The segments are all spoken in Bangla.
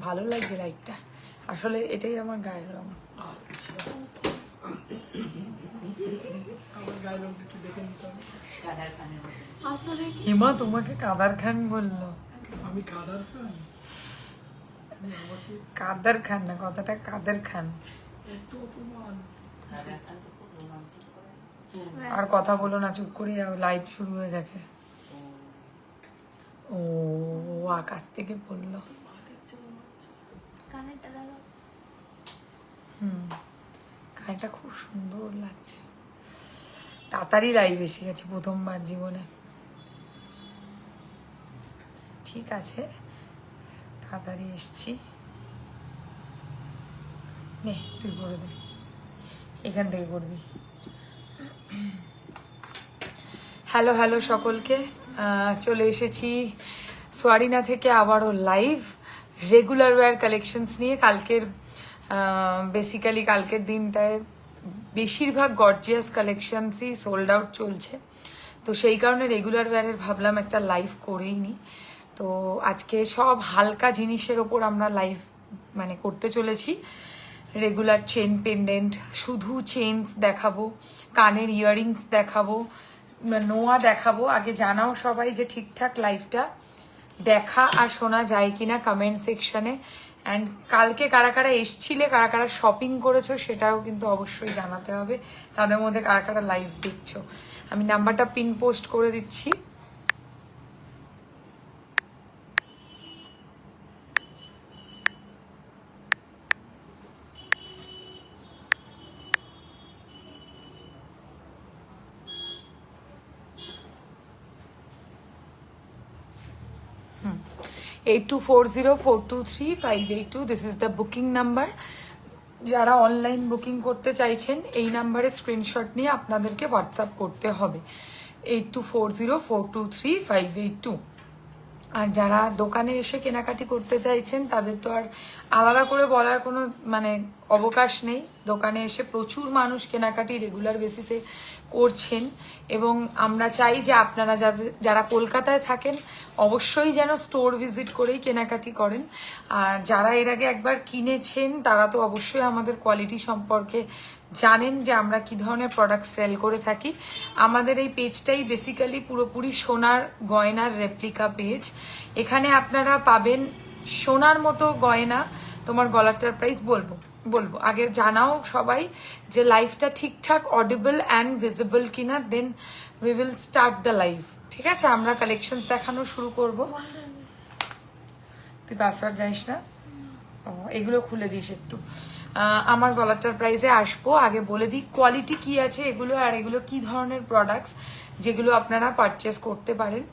ভালো লাগছে লাইটটা, আসলে এটাই আমার গায়ের রং। হিমা তোমাকে কাদার খান বললো? আমি কাদার খান? কাদার খান না, কথাটা কাদের খান। এত অপমান। আর কথা বলো না, চুপ করে যাও, লাইভ শুরু হয়ে গেছে। ও আকাশ থেকে পড়লো। গানটা খুব সুন্দর লাগছে। তাড়াতাড়ি লাইভ এসে গেছে প্রথমবার জীবনে। ঠিক আছে, তাড়াতাড়ি এসছি। নে তুই করে দে, এখান থেকে করবি। হ্যালো হ্যালো সকলকে, চলে এসেছি সোয়ারিনা থেকে আবারও লাইভ রেগুলার ওয়্যার কালেকশনস নিয়ে। কালকের বেসিক্যালি কালকের দিনটায় বেশিরভাগ গর্জিয়াস কালেকশনসই সোল্ড আউট চলছে, তো সেই কারণে রেগুলার ওয়্যারের ভাবলাম একটা লাইভ করেই নি। তো আজকে সব হালকা জিনিসের ওপর আমরা লাইভ মানে করতে চলেছি। রেগুলার চেন পেন্ডেন্ট, শুধু চেনস দেখাবো, কানের ইয়াররিংস দেখাবো, নোয়া দেখাবো। আগে জানাও সবাই যে ঠিকঠাক লাইভটা দেখা আর শোনা যায় কিনা কমেন্ট সেকশনে। অ্যান্ড কালকে কারা কারা এসছিলে, কারা কারা শপিং করেছো সেটাও কিন্তু অবশ্যই জানাতে হবে। তাদের মধ্যে কারা কারা লাইভ দেখছো। আমি নাম্বারটা পিন পোস্ট করে দিচ্ছি। হুম, 8240423582, this is the booking number. যারা অনলাইন বুকিং করতে চাইছেন এই নাম্বারে স্ক্রিনশট নিয়ে আপনাদেরকে হোয়াটসঅ্যাপ করতে হবে, 8240423582। আর যারা দোকানে এসে কেনাকাটি করতে চাইছেন তাদের তো আর আলাদা করে বলার কোনো মানে অবকাশ নেই। দোকানে এসে প্রচুর মানুষ কেনাকাটি রেগুলার বেসিসে করছেন, এবং আমরা চাই যে আপনারা যারা কলকাতায় থাকেন অবশ্যই যেন স্টোর ভিজিট করেই কেনাকাটি করেন। আর যারা এর আগে একবার কিনেছেন তারা তো অবশ্যই আমাদের কোয়ালিটি সম্পর্কে জানেন যে আমরা কি ধরনের প্রোডাক্ট সেল করে থাকি। আমাদের এই পেজটাই বেসিক্যালি পুরোপুরি সোনার গয়নার রেপ্লিকা পেজ। এখানে আপনারা পাবেন সোনার মতো গয়না। তোমার গলাটার প্রাইস বলবো আগে জানাও সবাই যে লাইভটা ঠিকঠাক অডিবল অ্যান্ড ভিজিবল কিনা, then we will start the live. ঠিক আছে, আমরা কালেকশনস দেখানো শুরু করব। তুই পাসওয়ার্ড জানিস না? এগুলো খুলে দিস একটু। আমার গলাটার প্রাইসে আসবো, আগে বলে দিই কোয়ালিটি কি আছে এগুলো, আর এগুলো কি ধরনের প্রোডাক্টস যেগুলো আপনারা পারচেস করতে পারেন।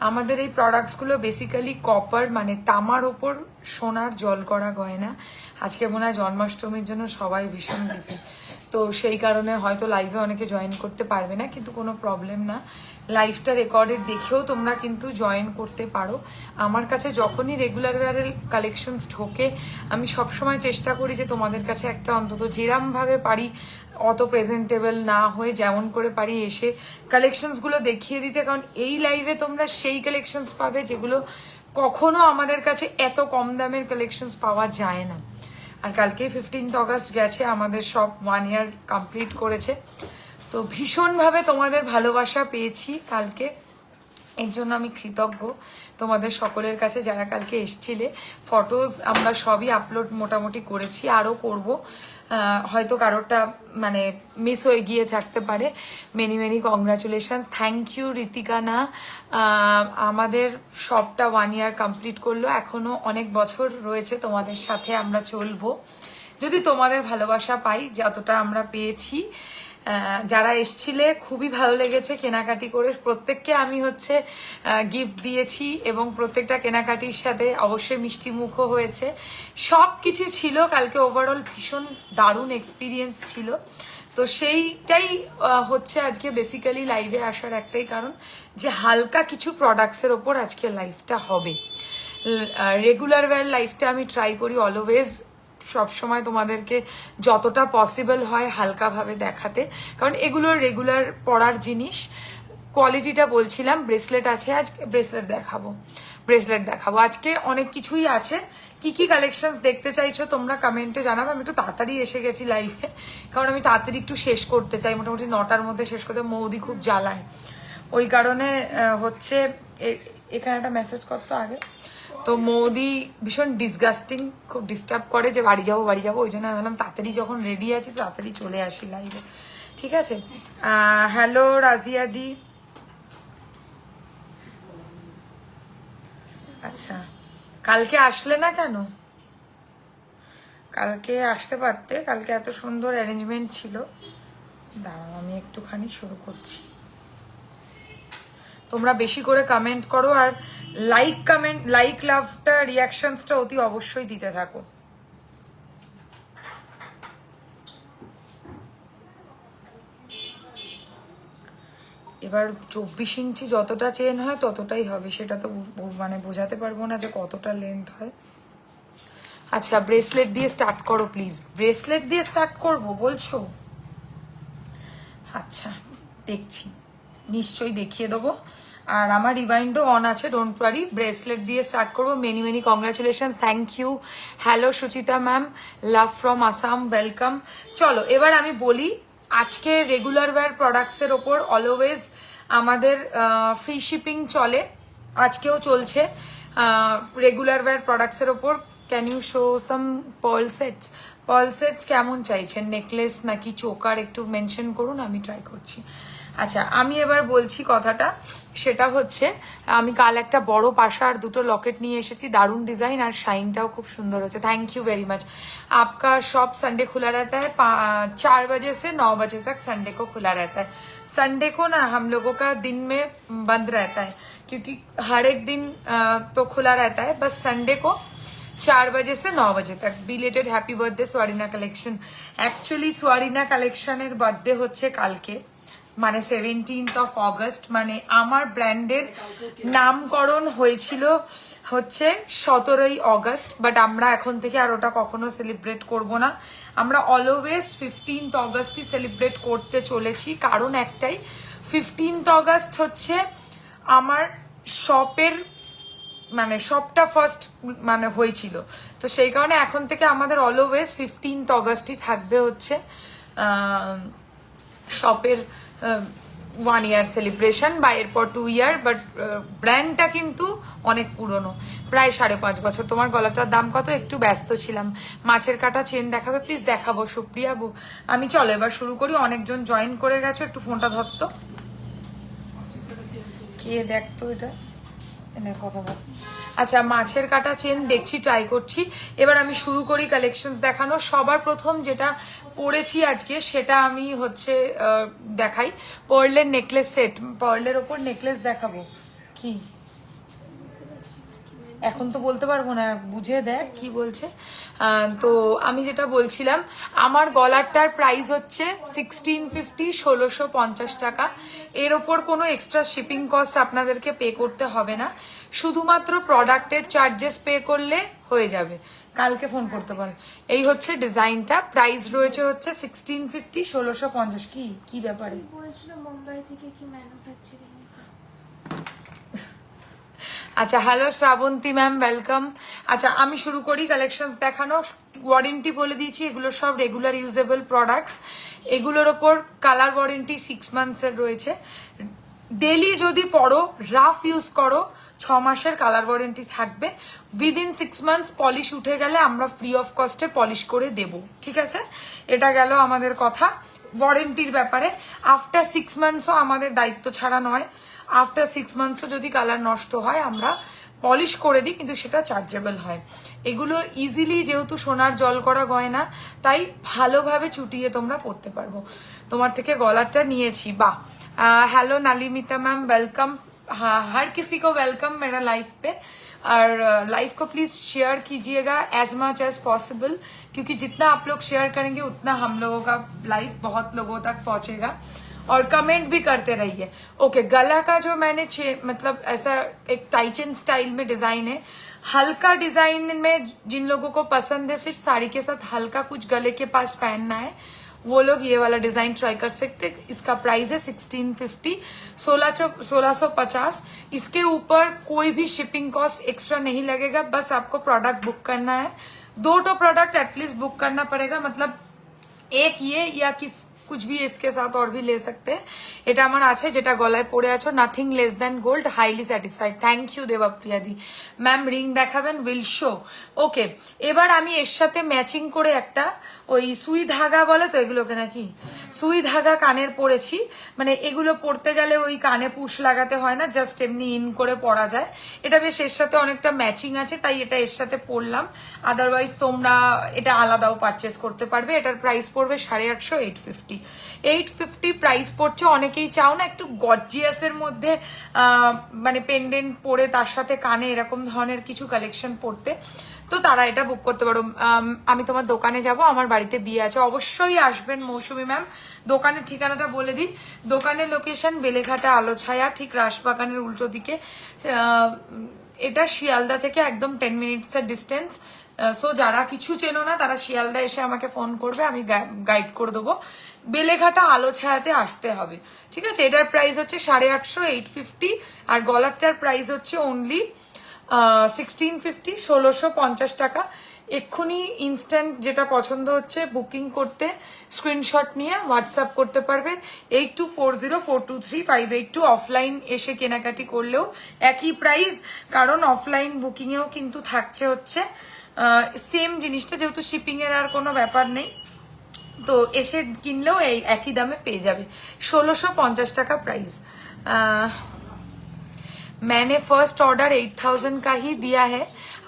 আমাদের এই প্রোডাক্টসগুলো বেসিক্যালি কপার মানে তামার ওপর সোনার জল করা গয়না। আজকে মনে হয় জন্মাষ্টমীর জন্য সবাই ভীষণ বিজি, তো সেই কারণে হয়তো লাইভে অনেকে জয়েন করতে পারবে না, কিন্তু কোনো প্রবলেম না। লাইভটা রেকর্ডেড দেখেও তোমরা কিন্তু জয়েন করতে পারো। আমার কাছে যখনই রেগুলার ওয়্যারের কালেকশনস ঢোকে আমি সবসময় চেষ্টা করি যে তোমাদের কাছে একটা অন্তত যেরমভাবে পারি অত প্রেজেন্টেবল না হয়ে যেমন করে পারি এসে কালেকশনসগুলো দেখিয়ে দিতে, কারণ এই লাইভে তোমরা সেই কালেকশনস পাবে যেগুলো কখনো আমাদের কাছে এত কম দামের কালেকশনস পাওয়া যায় না। আর কালকে 15 অগস্ট গেছে, আমাদের সব 1 ইয়ার কমপ্লিট করেছে, তো ভীষণভাবে তোমাদের ভালোবাসা পেয়েছি কালকে। এর জন্য আমি কৃতজ্ঞ তোমাদের সকলের কাছে যারা কালকে এসছিলে। ফটোজ আমরা সবই আপলোড মোটামুটি করেছি, আরও করব, হয়তো কারোরটা মানে মিস হয়ে গিয়ে থাকতে পারে। Many many congratulations, thank you Ritika না। আমাদের সবটা 1 ইয়ার কমপ্লিট করলো, এখনো অনেক বছর রয়েছে তোমাদের সাথে আমরা চলবো যদি তোমাদের ভালোবাসা পাই যতটা আমরা পেয়েছি। যারা এসছিলে খুবই ভালো লেগেছে কেনাকাটি করে, প্রত্যেককে আমি হচ্ছে গিফট দিয়েছি এবং প্রত্যেকটা কেনাকাটির সাথে অবশ্যই মিষ্টি মুখও হয়েছে। সব কিছু ছিল কালকে, ওভারঅল ভীষণ দারুণ এক্সপিরিয়েন্স ছিল। তো সেইটাই হচ্ছে আজকে বেসিক্যালি লাইভে আসার একটাই কারণ যে হালকা কিছু প্রোডাক্টসের ওপর আজকে লাইভটা হবে। রেগুলার ওয়্যার লাইভটা আমি ট্রাই করি অলওয়েজ সবসময় তোমাদেরকে যতটা পসিবল হয় হালকাভাবে দেখাতে, কারণ এগুলো রেগুলার পরার জিনিস। কোয়ালিটিটা বলছিলাম, ব্রেসলেট আছে, আজ ব্রেসলেট দেখাবো। ব্রেসলেট দেখাবো। আজকে অনেক কিছুই আছে, কি কি কালেকশনস দেখতে চাইছো তোমরা কমেন্টে জানাবে। আমি একটু তাড়াতাড়ি এসে গেছি লাইভে, কারণ আমি তাড়াতাড়ি একটু শেষ করতে চাই, মোটামুটি 9টার মধ্যে শেষ করতে। মৌদি খুব জ্বালায়, ওই কারণে হচ্ছে এখানে একটা মেসেজ করতো আগে, তো মৌদি ভীষণ ডিসগাস্টিং, খুব ডিস্টার্ব করে যে বাড়ি যাবো বাড়ি যাবো, ওই জন্য আমি বললাম তাড়াতাড়ি যখন রেডি আছি তাড়াতাড়ি চলে আসি লাইভে, ঠিক আছে। হ্যালো রাজিয়া দি, আচ্ছা কালকে আসলে না কেন? কালকে আসতে পারতে, কালকে এত সুন্দর অ্যারেঞ্জমেন্ট ছিল। দাঁড়াও আমি একটুখানি শুরু করছি, তোমরা বেশি করে কমেন্ট করো আর লাইক লাভটা রিয়াকশনসটা অতি অবশ্যই দিতে থাকো। এবার 24 ইঞ্চি যতটা চেন হয় ততটাই হবে, সেটা তো মানে বোঝাতে পারবো না যে কতটা লেন্থ হয়। আচ্ছা ব্রেসলেট দিয়ে স্টার্ট করো প্লিজ। ব্রেসলেট দিয়ে স্টার্ট করবো বলছো? আচ্ছা দেখছি, নিশ্চয়ই দেখিয়ে দেবো। আর আমার রিমাইন্ডও অন আছে, ডোন্ট ওয়ারি। ব্রেসলেট দিয়ে স্টার্ট করবো। Many many congratulation, thank you. Hello Suchita ma'am, love from Assam, welcome. চলো এবার আমি বলি, আজকে রেগুলার ওয়্যার প্রোডাক্টসের ওপর অলওয়েজ আমাদের ফ্রি শিপিং চলে, আজকেও চলছে রেগুলার ওয়্যার প্রোডাক্টসের ওপর। Can you show some pearl sets? Pearl sets কেমন চাইছেন, নেকলেস নাকি চোকার, একটু মেনশন করুন, আমি ট্রাই করছি। আচ্ছা আমি এবার বলছি কথাটা, সেটা হচ্ছে আমি কাল একটা বড় পাশা আর দুটো লকেট নিয়ে এসেছি, দারুণ ডিজাইন আর শাইনটাও খুব সুন্দর হচ্ছে। Thank you very much. आपका शॉप संडे खुला रहता है 4 बजे से 9 बजे तक संडे को खुला रहता है। संडे को ना हम लोगों का दिन में बंद रहता है, क्योंकि हर एक दिन तो खुला रहता है, बस संडे को 4 बजे से 9 बजे तक। Belated happy birthday Swarina collection. Actually Swarina कलेक्शনের বার্থডে হচ্ছে কালকে, মানে 17th অফ অগস্ট, মানে আমার ব্র্যান্ডের নামকরণ হয়েছিল হচ্ছে 17ই অগস্ট, বাট আমরা এখন থেকে আর ওটা কখনো সেলিব্রেট করব না। আমরা অলওয়েজ 15th অগস্টই সেলিব্রেট করতে চলেছি, কারণ একটাই, 15th অগস্ট হচ্ছে আমার শপের মানে শপটা ফার্স্ট মানে হয়েছিল, তো সেই কারণে এখন থেকে আমাদের অলওয়েজ 15th অগস্টই থাকবে হচ্ছে শপের 1 ইয়ার সেলিব্রেশন, বা এরপর 2 ইয়ার। বাট ব্র্যান্ডটা কিন্তু অনেক পুরনো, প্রায় 5.5 বছর। তোমার গলাটার দাম কত? একটু ব্যস্ত ছিলাম। মাছের কাটা চেন দেখাবে প্লিজ? দেখাবো সুপ্রিয়া বু। আমি চলো এবার শুরু করি, অনেকজন জয়েন করে গেছো, একটু ফোনটা ধরতো। কে দেখতো এটা, এনে কথা বল। আচ্ছা মাছের কাটা চেন দেখছি, ট্রাই করছি। এবার আমি শুরু করি কালেকশনস দেখানো। সবার প্রথম যেটা পরেছি আজকে সেটা আমি হচ্ছে দেখাই, পার্লের নেকলেস সেট। পার্লের ওপর নেকলেস দেখাবো। কি এখন তো বলতে পারবো না, বুঝে দেখ কি বলছে। তো আমি যেটা বলছিলাম, আমার গলারটার প্রাইস হচ্ছে 1650, 1650 টাকা। এর ওপর কোনো এক্সট্রা শিপিং কস্ট আপনাদেরকে পে করতে হবে না, শুধুমাত্র প্রোডাক্টের চার্জেস পে করলে হয়ে যাবে। কালকে ফোন করতে বল। এই হচ্ছে ডিজাইনটা, প্রাইস রয়েছে হচ্ছে 1650, 1650। কি ব্যাপারে বলছিল মুম্বাই থেকে কি ম্যানুফ্যাকচারিং? আচ্ছা হ্যালো শ্রাবন্তী ম্যাম, ওয়েলকাম। আচ্ছা আমি শুরু করি কালেকশনস দেখানো। ওয়ারেন্টি বলে দিয়েছি, এগুলো সব রেগুলার ইউজেবল প্রোডাক্টস। এগুলোর ওপর কালার ওয়ারেন্টি 6 মান্থসের রয়েছে। ডেলি যদি পরো, রাফ ইউজ করো, 6 মাসের কালার ওয়ারেন্টি থাকবে। উইদিন 6 মান্থস পলিশ উঠে গেলে আমরা ফ্রি অফ কস্টে পলিশ করে দেব, ঠিক আছে? এটা গেল আমাদের কথা ওয়ারেন্টির ব্যাপারে। আফটার 6 মান্থসও আমাদের দায়িত্ব ছাড়া নয়, আফটার 6 মান্থসও যদি কালার নষ্ট হয় আমরা পলিশ করে দিই, কিন্তু সেটা চার্জেবল হয়। এগুলো ইজিলি, যেহেতু সোনার জল করা গয়না, তাই ভালোভাবে চুটিয়ে তোমরা পরতে পারবো। তোমার থেকে গলারটা নিয়েছি, বাহ। Hello Nalimita ma'am, welcome. हाँ हर किसी को वेलकम मेरा लाइव पे, और लाइव को प्लीज शेयर कीजिएगा एज मच एज पॉसिबल, क्योंकि जितना आप लोग शेयर करेंगे उतना हम लोगों का लाइव बहुत लोगों तक पहुंचेगा। और कमेंट भी करते रहिए। ओके गला का जो मैंने मतलब ऐसा एक टाइचन स्टाइल में डिजाइन है, हल्का डिजाइन में जिन लोगों को पसंद है सिर्फ साड़ी के साथ हल्का कुछ गले के पास पहनना है, वो लोग ये वाला डिजाइन ट्राई कर सकते हैं। इसका प्राइस है 1650, 1650। इसके ऊपर कोई भी शिपिंग कॉस्ट एक्स्ट्रा नहीं लगेगा, बस आपको प्रोडक्ट बुक करना है। 2 प्रोडक्ट एटलीस्ट बुक करना पड़ेगा, मतलब एक ये या कुछ भी इसके साथ और भी ले सकते हैं। এটা আমার আছে, যেটা গলায় পরে আছো, nothing less than gold, highly satisfied. Thank you Debapriya di ma'am. Ring দেখাবেন, উইল শো। ওকে, এবার আমি এর সাথে ম্যাচিং করে একটা ওই সুই ধাগা বলে তো এগুলোকে, নাকি সুই ধাগা কানের পরেছি। মানে এগুলো পরতে গেলে ওই কানে পুশ লাগাতে হয় না, জাস্ট এমনি ইন করে পরা যায়। এটা বেশ এর সাথে অনেকটা ম্যাচিং আছে, তাই এটা এর সাথে পরলাম। আদারওয়াইজ তোমরা এটা আলাদাও পারচেস করতে পারবে। এটার প্রাইস পড়বে 850, 850। 850 প্রাইস পড়ছে। অনেকেই চাও না একটু গর্জিয়াসের মধ্যে মানে পেন্ডেন্ট পরে তার সাথে কানে এরকম ধরনের কিছু কালেকশন পড়তে, তো তারা এটা বুক করতে পারো। আমি তোমার দোকানে যাব, আমার বাড়িতে বিয়ে আছে, অবশ্যই আসবেন মৌসুমী ম্যাম। দোকানের ঠিকানাটা বলে দিই। দোকানের লোকেশন বেলেঘাটা আলোছায়া, ঠিক রাসবাগানের উল্টো দিকে। এটা শিয়ালদা থেকে একদম 10 মিনিটসের ডিস্টেন্স। সো যারা কিছু চেনো না তারা শিয়ালদা এসে আমাকে ফোন করবে, আমি গাইড করে দেবো। বেলেঘাটা আলো ছায়াতে আসতে হবে, ঠিক আছে। এটার প্রাইস হচ্ছে 850, 850। আর গলারটার প্রাইস হচ্ছে অনলি 1650, 1650 টাকা। এক্ষুনি ইনস্ট্যান্ট যেটা পছন্দ হচ্ছে বুকিং করতে স্ক্রিনশট নিয়ে হোয়াটসঅ্যাপ করতে পারবেন 8240423582। অফলাইন এসে কেনাকাটি করলেও একই প্রাইস, কারণ অফলাইন বুকিংয়েও কিন্তু থাকছে হচ্ছে সেম জিনিসটা, যেহেতু শিপিং এর আর কোনো ব্যাপার নেই, তো এসে কিনলেও এই একই দামে পেয়ে যাবে। 1650 টাকা প্রাইস। मैंने फर्स्ट ऑर्डर 8000 का ही दिया है।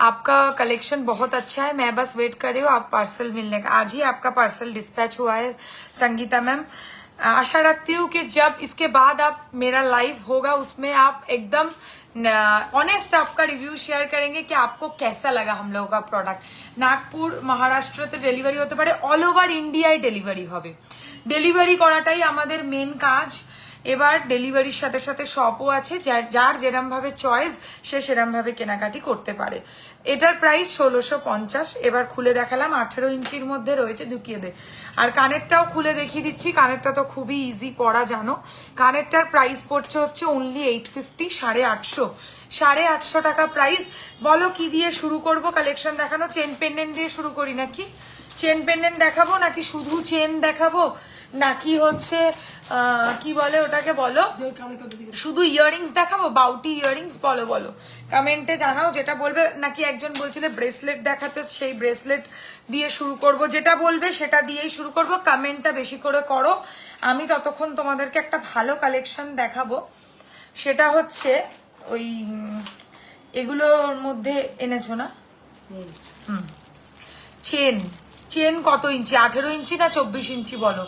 आपका कलेक्शन बहुत अच्छा है, मैं बस वेट कर रही हूँ आप पार्सल मिलने का। आज ही आपका पार्सल डिस्पैच हुआ है संगीता मैम। आशा रखती हूँ कि जब इसके बाद आप मेरा लाइव होगा उसमें आप एकदम ऑनेस्ट आपका रिव्यू शेयर करेंगे कि आपको कैसा लगा हम लोगों का प्रोडक्ट। नागपुर महाराष्ट्रতে ডেলিভারি হতে পারে, অল ওভার ইন্ডিয়ায় ডেলিভারি হবে। ডেলিভারি করাটাই আমাদের মেন কাজ। এবার ডেলিভারির সাথে সাথে শপও আছে, যার যেরম ভাবে চয়েস সে সেরম ভাবে কেনাকাটি করতে পারে। এটার প্রাইস 1650। এবার খুলে দেখালাম, 18 ইঞ্চির মধ্যে রয়েছে, ঢুকিয়ে দে। আর কানেরটাও খুলে দেখিয়ে দিচ্ছি। কানেরটা তো খুবই ইজি পরা, জানো। কানেরটার প্রাইস পড়ছে হচ্ছে অনলি 850, 850, 850 টাকা প্রাইস। বলো কি দিয়ে শুরু করব কালেকশন দেখানো? চেন পেন্ডেন্ট দিয়ে শুরু করি নাকি? চেন পেন্ডেন্ট দেখাবো নাকি শুধু চেন দেখাবো, নাকি হচ্ছে কি বলে ওটাকে, বলো শুধু ইয়াররিংস দেখাবো, বাউটি ইয়াররিংস? বলো বলো কমেন্টে জানাও যেটা বলবে। নাকি একজন বলছিলে ব্রেসলেট দেখাতে, সেই ব্রেসলেট দিয়ে শুরু করব? যেটা বলবে সেটা দিয়েই শুরু করব। কমেন্টটা বেশি করে করো, আমি ততক্ষণ তোমাদেরকে একটা ভালো কালেকশন দেখাবো। সেটা হচ্ছে ওই এগুলোর মধ্যে এনেছো না চেন। চেন কত ইঞ্চি? 18 ইঞ্চি না 24 ইঞ্চি বলো?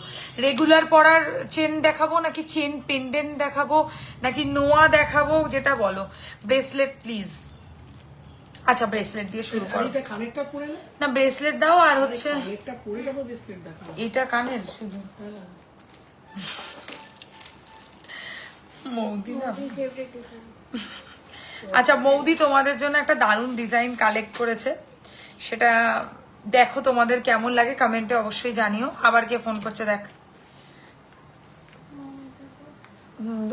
রেগুলার পরার চেন দেখাবো নাকি চেন পেন্ডেন্ট দেখাবো নাকি নোয়া দেখাবো, যেটা বলো। Bracelet please. আচ্ছা ব্রেসলেট দিয়ে শুরু করো না, ব্রেসলেট দাও। আর হচ্ছে এটা কানের শুধু মৌদি না। আচ্ছা মৌদি তোমাদের জন্য একটা দারুণ ডিজাইন কালেক্ট করেছে, সেটা দেখো তোমাদের কেমন লাগে কমেন্টে অবশ্যই জানিও। আবার কে ফোন করছে দেখ,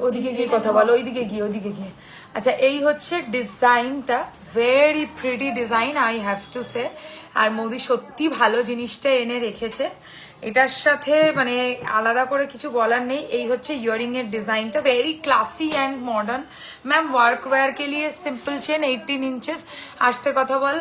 ওদিকে গিয়ে কথা বলো, ওইদিকে গিয়ে। আচ্ছা এই হচ্ছে ডিজাইনটা, very pretty design I have to say. আর মোদি সত্যি ভালো জিনিসটা এনে রেখেছে। এটার সাথে মানে আলাদা করে কিছু বলার নেই। এই হচ্ছে ইয়ারিং এর ডিজাইনটা, very classy and modern. Ma'am work wear के लिए सिंपल चेन 18 इंचेस, आस्ते कथा बोल।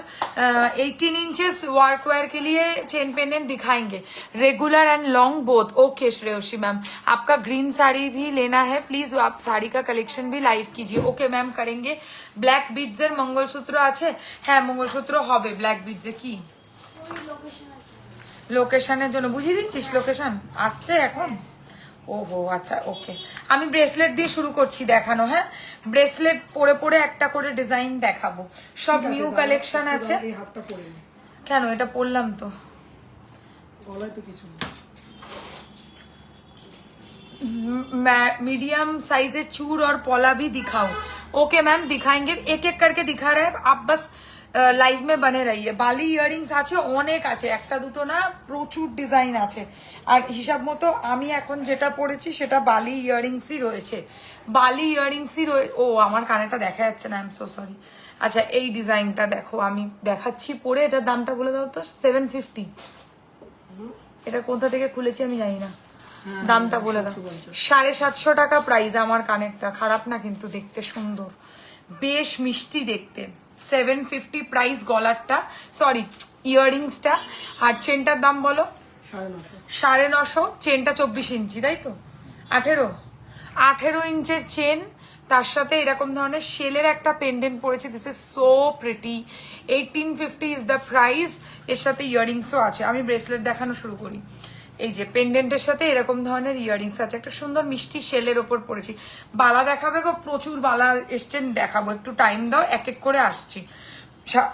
18 इंचेस वर्क वेयर के लिए चेन पेंडेंट दिखाएंगे, regular and long both. Okay Shreyoshi ma'am, आपका ग्रीन साड़ी भी लेना है, प्लीज आप साड़ी का कलेक्शन भी लाइव कीजिए। ओके मैम करेंगे। ब्लैक बीड्स এর মঙ্গলসূত্র আছে? হ্যাঁ মঙ্গলসূত্র হবে ব্ল্যাক বিডস এ। কি লোকেশনের জন্য বুঝিয়ে দিচ্ছিস? লোকেশন আসছে এখন। ওহো আচ্ছা ওকে, আমি ব্রেসলেট দিয়ে শুরু করছি দেখানো। হ্যাঁ ব্রেসলেট পরে পরে একটা করে ডিজাইন দেখাবো, সব নিউ কালেকশন আছে। কেন এটা পরলাম তো, मीडियम साइज चूर और पौला भी दिखाओ। ओके मैम दिखाएंगे, एक एक करके दिखा रहे हैं आप, बस লাইভ মে বনে রহিয়ে। বালি ইয়াররিংস আছে, অনেক আছে, একটা দুটো না, প্রচুর ডিজাইন আছে। আর হিসাব মতো আমি এখন যেটা পরেছি সেটা বালি ইয়াররিংসই রয়েছে, বালি ইয়াররিংসই ও আমার কানেটা দেখা যাচ্ছে না, আই এম সো সরি। আচ্ছা এই ডিজাইনটা দেখো, আমি দেখাচ্ছি পরে, এটার দামটা বলে দাও তো। 750। এটা কোথা থেকে খুলেছি আমি জানি না, দামটা বলে দাও। 750 টাকা প্রাইস আমার কানেরটা, খারাপ না কিন্তু, দেখতে সুন্দর, বেশ মিষ্টি দেখতে। 750 প্রাইস গলারটা, সরি ইয়াররিংসটা। আর চেনটার দাম বলো? 950। চেনটা 24 ইঞ্চি, তাই তো? 18 ইঞ্চের চেন, তার সাথে এরকম ধরনের শেলের একটা পেন্ডেন্ট পড়েছে। This is so pretty. 1850 is the price. এর সাথে ইয়াররিংসও আছে। আমি ব্রেসলেট দেখানো শুরু করি। এই যে পেন্ডেন্টের সাথে এরকম ধরনের ইয়াররিংস আছে, একটা সুন্দর মিষ্টি শেলের ওপর পড়েছি। বালা দেখাবে গো, প্রচুর বালা এসছেন, দেখাবো, একটু টাইম দাও, এক এক করে আসছি।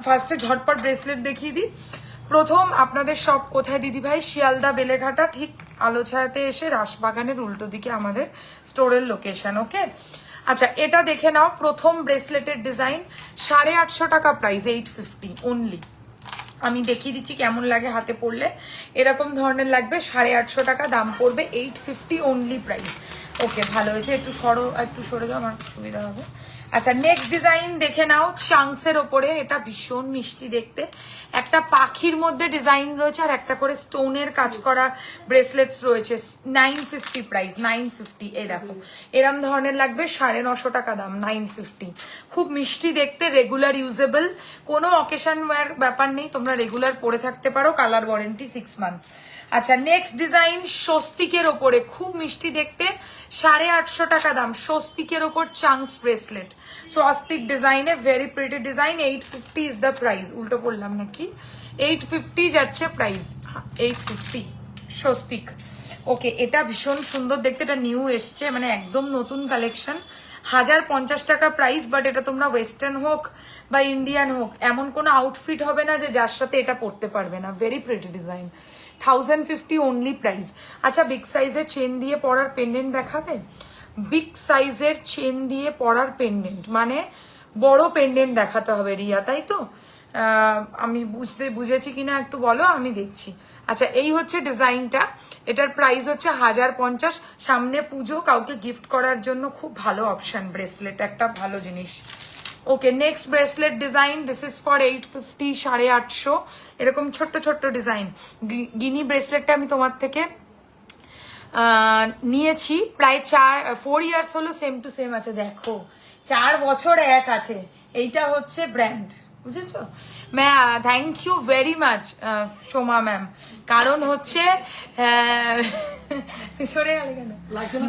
ফার্স্টে ঝটপট ব্রেসলেট দেখিয়ে দিই। প্রথম আপনাদের সব কোথায় দিদি ভাই? শিয়ালদা বেলেঘাটা, ঠিক আলোছায়াতে এসে রাসবাগানের উল্টো দিকে আমাদের স্টোরের লোকেশন। ওকে, আচ্ছা এটা দেখে নাও। প্রথম ব্রেসলেটের ডিজাইন, 850 টাকা প্রাইস, 850 অনলি। আমি দেখিয়ে দিচ্ছি কেমন লাগে হাতে পড়লে। এরকম ধরনের লাগবে, 850 টাকা দাম পড়বে, 850 অনলি প্রাইস। ওকে, ভালো হয়েছে, একটু সরে দাও, আমার সুবিধা হবে। আচ্ছা নেক্সট ডিজাইন দেখে নাও, চাংসের ওপরে। এটা ভীষণ মিষ্টি দেখতে, একটা পাখির মধ্যে ডিজাইন রয়েছে আর একটা করে স্টোনের কাজ করা ব্রেসলেটস রয়েছে। 950 প্রাইস, 950। এই দেখো এরম ধরনের লাগবে, 950 টাকা দাম, 950। খুব মিষ্টি দেখতে, রেগুলার ইউজেবল, কোনো অকেশন ওয়্যার ব্যাপার নেই, তোমরা রেগুলার পরে থাকতে পারো, কালার ওয়ারেন্টি 6 মান্থস। আচ্ছা নেক্সট ডিজাইন, স্বস্তিকের ওপরে, খুব মিষ্টি দেখতে, 850 টাকা দাম, স্বস্তিকের ওপর চাংস ব্রেসলেট, স্বস্তিক ডিজাইনে, very pretty design. 850 is the price. উল্টো পড়লাম নাকি? 850 যাচ্ছে প্রাইস, 850 স্বস্তিক। ওকে, এটা ভীষণ সুন্দর দেখতে, এটা নিউ এসছে, মানে একদম নতুন কালেকশন। 1050 টাকা প্রাইস, বাট এটা তোমরা ওয়েস্টার্ন হোক বা ইন্ডিয়ান হোক, এমন কোনো আউটফিট হবে না যে যার সাথে এটা পরতে পারবে না। Very pretty design, 1050 only price. আচ্ছা বিগ সাইজের চেন দিয়ে পরার পেন্ডেন্ট দেখাবে? বিগ সাইজের চেন দিয়ে পরার পেন্ডেন্ট মানে বড় পেন্ডেন্ট দেখাতে হবে রিয়া, তাই তো? আমি বুঝেছি কিনা একটু বলো, আমি দেখছি। আচ্ছা এই হচ্ছে ডিজাইনটা, এটার প্রাইস হচ্ছে 1050। সামনে পুজো, কাউকে গিফট করার জন্য খুব ভালো অপশন, ব্রেসলেট একটা ভালো জিনিস। Okay next bracelet design, this is for 850, 850। এরকম ছোট্ট ছোট্ট ডিজাইন। গিনি ব্রেসলেটটা আমি তোমার থেকে নিয়েছি প্রায় 4 ইয়ার্স হলো, সেম টু সেম আছে, দেখো 4 বছর এক আছে। এইটা হচ্ছে ব্র্যান্ড, বুঝেছো? Thank you very much Soma ma'am. কারণ হচ্ছে সরে গেলে কেন,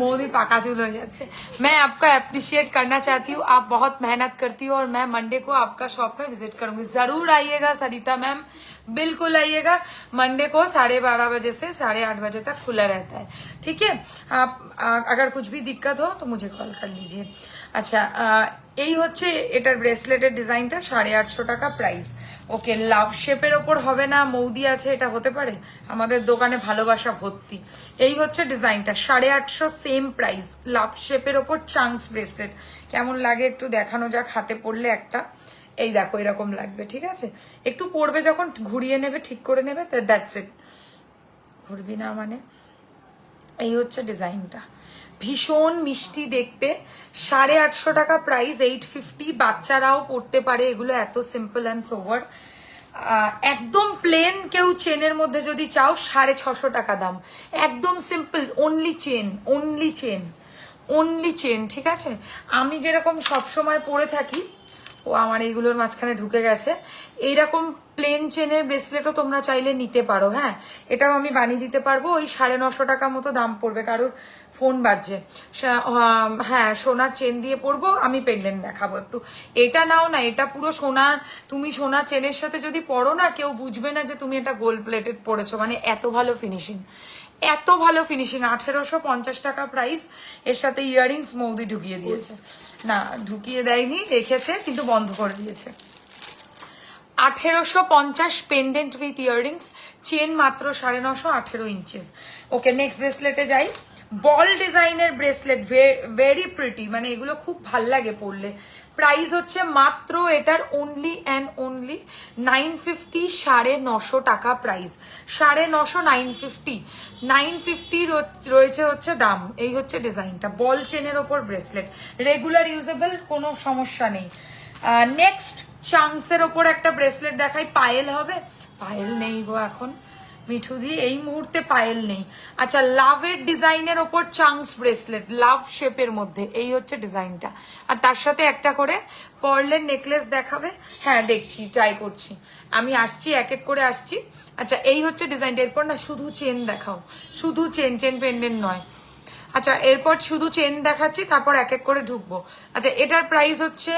मोदी पाका चूल हो जाते। मैं आपका अप्रिशिएट करना चाहती हूँ, आप बहुत मेहनत करती हो और मैं मंडे को आपका शॉप में विजिट करूंगी। जरूर आइएगा सरिता मैम, बिल्कुल आइएगा। मंडे को 12:30 बजे से 8:30 बजे तक खुला रहता है, ठीक है? आप अगर कुछ भी दिक्कत हो तो मुझे कॉल कर लीजिए। আচ্ছা এই হচ্ছে এটার ব্রেসলেটের ডিজাইনটা, 850 টাকা প্রাইস। ওকে, লাভ শেপের ওপর হবে না, মৌদি আছে, এটা হতে পারে? আমাদের দোকানে ভালোবাসা ভর্তি। এই হচ্ছে ডিজাইনটা, 850 সেম প্রাইস, লাভ শেপের ওপর চাংস ব্রেসলেট। কেমন লাগে একটু দেখানো যাক হাতে পড়লে একটা। এই দেখো এরকম লাগবে, ঠিক আছে? একটু পড়বে যখন, ঘুরিয়ে নেবে, ঠিক করে নেবে, দ্যাটস ইট। ঘুরবি না মানে? এই হচ্ছে ডিজাইনটা, ভীষণ মিষ্টি দেখতে, 850 টাকা প্রাইস, 850। বাচ্চারাও পড়তে পারে এগুলো, এত সিম্পল অ্যান্ড সোভার। একদম প্লেন কেউ চেনের মধ্যে যদি চাও, 650 টাকা দাম, একদম simple, only chain, only chain, only chain, ঠিক আছে? আমি যেরকম সবসময় পরে থাকি, ও আমার এইগুলোর মাঝখানে ঢুকে গেছে, এইরকম প্লেন চেনের ব্রেসলেটও তোমরা চাইলে নিতে পারো। হ্যাঁ, এটাও আমি বানিয়ে দিতে পারবো। ওই 950 টাকা মতো দাম পড়বে। কারোর ফোন বাজছে, হ্যাঁ সোনার চেন দিয়ে পরবো, আমি পেন্ডেন্ট দেখাবো একটু। এটা নাও না, এটা পুরো সোনা, তুমি সোনা চেনের সাথে যদি পরো না, কেউ বুঝবে না যে তুমি এটা গোল্ড প্লেটেড পরেছো, মানে এত ভালো ফিনিশিং, এত ভালো ফিনিশিং। 1850 টাকা প্রাইস, এর সাথে ইয়াররিংস মৌদি ঢুকিয়ে দিয়েছে, না ঢুকিয়ে দেয়নি, রেখেছে কিন্তু বন্ধ করে দিয়েছে। 1850 পেন্ডেন্ট উইথ ইয়াররিংস, চেন মাত্র 950, 18 ইঞ্চেস। ওকে নেক্সট ব্রেসলেটে যাই। বল ডিজাইনের ব্রেসলেট, ভেরি প্রিটি, মানে এগুলো খুব ভাল লাগে পরলে। প্রাইস হচ্ছে মাত্র এটার অনলি অ্যান্ড অনলি 950, 950 টাকা প্রাইস, 950, 950, 950 রয়েছে হচ্ছে দাম। এই হচ্ছে ডিজাইনটা, বল চেনের ওপর ব্রেসলেট, রেগুলার ইউজেবল, কোনো সমস্যা নেই। নেক্সট চাংসের ওপর একটা ব্রেসলেট দেখাই, পায়েল হবে, পায়েল নেই গো এখন মিঠুদি, এই মুহূর্তে পায়েল নেই। আচ্ছা, লাভের ডিজাইনের ওপর চাংস ব্রেসলেট, লাভ শেপের মধ্যে, এই হচ্ছে ডিজাইনটা, আর তার সাথে একটা করে পার্লের নেকলেস দেখাবে। হ্যাঁ দেখছি, ট্রাই করছি, আমি আসছি, এক এক করে আসছি। আচ্ছা, এই হচ্ছে ডিজাইনটা। এরপর না শুধু চেন দেখাও, শুধু চেন, চেন পেন্ডেন্ট নয়। আচ্ছা, এরপর শুধু চেন দেখাচ্ছি, তারপর এক এক করে ঢুকবো। আচ্ছা, এটার প্রাইস হচ্ছে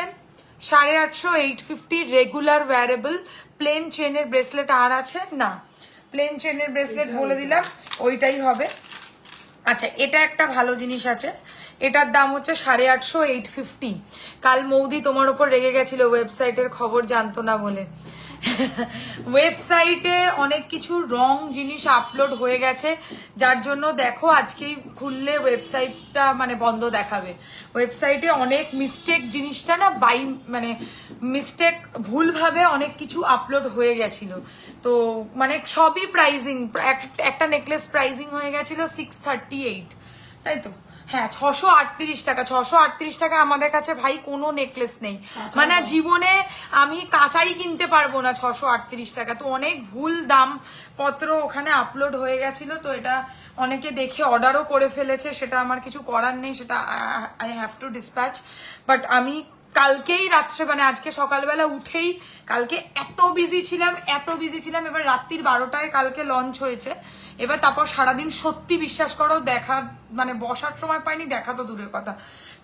850, 850, রেগুলার ওয়্যারেবল। প্লেন চেনের ব্রেসলেট আর আছে না, প্লেন চেনের ব্রেসলেট বলে দিলাম, ওইটাই হবে। আচ্ছা, এটা একটা ভালো জিনিস আছে, এটার দাম হচ্ছে 850, 850। কাল মৌদি তোমার উপর রেগে গেছিল ওয়েবসাইটের খবর জানতো না বলে। ওয়েবসাইটে অনেক কিছু রং জিনিস আপলোড হয়ে গেছে, যার জন্য দেখো আজকেই খুললে ওয়েবসাইটটা মানে বন্ধ দেখাবে। ওয়েবসাইটে অনেক মিস্টেক, জিনিসটা না মানে মিস্টেক, ভুলভাবে অনেক কিছু আপলোড হয়ে গেছিল। তো মানে সবই প্রাইজিং, একটা নেকলেস প্রাইজিং হয়ে গেছিল 638, তাই তো? হ্যাঁ, 638 টাকা, 638 টাকা আমাদের কাছে ভাই কোনো নেকলেস নেই, মানে জীবনে আমি কাঁচাই কিনতে পারবো না 638 টাকা। তো অনেক ভুল দাম পত্র ওখানে আপলোড হয়ে গেছিল, তো এটা অনেকে দেখে অর্ডারও করে ফেলেছে, সেটা আমার কিছু করার নেই, সেটা I have to dispatch. But আমি কালকেই রাত্রে, মানে আজকে সকালবেলা উঠেই, কালকে এত বিজি ছিলাম, এবার রাত্রির 12টায় কালকে লঞ্চ হয়েছে। এবার তারপর সারাদিন সত্যি বিশ্বাস করো দেখার মানে বসার সময় পাইনি, দেখা তো দূরের কথা।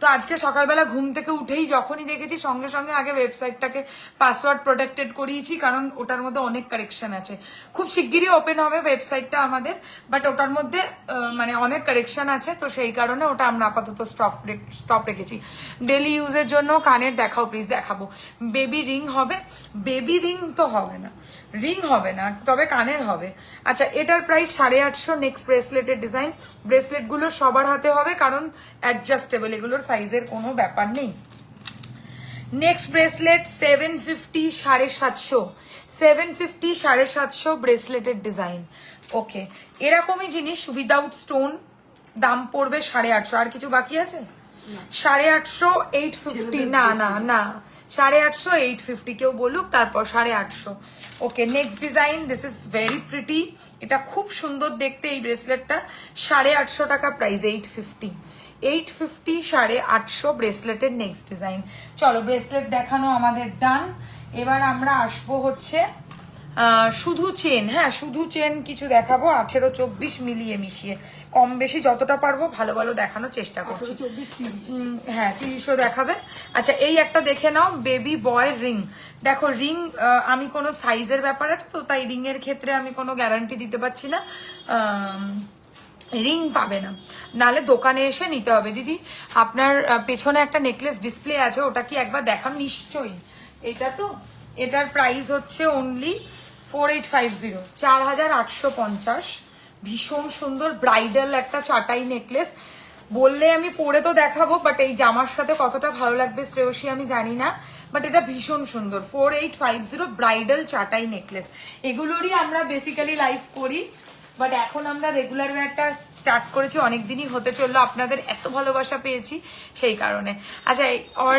তো আজকে সকালবেলা ঘুম থেকে উঠেই যখনই দেখেছি, সঙ্গে সঙ্গে আগে ওয়েবসাইটটাকে পাসওয়ার্ড প্রোটেক্টেড করিয়েছি, কারণ ওটার মধ্যে অনেক কারেকশন আছে। খুব শিগগিরই ওপেন হবে ওয়েবসাইটটা আমাদের, বাট ওটার মধ্যে মানে অনেক কারেকশন আছে, তো সেই কারণে ওটা আমরা আপাতত স্টপ রেখেছি। ডেলি ইউজের জন্য কানের দেখাও প্লিজ, দেখাবো। বেবি রিং হবে, বেবি রিং তো হবে না, রিং হবে না, তবে কানের হবে। আচ্ছা, এটার প্রাইস 850। নেক্সট ব্রেসলেটের ডিজাইন, ব্রেসলেট গুলো সবার হাতে হবে কারণ অ্যাডজাস্টেবল, এগুলোর সাইজের কোনো ব্যাপার নেই। নেক্সট ব্রেসলেট 750, 750, 750, 750 ব্রেসলেটের ডিজাইন। ওকে, এরকমই জিনিস উইদাউট স্টোন, দাম পড়বে 850। আর কিছু বাকি আছে? 850, 850, না না না, 850, 850 কেউ বলুক, তারপর 850। Okay, next design, this is very pretty, এটা খুব সুন্দর দেখতে এই ব্রেসলেটটা, 850 টাকা প্রাইস, 850, 850, 850 ব্রেসলেটের নেক্সট ডিজাইন। চলো, ব্রেসলেট দেখানো আমাদের ডান। এবার আমরা আসবো হচ্ছে শুধু চেন। হ্যাঁ, শুধু চেন কিছু দেখাবো, 18, 24 মিলিয়ে মিশিয়ে, কম বেশি যতটা পারবো ভালো ভালো দেখানোর চেষ্টা করছি। হ্যাঁ, 30ও দেখাবে। আচ্ছা, এই একটা দেখে নাও, বেবি বয় রিং। দেখো রিং, আমি কোনো সাইজের ব্যাপার আছে তো, তাই রিং এর ক্ষেত্রে আমি কোনো গ্যারান্টি দিতে পারছি না, রিং পাবে না, নালে দোকানে এসে নিতে হবে। দিদি, আপনার পেছনে একটা নেকলেস ডিসপ্লে আছে, ওটা কি একবার দেখান? নিশ্চয়ই, এটা তো, এটার প্রাইস হচ্ছে অনলি 4850, 4850। ভীষণ সুন্দর ব্রাইডাল একটা চাটাই নেকলেস, বললে আমি পরে তো দেখাবো, বাট এই জামার সাথে কতটা ভালো লাগবে শ্রেয়সী আমি জানি না, বাট এটা ভীষণ সুন্দর। 4850 ব্রাইডাল চাটাই নেকলেস, এগুলোরই আমরা বেসিক্যালি লাইভ করি, বাট এখন আমরা রেগুলার ওয়্যারটা স্টার্ট করেছি, অনেকদিনই হতে চললো, আপনাদের এত ভালোবাসা পেয়েছি সেই কারণে। আচ্ছা, और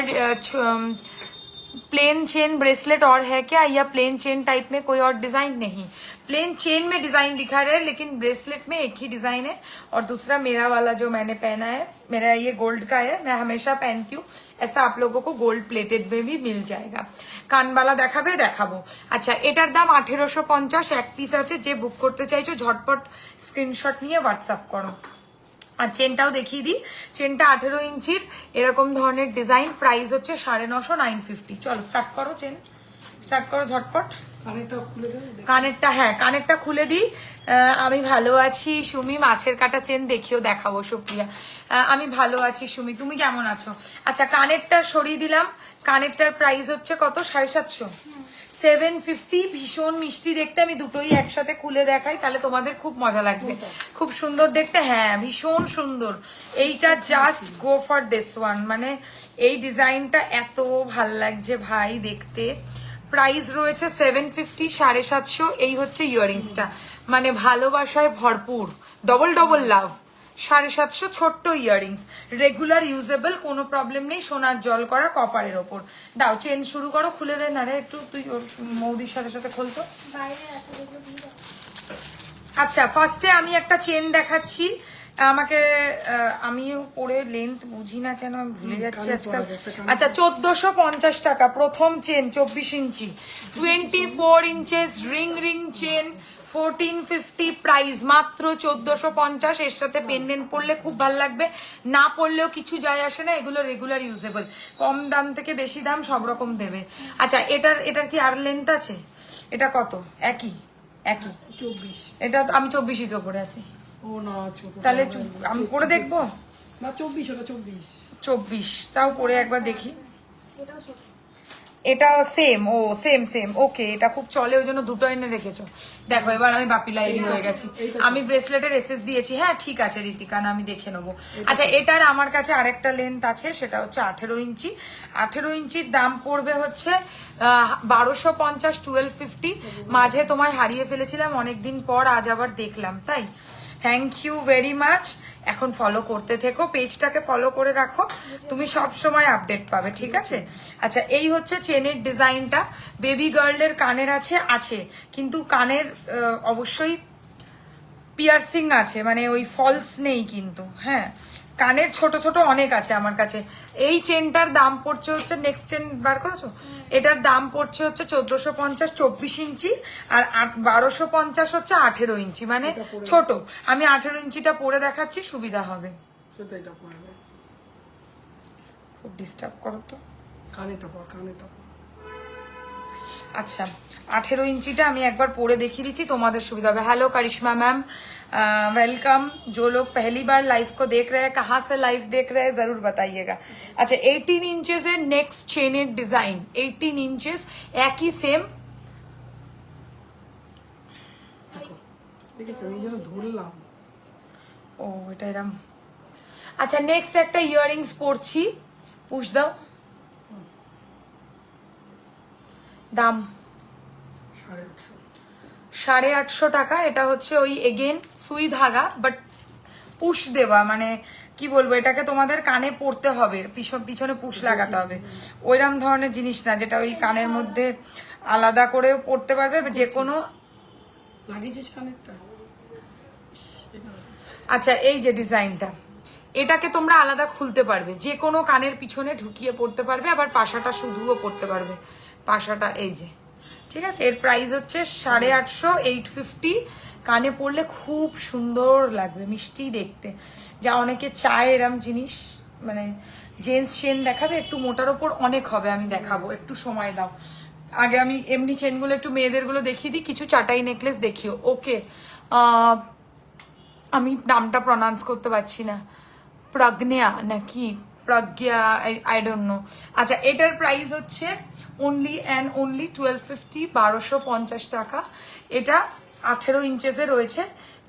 प्लेन चेन ब्रेसलेट और है क्या, या प्लेन चेन टाइप में कोई और डिजाइन? नहीं, प्लेन चेन में डिजाइन दिखा रहे हैं, लेकिन ब्रेसलेट में एक ही डिजाइन है। और दूसरा मेरा वाला जो मैंने पहना है, मेरा ये गोल्ड का है, मैं हमेशा पहनती हूँ, ऐसा आप लोगों को गोल्ड प्लेटेड में भी मिल जाएगा। कान वाला देखाबे, देखाबो। अच्छा, एटार दाम 1850, एक पिस आछे, जे बुक करते चाइछो झटपट स्क्रिनशट निये व्हाट्सअप करो। আর চেনটাও দেখিয়ে দিই, চেনটা 18 ইঞ্চির, এরকম ধরনের ডিজাইন, প্রাইস হচ্ছে 950, 950। চলো স্টার্ট করো, চেন স্টার্ট করো ঝটপট। কানেরটা, হ্যাঁ কানেরটা খুলে দিই। আমি ভালো আছি সুমি, মাছের কাটা চেন দেখিও, দেখাবো সুপ্রিয়া। আমি ভালো আছি সুমি, তুমি কেমন আছো? আচ্ছা, কানেরটা সরিয়ে দিলাম, কানেরটার প্রাইস হচ্ছে কত? 750, 750, ভীষণ মিষ্টি দেখতে। আমি দুটোই একসাথে খুলে দেখাই, তাহলে তোমাদের খুব মজা লাগবে। খুব সুন্দর দেখতে, হ্যাঁ ভীষণ সুন্দর। এইটা just go for this one, মানে এই ডিজাইনটা এত ভাল লাগছে ভাই দেখতে। প্রাইস রয়েছে 750, 750। এই হচ্ছে ইয়াররিংসটা, মানে ভালোবাসায় ভরপুর, ডবল ডবল লাভ। 750 ছোট্ট ইয়াররিংস, রেগুলার ইউজেবল, কোনো প্রবলেম নেই। সোনার জল করা কপারের ওপর। দাও চেন শুরু করো, খুলে দে না রে একটু, তুই ওর মৌদির সাথে সাথে খুলতো। বাইরে আছে দেখো দিয়ে দাও। আচ্ছা ফার্স্টে আমি একটা চেন দেখাচ্ছি। আমাকে আমিও পরে লেন্থ বুঝি না কেন, আমি ভুলে যাচ্ছি আজকাল। আচ্ছা 1450 টাকা প্রথম চেন, 24 ইঞ্চি, 24 ইঞ্চেস রিং চেন, 1450 প্রাইস, মাত্র 1450। এর সাথে পেন্ডেন্ট পরলে খুব ভালো লাগবে, না পরলেও কিছু যায় আসে না, এগুলো রেগুলার ইউজেবল। কম দাম থেকে বেশি দাম সব রকম দেবে। আচ্ছা এটার কি আর লেন্থ আছে? এটা কত? একই 24। এটা আমি 24ই তো পরে আছি, ও না ছোট, তাহলে আমি পরে দেখবো। না 24, ওটা 24। 24, তাও পরে একবার দেখি। এটাও ছোট। এটা সেম, ও সেম ওকে। এটা খুব চলে, ওই জন্য দুটো এনে রেখেছো। দেখো এবার আমি বাপি লাইরি হয়ে গেছি। আমি ব্রেসলেটের এসএস দিয়েছি, হ্যাঁ ঠিক আছে ঋতিকা, না আমি দেখে নেবো। আচ্ছা এটার আমার কাছে আরেকটা লেন্থ আছে, সেটা হচ্ছে 18 ইঞ্চি। 18 ইঞ্চির দাম পড়বে হচ্ছে 1250, 1250। মাঝে তোমায় হারিয়ে ফেলেছিলাম অনেকদিন পর, আজ আবার দেখলাম, তাই থ্যাংক ইউ ভেরি মাচ। এখন ফলো করতে থেকো, পেজটাকে ফলো করে রাখো, তুমি সব সময় আপডেট পাবে, ঠিক আছে? আচ্ছা এই হচ্ছে চেনের ডিজাইনটা। বেবি গার্লের কানের আছে, কিন্তু কানের অবশ্যই পিয়ার্সিং আছে, মানে ওই ফলস নেই কিন্তু, হ্যাঁ কানের ছোট ছোট অনেক আছে আমার কাছে। এই চেনটার দাম পড়ছে হচ্ছে, নেক্সট চেন বার করেছো, এটার দাম পড়ছে হচ্ছে 1450, 24 ইঞ্চি, আর 1250 হচ্ছে 18 ইঞ্চি, মানে ছোট। আমি 18 ইঞ্চিটা পরে দেখাচ্ছি, সুবিধা হবে। সেটা এটা পরে দাও। খুব ডিস্টার্ব করো তো। কানেরটা পর। আচ্ছা 18 ইঞ্চিটা আমি একবার পরে দেখিয়ে দিচ্ছি, তোমাদের সুবিধা হবে। हेलो करिश्मा मैम, वेलकम। जो लोग पहली बार लाइव को देख रहे हैं, कहाँ से लाइव देख रहे हैं जरूर बताइएगा। अच्छा 18 इंचेस है नेक्स्ट चेনের ডিজাইন, 18 इंचेस একই সেম। দেখেছো এই জন্য ধরলাম। ও এটা এরম। আচ্ছা নেক্সট একটা ইয়াররিংস পরছি, পুশ দাও। দাম 850 টাকা। এটা হচ্ছে ওই এগেন সুই ধাগা, বাট পুশ দেওয়া, মানে কি বলবো, এটাকে তোমাদের কানে পড়তে হবে, পিছনে পুশ লাগাতে হবে। ওইরকম ধরনের জিনিস না যেটা ওই কানের মধ্যে আলাদা করেও পড়তে পারবে যে কোনো। লাগিয়েছিস কানেরটা? আচ্ছা এই যে ডিজাইনটা, এটাকে তোমরা আলাদা খুলতে পারবে, যে কোনো কানের পিছনে ঢুকিয়ে পড়তে পারবে, আবার পাশাটা শুধুও পড়তে পারবে, পাশাটা এই যে, ঠিক আছে? এর প্রাইস হচ্ছে 850, 850। কানে পড়লে খুব সুন্দর লাগবে, মিষ্টি দেখতে, যা অনেকে চায় এরম জিনিস। মানে জেন্টস চেন দেখাবে একটু মোটার ওপর, অনেক হবে, আমি দেখাবো, একটু সময় দাও। আগে আমি এমনি চেনগুলো একটু মেয়েদের গুলো দেখিয়ে দিই, কিছু চাটাই নেকলেস দেখিও। ওকে আমি নামটা প্রনাউন্স করতে পারছি না, প্রজ্ঞা নাকি প্রজ্ঞা, আই ডোন্ট নো। আচ্ছা এটার প্রাইস হচ্ছে অনলি অ্যান্ড অনলি 1250, 1250 টাকা। এটা 18 ইঞ্চেসে রয়েছে।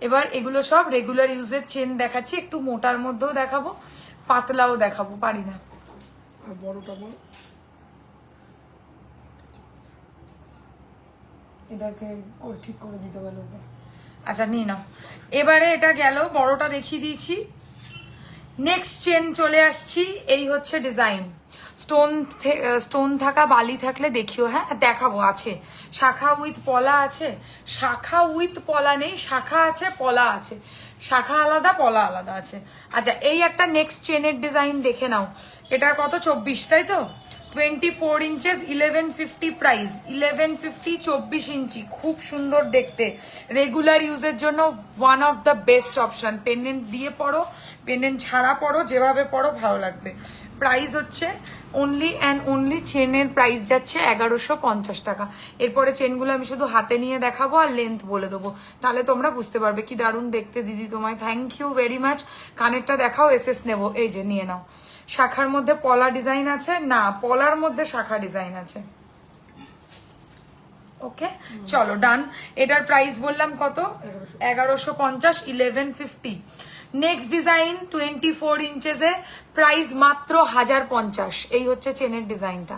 এবার এগুলো সব রেগুলার ইউজের চেন দেখাচ্ছি, একটু মোটার মধ্যেও দেখাবো, পাতলাও দেখাবো, পারি না। আর বড়টা বল। এটাকে ঠিক করে দিতে বলো। আচ্ছা নিয়ে নাও। এবারে এটা গেল, বড়টা দেখিয়ে দিয়েছি। নেক্সট চেন চলে আসছি। এই হচ্ছে ডিজাইন, স্টোন থাকা বালি থাকলে দেখিও, হ্যাঁ দেখাবো। আছে শাখা উইথ পলা আছে, শাখা উইথ পলা নেই, শাখা আছে পলা আছে, শাখা আলাদা পলা আলাদা আছে। আচ্ছা এই একটা নেক্সট চেনের ডিজাইন দেখে নাও। এটা কত? 24, তাই তো? 24 ইঞ্চেস, 1150 প্রাইস, 1150, 24 ইঞ্চি, খুব সুন্দর দেখতে। রেগুলার ইউজের জন্য one of the best option. Pendant দিয়ে পড়ো, পেন্ডেন্ট ছাড়া পড়ো, যেভাবে পড়ো ভালো লাগবে। প্রাইস হচ্ছে অনলি অ্যান্ড অনলি, চেনের প্রাইস যাচ্ছে 1150 টাকা। এরপরে চেনগুলো আমি শুধু হাতে নিয়ে দেখাবো আর লেন্থ বলে দেবো, তাহলে তোমরা বুঝতে পারবে। কি দারুণ দেখতে দিদি, তোমায় থ্যাংক ইউ ভেরি মাচ। কানেরটা দেখাও, এসএস নেবো, এই যে নিয়ে নাও। শাখার মধ্যে পলা ডিজাইন আছে না, পলার মধ্যে শাখা ডিজাইন আছে। ওকে চলো ডান। এটার প্রাইস বললাম কত? 1150, 1150। নেক্সট ডিজাইন 24 ইঞ্চেসে, প্রাইস মাত্র 1050। এই হচ্ছে চেনের ডিজাইনটা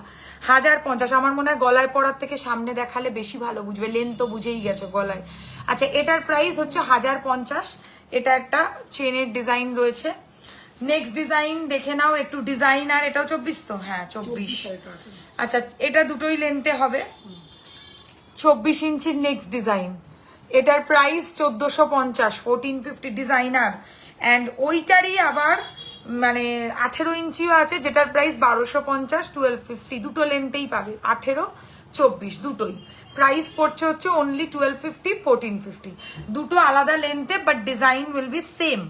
1050। আমার মনে হয় গলায় পরার থেকে সামনে দেখালে বেশি ভালো বুঝবে, লেন তো বুঝেই গেছো গলায়। আচ্ছা এটার প্রাইস হচ্ছে 1050। এটা একটা চেনের ডিজাইন রয়েছে। নেক্সট ডিজাইন দেখে নাও একটু, ডিজাইনার এটাও 24 তো? হ্যাঁ 24। আচ্ছা এটা দুটোই লেনতে হবে। 24 ইঞ্চির নেক্সট ডিজাইন, এটার প্রাইস 1450, 1450 ডিজাইনার। অ্যান্ড ওইটারই আবার মানে 18 ইঞ্চিও আছে, যেটার প্রাইস 1250, 1250। দুটো লেনতেই পাবে, 18, 24 দুটোই। প্রাইস পড়ছে হচ্ছে অনলি 1250, 1450। দুটো আলাদা লেনতে, but design will be same.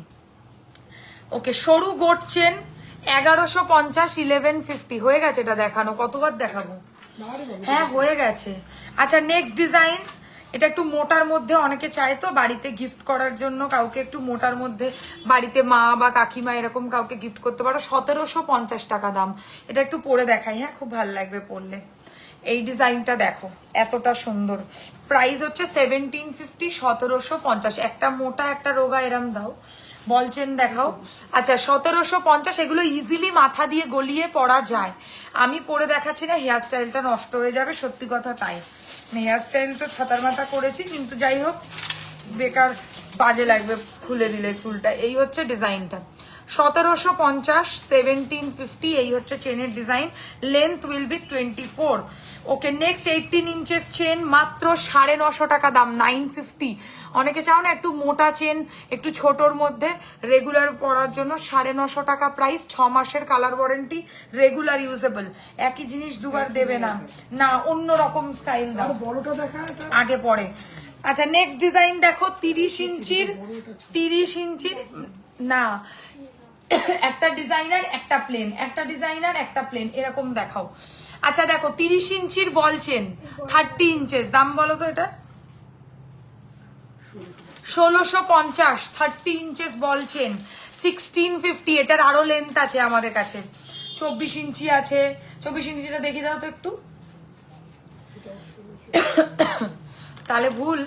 Okay সরু গোট চেন 1150, 1150 হয়ে গেছে। এটা দেখানো কতবার দেখাবো? হ্যাঁ হয়ে গেছে। আচ্ছা নেক্সট ডিজাইন, এটা একটু মোটার মধ্যে, অনেকে চায় তো বাড়িতে গিফট করার জন্য কাউকে একটু মোটার মধ্যে, বাড়িতে মা বা কাকিমা এরকম কাউকে গিফট করতে পারো। 1750 টাকা দাম। এটা একটু পরে দেখাই, হ্যাঁ খুব ভালো লাগবে পরলে। এই ডিজাইনটা দেখো এতটা সুন্দর। প্রাইস হচ্ছে 1750, 1750। একটা মোটা একটা রোগা এরম দাও, বলছেন দেখাও। আচ্ছা 1750। এগুলো ইজিলি মাথা দিয়ে গলিয়ে পরা যায়। আমি পরে দেখাচ্ছি না, হেয়ার স্টাইলটা নষ্ট হয়ে যাবে, সত্যি কথা তাই। হেয়ার স্টাইল তো ছাতার মাথা করেছি, কিন্তু যাই হোক বেকার বাজে লাগবে খুলে দিলে চুলটা। এই হচ্ছে ডিজাইনটা 1750, 1750। এই হচ্ছে চেনের design. Length will be 24। Okay next 18 inches chain, মাত্র 950 টাকা দাম, 950। অনেকে চাও না একটু মোটা চেন, একটু ছোটর মধ্যে রেগুলার পরার জন্য, 950 টাকা প্রাইস। 6 মাসের কালার ওয়ারেন্টি, রেগুলার ইউজেবল। একই জিনিস দুবার দেবে না, না অন্য রকম স্টাইল দাও। বড়টা দেখা আগে পরে। আচ্ছা নেক্সট ডিজাইন দেখো 30 ইঞ্চির, 30 ইঞ্চির না, একটা ডিজাইনার একটা প্লেন, একটা ডিজাইনার একটা প্লেন, এরকম দেখাও। আচ্ছা দেখো 30 ইঞ্চির বল চেন, 30 ইঞ্চেস, দাম বলো তো এটা? 1650, 30 ইঞ্চেস বল চেন, 1650। এটার আরো লেন্থ আছে আমাদের কাছে, 24 ইঞ্চি আছে। 24 ইঞ্চিটা দেখিয়ে দাও তো একটু, তাহলে ভুল।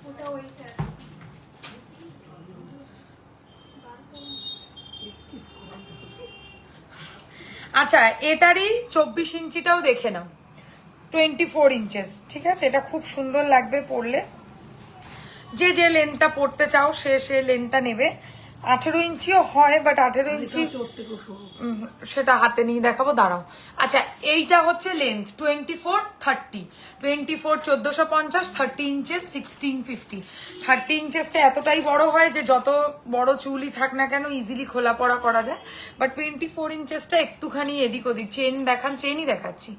ওটা ওইটা। আচ্ছা এটারই 24 ইঞ্চিটাও দেখে নাও, 24 ইঞ্চেস। ঠিক আছে, এটা খুব সুন্দর লাগবে পরলে। যে যে লেন্থটা পড়তে চাও সে সে লেন্থটা নেবে। 18 ইঞ্চিও হয়, বাট 18 ইঞ্চি সেটা হাতে নিয়ে দেখাবো, দাঁড়াও। আচ্ছা এইটা হচ্ছে লেন্থ 24, 30। 24 1450, 30 ইঞ্চেস 1650। 30 ইঞ্চেসটা এতটাই বড় হয় যে যত বড় চুলই থাক না কেন ইজিলি খোলা পড়া করা যায়। বাট 24 ইঞ্চেসটা একটুখানি এদিক ওদিক। চেন দেখান, চেনই দেখাচ্ছি,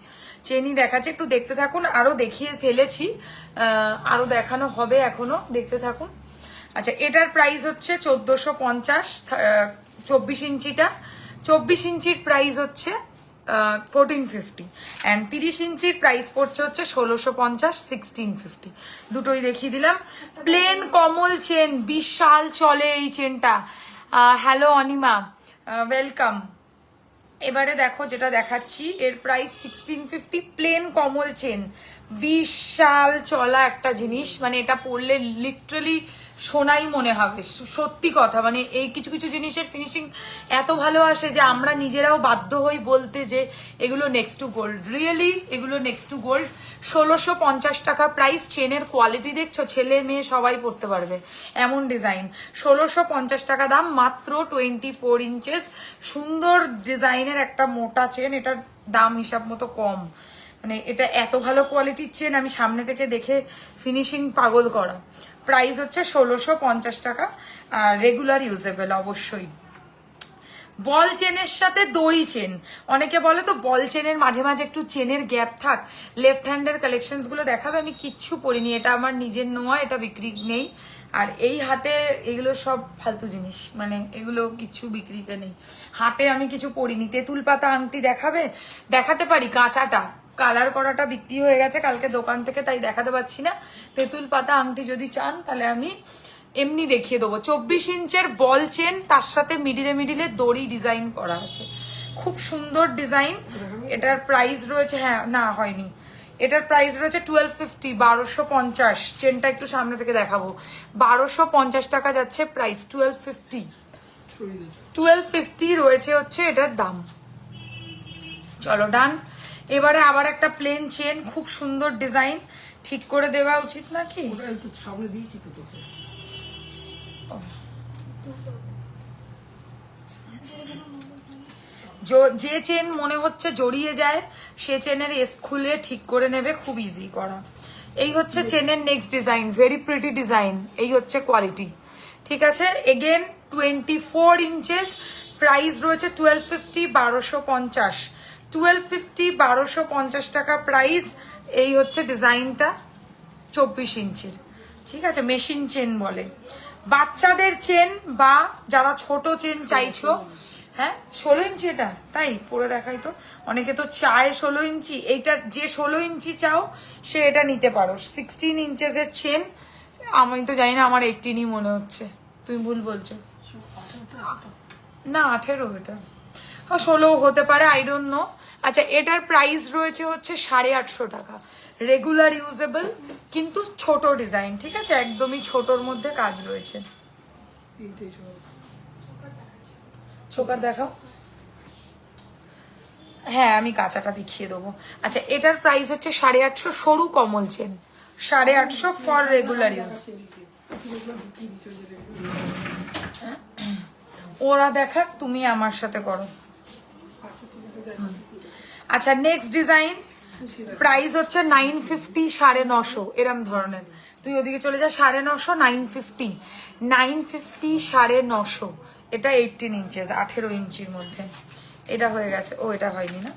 চেনই দেখাচ্ছে, একটু দেখতে থাকুন। আরো দেখিয়ে ফেলেছি, আরো দেখানো হবে এখনো, দেখতে থাকুন। আচ্ছা এটার প্রাইস হচ্ছে 1450, 24 ইঞ্চিটা। 24 ইঞ্চির প্রাইস হচ্ছে 1450, অ্যান্ড 30 ইঞ্চির প্রাইস পড়ছে হচ্ছে 1650, 1650। দুটোই দেখিয়ে দিলাম। প্লেন কমল চেন, বিশাল চলে এই চেনটা। Hello Anima, welcome. এবারে দেখো যেটা দেখাচ্ছি, এর প্রাইস 1650, প্লেন কমল চেন, বিশাল চলা একটা জিনিস। মানে এটা পরলে লিটারালি সোনাই মনে হবে, সত্যি কথা। মানে এই কিছু কিছু জিনিসের ফিনিশিং এত ভালো আসে যে আমরা নিজেরাও বাধ্য হই বলতে যে এগুলো নেক্সট টু গোল্ড। রিয়েলি এগুলো নেক্সট টু গোল্ড। 1650 টাকা প্রাইস। চেনের কোয়ালিটি দেখছো, ছেলে মেয়ে সবাই পরতে পারবে এমন ডিজাইন। 1650 টাকা দাম, মাত্র 24 ইঞ্চেস। সুন্দর ডিজাইনের একটা মোটা চেন, এটার দাম হিসাব মতো কম। মানে এটা এত ভালো কোয়ালিটির চেন, আমি সামনে থেকে দেখে ফিনিশিং পাগল করা। প্রাইস হচ্ছে 1650 টাকা, আর রেগুলার ইউজেবল অবশ্যই। বল চেনের সাথে দড়ি চেন, অনেকে বলে তো বল চেনের মাঝে মাঝে একটু চেনের গ্যাপ থাক। লেফট হ্যান্ডের কালেকশনস গুলো দেখাবে, আমি কিচ্ছু পরিনি, এটা আমার নিজের নোয়া, এটা বিক্রি নেই। আর এই হাতে এগুলো সব ফালতু জিনিস, মানে এগুলো কিছু বিক্রিতে নেই। হাতে আমি কিছু পরিনি। তেঁতুল পাতা আংটি দেখাবে, দেখাতে পারি। কাঁচাটা কালার করাটা বিক্রি হয়ে গেছে কালকে দোকান থেকে, তাই দেখাতে পাচ্ছি না। তেঁতুল পাতা আংটি যদি চান তাহলে আমি এমনি দেখিয়ে দেবো। 24 ইঞ্চের বল চেন, তার সাথে মিডিলে মিডিলে দড়ি ডিজাইন করা আছে, খুব সুন্দর ডিজাইন। এটার প্রাইস রয়েছে, হ্যাঁ না হয়নি, এটার প্রাইস রয়েছে 1250, 1250। চেনটা একটু সামনে থেকে দেখাবো, 1250 টাকা যাচ্ছে প্রাইস, 1250, 1250 রয়েছে হচ্ছে এটার দাম। চলো ডান। এবারে আবার একটা প্লেন চেন, খুব সুন্দর ডিজাইন, ঠিক করে দেওয়া উচিত নাকি? ওটা একটু সামনে দিয়েছি তো তোকে। যে চেন মনে হচ্ছে জড়িয়ে যায় সে চেনের এস খুলে ঠিক করে নেবে, খুব ইজি করা। এই হচ্ছে চেনের next design, very pretty design, এই হচ্ছে কোয়ালিটি। ঠিক আছে, এগেন 24 ইঞ্চেস, প্রাইস রয়েছে 1250, 1250, 1250, 1250 টাকা প্রাইস। এই হচ্ছে ডিজাইনটা, 24 ইঞ্চির। ঠিক আছে, মেশিন চেন বলে। বাচ্চাদের চেন বা যারা ছোট চেন চাইছো, হ্যাঁ 16 ইঞ্চি, এটা তাই পরে দেখাই তো, অনেকে তো চায় 16 ইঞ্চি, এইটা যে 16 ইঞ্চি চাও সে এটা নিতে পারো। 16 ইঞ্চেসের চেন, আমি তো জানি না, আমার 18ই মনে হচ্ছে, তুমি ভুল বলছো। না 18 এটা, 16 হতে পারে, আই ডোন্ট নো। আচ্ছা, এটার প্রাইস রয়েছে হচ্ছে 850 টাকা, রেগুলার ইউজেবল, কিন্তু ছোট ডিজাইন। ঠিক আছে, একদমই ছোটর মধ্যে কাজ রয়েছে। চোকার দেখাও, হ্যাঁ আমি কাঁচাটা দেখিয়ে দেবো। আচ্ছা, এটার প্রাইস হচ্ছে 850, সরু কমল চেন, 850 ফর রেগুলার ইউজ। ওরা দেখাক, তুমি আমার সাথে করো। আচ্ছা, নেক্সট ডিজাইন, প্রাইস হচ্ছে 950, 950 এরম ধরনের। তুই ওদিকে চলে যা, 950, 950, 950, 950। এটা 18 ইঞ্চেস, 18 ইঞ্চির মধ্যে। এটা হয়ে গেছে, ও এটা হয়নি না।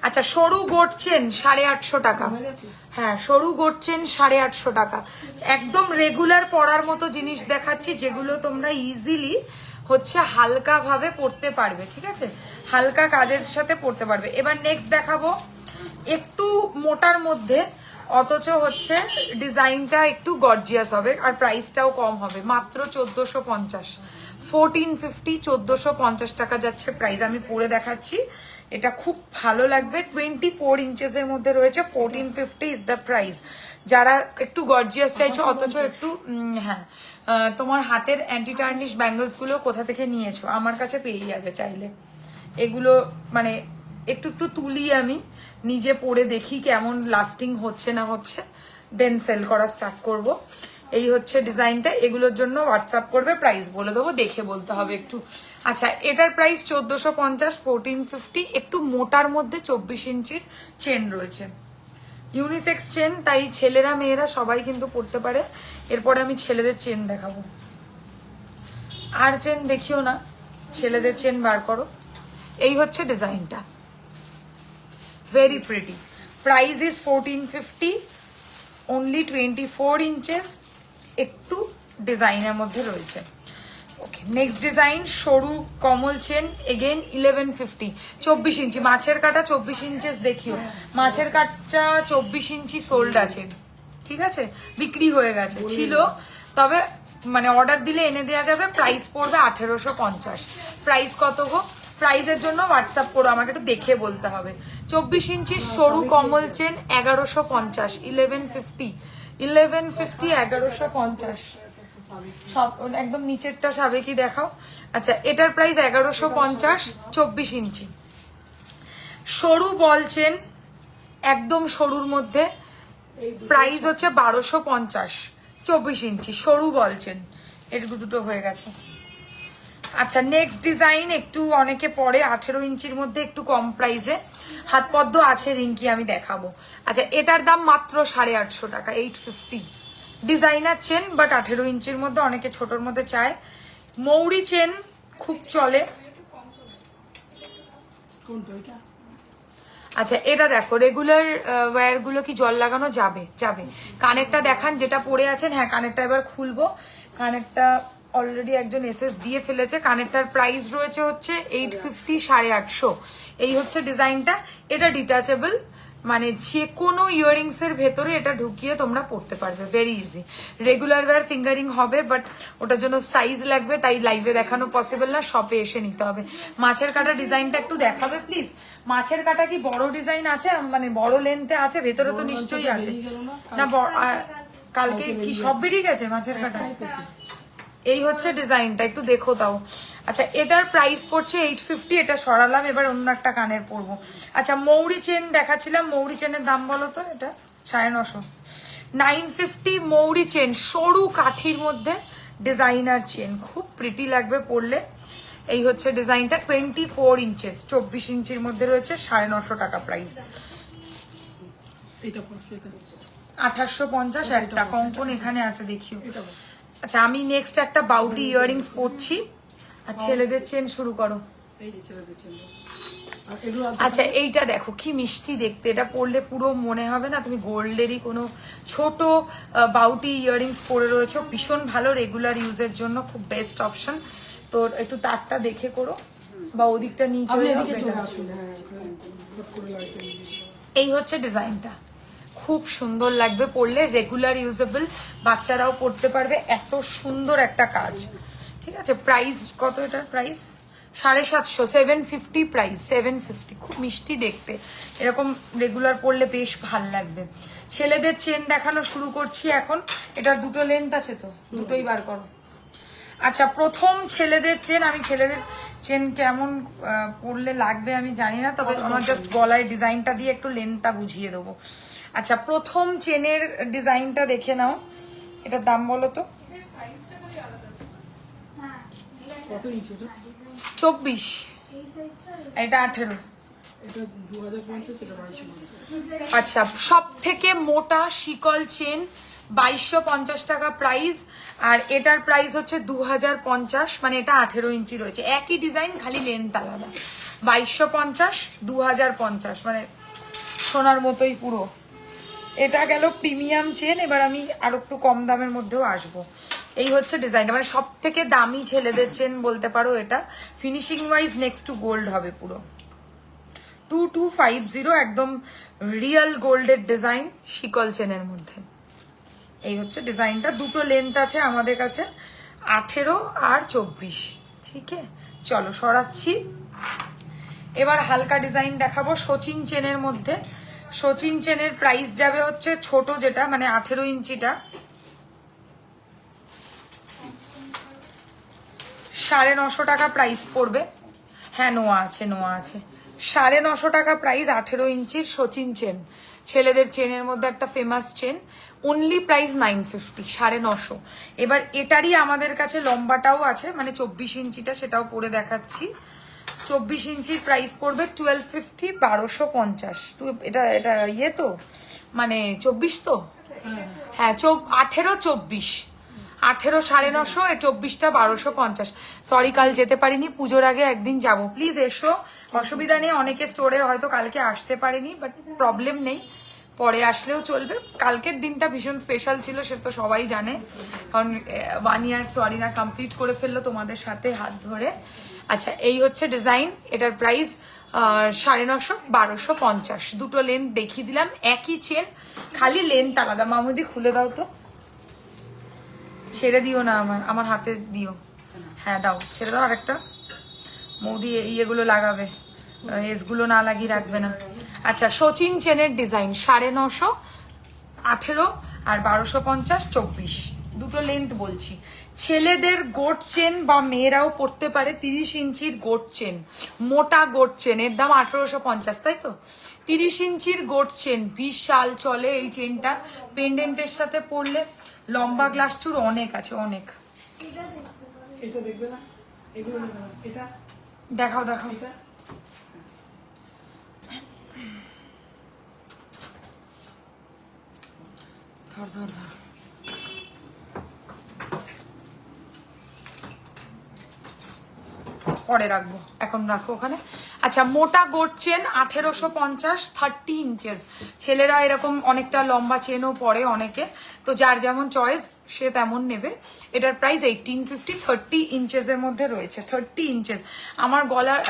আচ্ছা, সরু গোট চেন 850 টাকা, হ্যাঁ সরু গোট চেন 850 টাকা। একদম রেগুলার পরার মতো জিনিস দেখাচ্ছি, যেগুলো তোমরা ইজিলি হচ্ছে হালকা ভাবে পড়তে পারবে। ঠিক আছে, হালকা কাজের সাথে পড়তে পারবে। এবার নেক্সট দেখাবো একটু মোটার মধ্যে, অথচ হচ্ছে ডিজাইনটা একটু গর্জিয়াস হবে আর প্রাইসটাও কম হবে, মাত্র 1450, 1450, 1450 টাকা যাচ্ছে প্রাইস। আমি পরে দেখাচ্ছি, এটা খুব ভালো লাগবে। 24 ইঞ্চেসের মধ্যে রয়েছে, 1450 ইজ দ্য প্রাইস। যারা একটু গর্জিয়াস চাইছো অথচ একটু হ্যাঁ, তোমার হাতের অ্যান্টি টার্নিশ ব্যাঙ্গলস গুলো কোথা থেকে নিয়েছো, আমার কাছে পেয়ে যাবে চাইলে। এগুলো মানে একটু একটু তুলি, আমি নিজে পরে দেখি কেমন লাস্টিং হচ্ছে না হচ্ছে, দেন সেল করা স্টার্ট করব। এই হচ্ছে ডিজাইনটা, এগুলোর জন্য হোয়াটসঅ্যাপ করবে, প্রাইস বলে দেবো, দেখে বলতে হবে একটু। আচ্ছা, এটার প্রাইস 1450, 1450, একটু মোটার মধ্যে 24 ইঞ্চির চেন রয়েছে, ইউনিসেক্স চেন, তাই ছেলেরা মেয়েরা সবাই কিন্তু পড়তে পারে। এরপরে আমি ছেলেদের চেন দেখাবো। আর চেন দেখিও না, ছেলেদের চেন বার করো। এই হচ্ছে ডিজাইনটা, very pretty. Price is 1450, only 24 inches, একটু ডিজাইনের মধ্যে রয়েছে। ওকে, নেক্সট ডিজাইন, সরু কমল চেন, এগেন 1150, 24 ইঞ্চি। মাছের কাটা 24 ইঞ্চেস দেখিও, মাছের কাটা 24 ইঞ্চি সোল্ড আছে। ঠিক আছে, বিক্রি হয়ে গেছে, ছিল তবে মানে অর্ডার দিলে এনে দেওয়া যাবে। প্রাইস পড়বে 1850। প্রাইস কত গো? প্রাইসের জন্য হোয়াটসঅ্যাপ করো, আমাকে একটু দেখে বলতে হবে। 24 ইঞ্চির সরু কমল চেন 1150, 1150, 1150, 1150। সব একদম নিচেরটা সাবেকি দেখাও। আচ্ছা, এটার প্রাইস 1150, 24 ইঞ্চি সরু বল চেন, একদম সরুর মধ্যে, প্রাইস হচ্ছে 1250, 24 ইঞ্চি সরু বল চেন। এর দুটো হয়ে গেছে। আচ্ছা, নেক্সট ডিজাইন, একটু অনেকে পরে 18 ইঞ্চির মধ্যে, একটু কম প্রাইসে, হাত পদ্ম আছে রিঙ্কি, আমি দেখাবো। আচ্ছা, এটার দাম মাত্র 850 টাকা, 850। ডিজাইনার চেন, বাট 18 ইঞ্চির মধ্যে, অনেকে ছোটর মধ্যে চায়। মৌরি চেন খুব চলে। আচ্ছা, এটা দেখো, রেগুলার ওয়্যার গুলো কি জল লাগানো যাবে? যাবে। কানেরটা দেখান, যেটা পরে আছেন। হ্যাঁ, কানেরটা এবার খুলবো। কানেরটা অলরেডি একজন এসএস দিয়ে ফেলেছে। কানেরটার প্রাইস রয়েছে হচ্ছে 850, 850। এই হচ্ছে ডিজাইনটা, এটা ডিটাচেবল, মানে যে কোনো ইয়াররিংস এর ভেতরে এটা ঢুকিয়ে তোমরা পড়তে পারবে, very easy. Regular wire fingering হবে, বাট ওটার জন্য সাইজ লাগবে, তাই লাইভে দেখানো পসিবল না, শপে এসে নিতে হবে। মাছের কাটা ডিজাইনটা একটু দেখাবে প্লিজ। মাছের কাটা কি বড় ডিজাইন আছে, মানে বড় লেন্থে আছে? ভেতরে তো নিশ্চয়ই আছে না? কালকে কি সব বেরিয়ে গেছে মাছের কাটা? এই হচ্ছে ডিজাইনটা, একটু দেখো তাও। আচ্ছা, এটার প্রাইস পড়ছে 850, এটা সরালাম, এবার অন্য একটা কানের পরবো। আচ্ছা, মৌরি চেন দেখাচ্ছিলাম, মৌরি চেনের দাম বলো তো? এটা 950, 950 মৌরি চেন, সরু কাঠির মধ্যে ডিজাইনার চেন, খুব প্রিটি লাগবে পরলে। এই হচ্ছে ডিজাইনটা, 24 ইঞ্চেস, 24 ইঞ্চির মধ্যে রয়েছে, 950 টাকা প্রাইস। এটা পড়ছে, এটা 1850 একটা কঙ্কন এখানে আছে, দেখিও। আচ্ছা, আমি নেক্সট একটা বাউটি ইয়াররিংস পরছি। আর ছেলেদের চেন শুরু করো। এই যে ছেলেদের চেন। আর এগুলো আচ্ছা, এইটা দেখো কি মিষ্টি দেখতে, এটা পরলে পুরো মনে হবে না তুমি গোল্ডেরই কোনো ছোট বাউটি ইয়াররিংস পরে রয়েছে, ভীষণ ভালো রেগুলার ইউজের জন্য, খুব বেস্ট অপশন। তো একটু তারটা দেখে করো, বা ওদিকটা নিয়ে আপনি চলে যাও, এদিকে চলে better। আসুন। হ্যাঁ, হট করে লাইটটা নিয়ে দিন। এই হচ্ছে ডিজাইনটা, খুব সুন্দর লাগবে পরলে, রেগুলার ইউজেবল, বাচ্চারাও পরতে পারবে, এত সুন্দর একটা কাজ। ঠিক আছে, প্রাইস কত এটার? প্রাইস 750, 750 প্রাইস, 750, খুব মিষ্টি দেখতে, এরকম রেগুলার পরলে বেশ ভাল লাগবে। ছেলেদের চেন দেখানো শুরু করছি এখন। এটার দুটো লেন্থ আছে তো, দুটোই বার করো। আচ্ছা, প্রথম ছেলেদের চেন, আমি ছেলেদের চেন কেমন পরলে লাগবে আমি জানি না, তবে আমার জাস্ট গলায় ডিজাইনটা দিয়ে একটু লেন্থটা বুঝিয়ে দেবো। আচ্ছা, প্রথম চেনের ডিজাইনটা দেখে নাও, এটার দাম বলো তো? এটার সাইজটা খালি আলাদা আছে। হ্যাঁ, কত ইঞ্চি এটা? 24, এই সাইজটা এটা 18। এটা 2050, এটা 2250। আচ্ছা, সব থেকে মোটা শিকল চেন, 2250 টাকা প্রাইস, আর এটার প্রাইস হচ্ছে 2050, মানে এটা 18 ইঞ্চি রয়েছে, একই ডিজাইন, খালি লেন্থ আলাদা। 2250, 2050, মানে সোনার মতোই পুরো। এটা গেল প্রিমিয়াম চেন। এবার আমি আর একটু কম দামের মধ্যেও আসবো। এই হচ্ছে ডিজাইনটা, মানে সব থেকে দামি ছেলেদের চেন বলতে পারো এটা। Finishing wise next two gold হবে পুরো। 2250, একদম রিয়েল গোল্ডের ডিজাইন, শিকল চেনের মধ্যে। এই হচ্ছে ডিজাইনটা, দুটো লেন্থ আছে আমাদের কাছে, 18 আর 24। ঠিক আছে, চলো সরাচ্ছি। এবার হালকা ডিজাইন দেখাবো সচিন চেনের মধ্যে। সচিন চেনের প্রাইস যাবে হচ্ছে ছোট যেটা, মানে 18 ইঞ্চিটা, 950 টাকা প্রাইস পড়বে। হ্যাঁ, নোয়া আছে, নোয়া আছে। 950 টাকা প্রাইস, 18 ইঞ্চির সচিন চেন, ছেলেদের চেনের মধ্যে একটা ফেমাস চেন। Only price 950, 950। এবার এটারই আমাদের কাছে লম্বাটাও আছে, মানে 24 ইঞ্চিটা, সেটাও পরে দেখাচ্ছি। 24 ইঞ্চির প্রাইস পড়বে 1250, 1250। এটা এটা ইয়ে তো, মানে 24 তো, হ্যাঁ 18, 24, 18 950, 24টা 1250। সরি, কাল যেতে পারিনি, পুজোর আগে একদিন যাব, প্লিজ এসো, অসুবিধা নেই। অনেকে স্টোরে হয়তো কালকে আসতে পারেনি, বাট প্রবলেম নেই, পরে আসলেও চলবে। কালকের দিনটা ভীষণ স্পেশাল ছিল, সে তো সবাই জানে, কারণ 1 ইয়ার সরি না কমপ্লিট করে ফেললো তোমাদের সাথে হাত ধরে। আচ্ছা, এই হচ্ছে ডিজাইন, এটার প্রাইস 950, 1250। দুটো লেন্থ দেখিয়ে দিলাম, একই চেন, খালি লেন্থ আলাদা। মামুদি খুলে দাও তো, ছেড়ে দিও না, আমার হাতে দিও। হ্যাঁ দাও, ছেড়ে দাও আরেকটা। মৌদি ইয়েগুলো লাগাবে, এসগুলো না লাগিয়ে রাখবে না। আচ্ছা, সচিন চেনের ডিজাইন, 950, 18 আর 1250, 24, দুটো লেন্থ বলছি। ছেলেদের গোট চেন বা মেয়েরাও পরতে পারে, 30 ইঞ্চির গোট চেন, মোটা গোট চেন, এর দাম 1850, তাই তো? 30 ইঞ্চির গোট চেন বিশাল চলে এই চেনটা, পেন্ডেন্টের সাথে পরলে। লম্বা গ্লাস চুর অনেক আছে, অনেক। এটা দেখবে না, এগুলো দেখবে না। এটা দেখাও দেখাও। এটা ধর ধর ধর, পরে রাখবো, এখন রাখো ওখানে। আচ্ছা, মোটা গোট চেন 1850, 30 ইঞ্চেস। ছেলেরা এরকম অনেকটা লম্বা চেনও পরে অনেকে, তো যার যেমন চয়েস সে তেমন নেবে। এটার প্রাইস 1850, 30 ইঞ্চেসের মধ্যে রয়েছে। 30 ইঞ্চেস।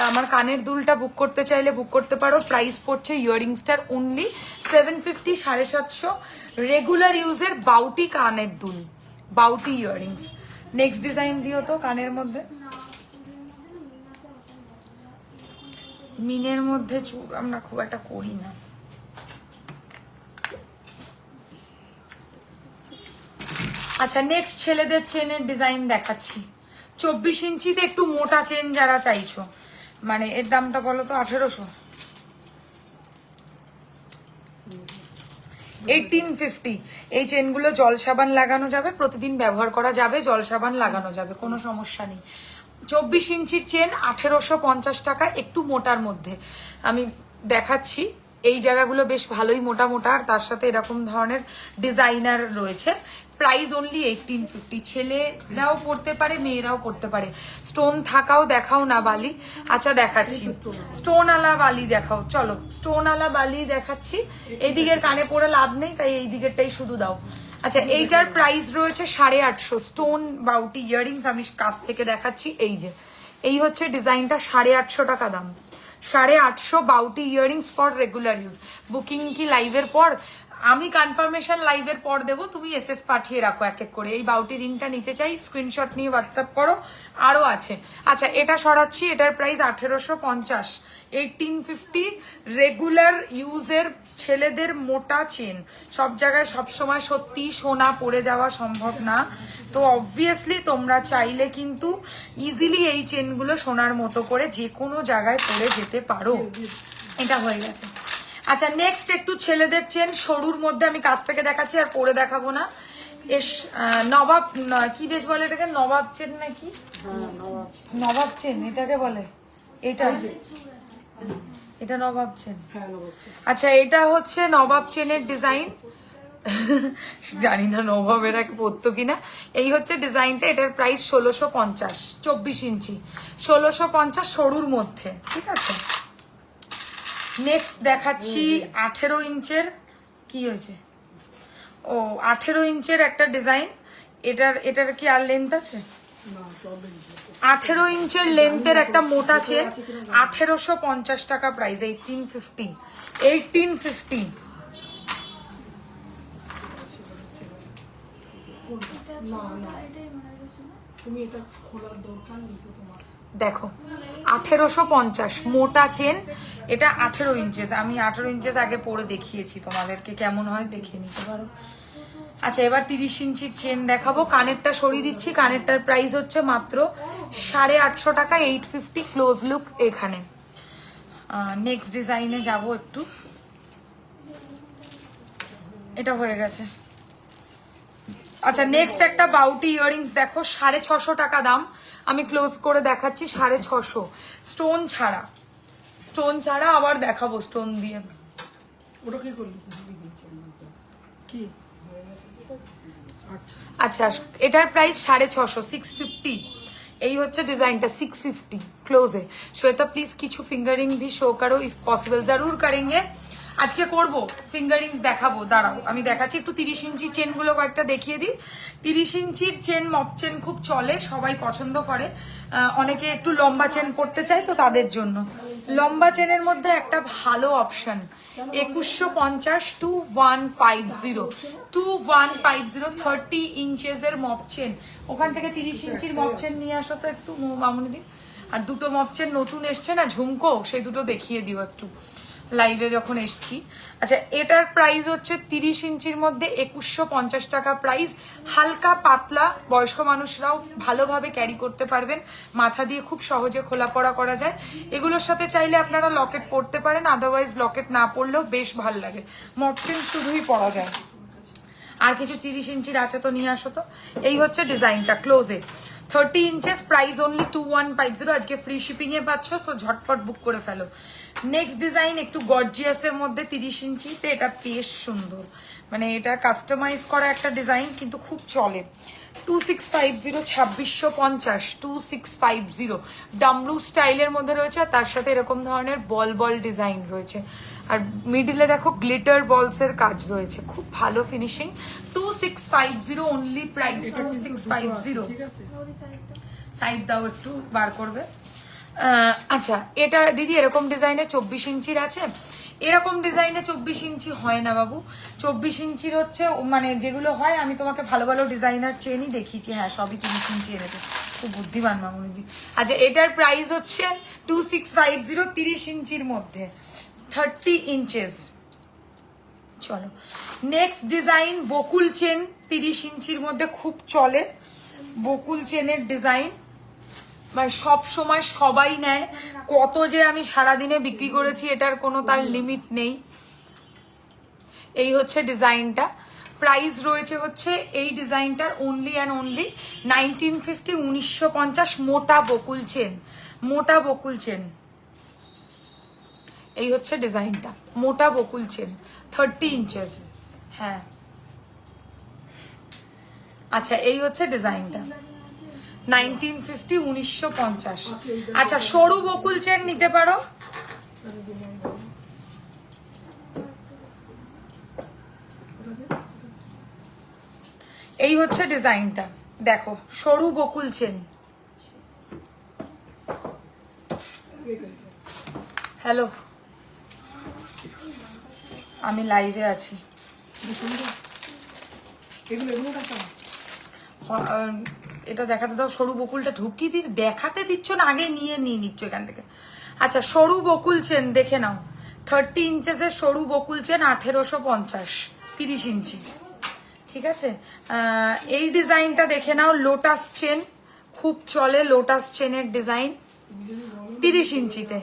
আমার কানের দুলটা বুক করতে চাইলে বুক করতে পারো। প্রাইস পড়ছে ইয়াররিংসটার অনলি 750, 750। রেগুলার ইউজের বাউটি কানের দুল, বাউটি ইয়াররিংস। নেক্সট ডিজাইন দিও তো কানের মধ্যে। মিনের মধ্যে চুর আমরা খুব একটা করি না। আচ্ছা, নেক্সট ছেলেদের চেনের ডিজাইন দেখাচ্ছি। 24 ইঞ্চিতে একটু মোটা চেন যারা চাইছো, মানে এর দামটা বলো তো। 1800, 1850। এই চেনগুলো জল সাবান লাগানো যাবে, প্রতিদিন ব্যবহার করা যাবে, জল সাবান লাগানো যাবে, কোনো সমস্যা নেই। 24 ইঞ্চির চেন 1850 টাকা, একটু মোটার মধ্যে আমি দেখাচ্ছি। এই জায়গাগুলো বেশ ভালোই মোটা মোটা, আর তার সাথে এরকম ধরনের ডিজাইনার রয়েছে। Price only 1850। ছেলেরাও পড়তে পারে, মেয়েরাও পড়তে পারে। স্টোন থাকাও দেখাও না বালি। আচ্ছা দেখাচ্ছি, স্টোন আলা বালি দেখাও। চলো স্টোন আলা বালি দেখাচ্ছি। এই দিকের কানে পরে লাভ নেই, তাই এই দিকেরটাই শুধু দাও। আচ্ছা, এইটার প্রাইস রয়েছে 850। স্টোন বাউটি ইয়াররিংস আমি কাছ থেকে দেখাচ্ছি। এই হচ্ছে ডিজাইনটা, 850 টাকা দাম। 850 বাউটি earrings for regular use. Booking কি লাইভের পর? আমি কনফার্মেশন লাইভের পর দেবো, তুমি এসএস পাঠিয়ে রাখো এক এক করে। এই বাউটি রিংটা নিতে চাই, স্ক্রিনশট নিয়ে হোয়াটসঅ্যাপ করো। আরো আছে। আচ্ছা, এটা সরাচ্ছি। এটার প্রাইস 1850, 1850। রেগুলার ইউজের ছেলেদের মোটা চেন, সব জায়গায় সবসময় সত্যি সোনা পরে যাওয়া সম্ভব না, তো অবভিয়াসলি তোমরা চাইলে কিন্তু ইজিলি এই চেনগুলো সোনার মতো করে যে কোনো জায়গায় পরে যেতে পারো। এটা হয়ে গেছে। আচ্ছা, নেক্সট একটু ছেলেদের চেন সরুর মধ্যে আমি কাছ থেকে দেখাচ্ছি, আর পরে দেখাবো না। নবাব কি বেশ বলে এটাকে, নবাব চেন নাকি? নবাব চেন এটাকে বলে। এটা নবাব চেন। আচ্ছা, এটা হচ্ছে নবাব চেনের ডিজাইন। জানি না নবাবের এক পড়তো কিনা। এই হচ্ছে ডিজাইনটা। এটার প্রাইস 1650, 24 ইঞ্চি, 1650 সরুর মধ্যে। ঠিক আছে, নেক্সট দেখাচ্ছি 18 ইঞ্চের। কি হয়েছে? ও 18 ইঞ্চের একটা ডিজাইন। এটার কি আর লেন্থ আছে? 18 ইঞ্চের লেন্থের একটা মোটা চেন, 1850 টাকা প্রাইস। 1850, 1850। দেখো 1850 মোটা চেন। এটা 18 ইঞ্চেস। আমি 18 ইঞ্চেস আগে পরে দেখিয়েছি তোমাদেরকে, কেমন হয় দেখে নিতে পারো। আচ্ছা, এবার 30 ইঞ্চির চেন দেখাবো। কানেরটা সরিয়ে দিচ্ছি। কানেরটার প্রাইস হচ্ছে মাত্র 850 টাকা, 850 ক্লোজ লুক এখানে। নেক্সট ডিজাইনে যাব একটু। এটা হয়ে গেছে। আচ্ছা, নেক্সট একটা বাউটি ইয়াররিংস দেখো, 650 টাকা দাম। আমি ক্লোজ করে দেখাচ্ছি, 650। স্টোন ছাড়া, স্টোন ছাড়া আবার দেখাবো স্টোন দিয়ে। ওটা কি করলি? কি? আচ্ছা, এটার প্রাইস 650, 650। এই হচ্ছে ডিজাইনটা, 650 ক্লোজে। শ্বেতা প্লিজ কিছু ফিঙ্গারিং भी শো করো ইফ পসিবল। জরুর করেंगे। আজকে করব ফিঙ্গারিংস দেখাবো, দাঁড়াও আমি দেখাচ্ছি। একটু 30 ইঞ্চি চেনগুলো কয়েকটা দেখিয়ে দিই। 30 ইঞ্চির চেন, মপ চেন খুব চলে, সবাই পছন্দ করে। অনেকে একটু লম্বা চেন পড়তে চায়, তো তাদের জন্য লম্বা চেনের মধ্যে একটা ভালো অপশন 2150, 2150, 2150, 30 ইঞ্চেসের মপ চেন। ওখান থেকে 30 ইঞ্চির মপ চেন নিয়ে আসো তো একটু মামুনি দি। আর দুটো মপ চেন নতুন এসছে না ঝুমকো, সেই দুটো দেখিয়ে দিও একটু লাইভে যখন এসছি। আচ্ছা, এটার প্রাইস হচ্ছে 30 ইঞ্চির মধ্যে 2150 টাকা প্রাইস। হালকা পাতলা, বয়স্ক মানুষরাও ভালোভাবে ক্যারি করতে পারবেন, মাথা দিয়ে খুব সহজে খোলা পড়া করা যায়। এগুলোর সাথে চাইলে আপনারা লকেট পরতে পারেন, আদারওয়াইজ লকেট না পরলেও বেশ ভালো লাগে। মপচেন শুধুই পরা যায়। আর কিছু 30 ইঞ্চির আছে তো নিয়ে আসো তো। এই হচ্ছে ডিজাইনটা ক্লোজে, 30 ইঞ্চেস, প্রাইস অনলি 2150। আজকে ফ্রি শিপিং এ পাচ্ছ, সো ঝটপট বুক করে ফেলো। নেক্সট ডিজাইন একটু গর্জিয়াসের মধ্যে 30 ইঞ্চিতে। এটা বেশ সুন্দর, মানে এটা কাস্টমাইজ করা একটা ডিজাইন, কিন্তু খুব চলে। 2650 2650 2650 ডামরু স্টাইলের মধ্যে রয়েছে আর তার সাথে এরকম ধরনের বল বল ডিজাইন রয়েছে আর মিডলে দেখো গ্লিটার বলস এর কাজ রয়েছে খুব ভালো ফিনিশিং 2650 অনলি প্রাইস 2650 ঠিক আছে ওই সাইডটা সাইড দাও একটু বার করবে আচ্ছা এটা দিদি এরকম ডিজাইনে 24 ইঞ্চির আছে এরকম ডিজাইনে 24 ইঞ্চি হয় না বাবু 24 ইঞ্চির হচ্ছে মানে যেগুলো হয় আমি তোমাকে ভালো ভালো ডিজাইনার চেনই দেখিয়েছি হ্যাঁ সবই 30 ইঞ্চি এনেছে খুব বুদ্ধিমান মামুনিদি আচ্ছা এটার প্রাইস হচ্ছে 2650 30 ইঞ্চির মধ্যে 30 ইঞ্চেস চলো নেক্সট ডিজাইন বকুল চেন 30 ইঞ্চির মধ্যে খুব চলে বকুল চেনের ডিজাইন মানে সব সময় সবাই নেয় কত যে আমি সারাদিনে বিক্রি করেছি এটার কোনো তার লিমিট নেই এই হচ্ছে ডিজাইনটা প্রাইস রয়েছে হচ্ছে এই ডিজাইনটার অনলি অ্যান্ড অনলি 1950 1950 মোটা বকুল চেন এই হচ্ছে ডিজাইনটা মোটা বকুল চেন 30 ইঞ্চেস হ্যাঁ আচ্ছা এই হচ্ছে ডিজাইনটা 1950 1950 আচ্ছা সরু বকুল চেন নিতে পারো এই হচ্ছে ডিজাইনটা দেখো সরু বকুল চেন হ্যালো আমি লাইভে আছি এটা দেখাতে দাও সরু বকুলটা ঢুকিয়ে দেখাতে দিচ্ছ না আগে নিয়ে নিচ্ছ এখান থেকে আচ্ছা সরু বকুল চেন দেখে নাও 30 ইঞ্চেসের সরু বকুল চেন 1850 30 ইঞ্চি ঠিক আছে এই ডিজাইনটা দেখে নাও লোটাস চেন খুব চলে লোটাস চেনের ডিজাইন 30 ইঞ্চিতে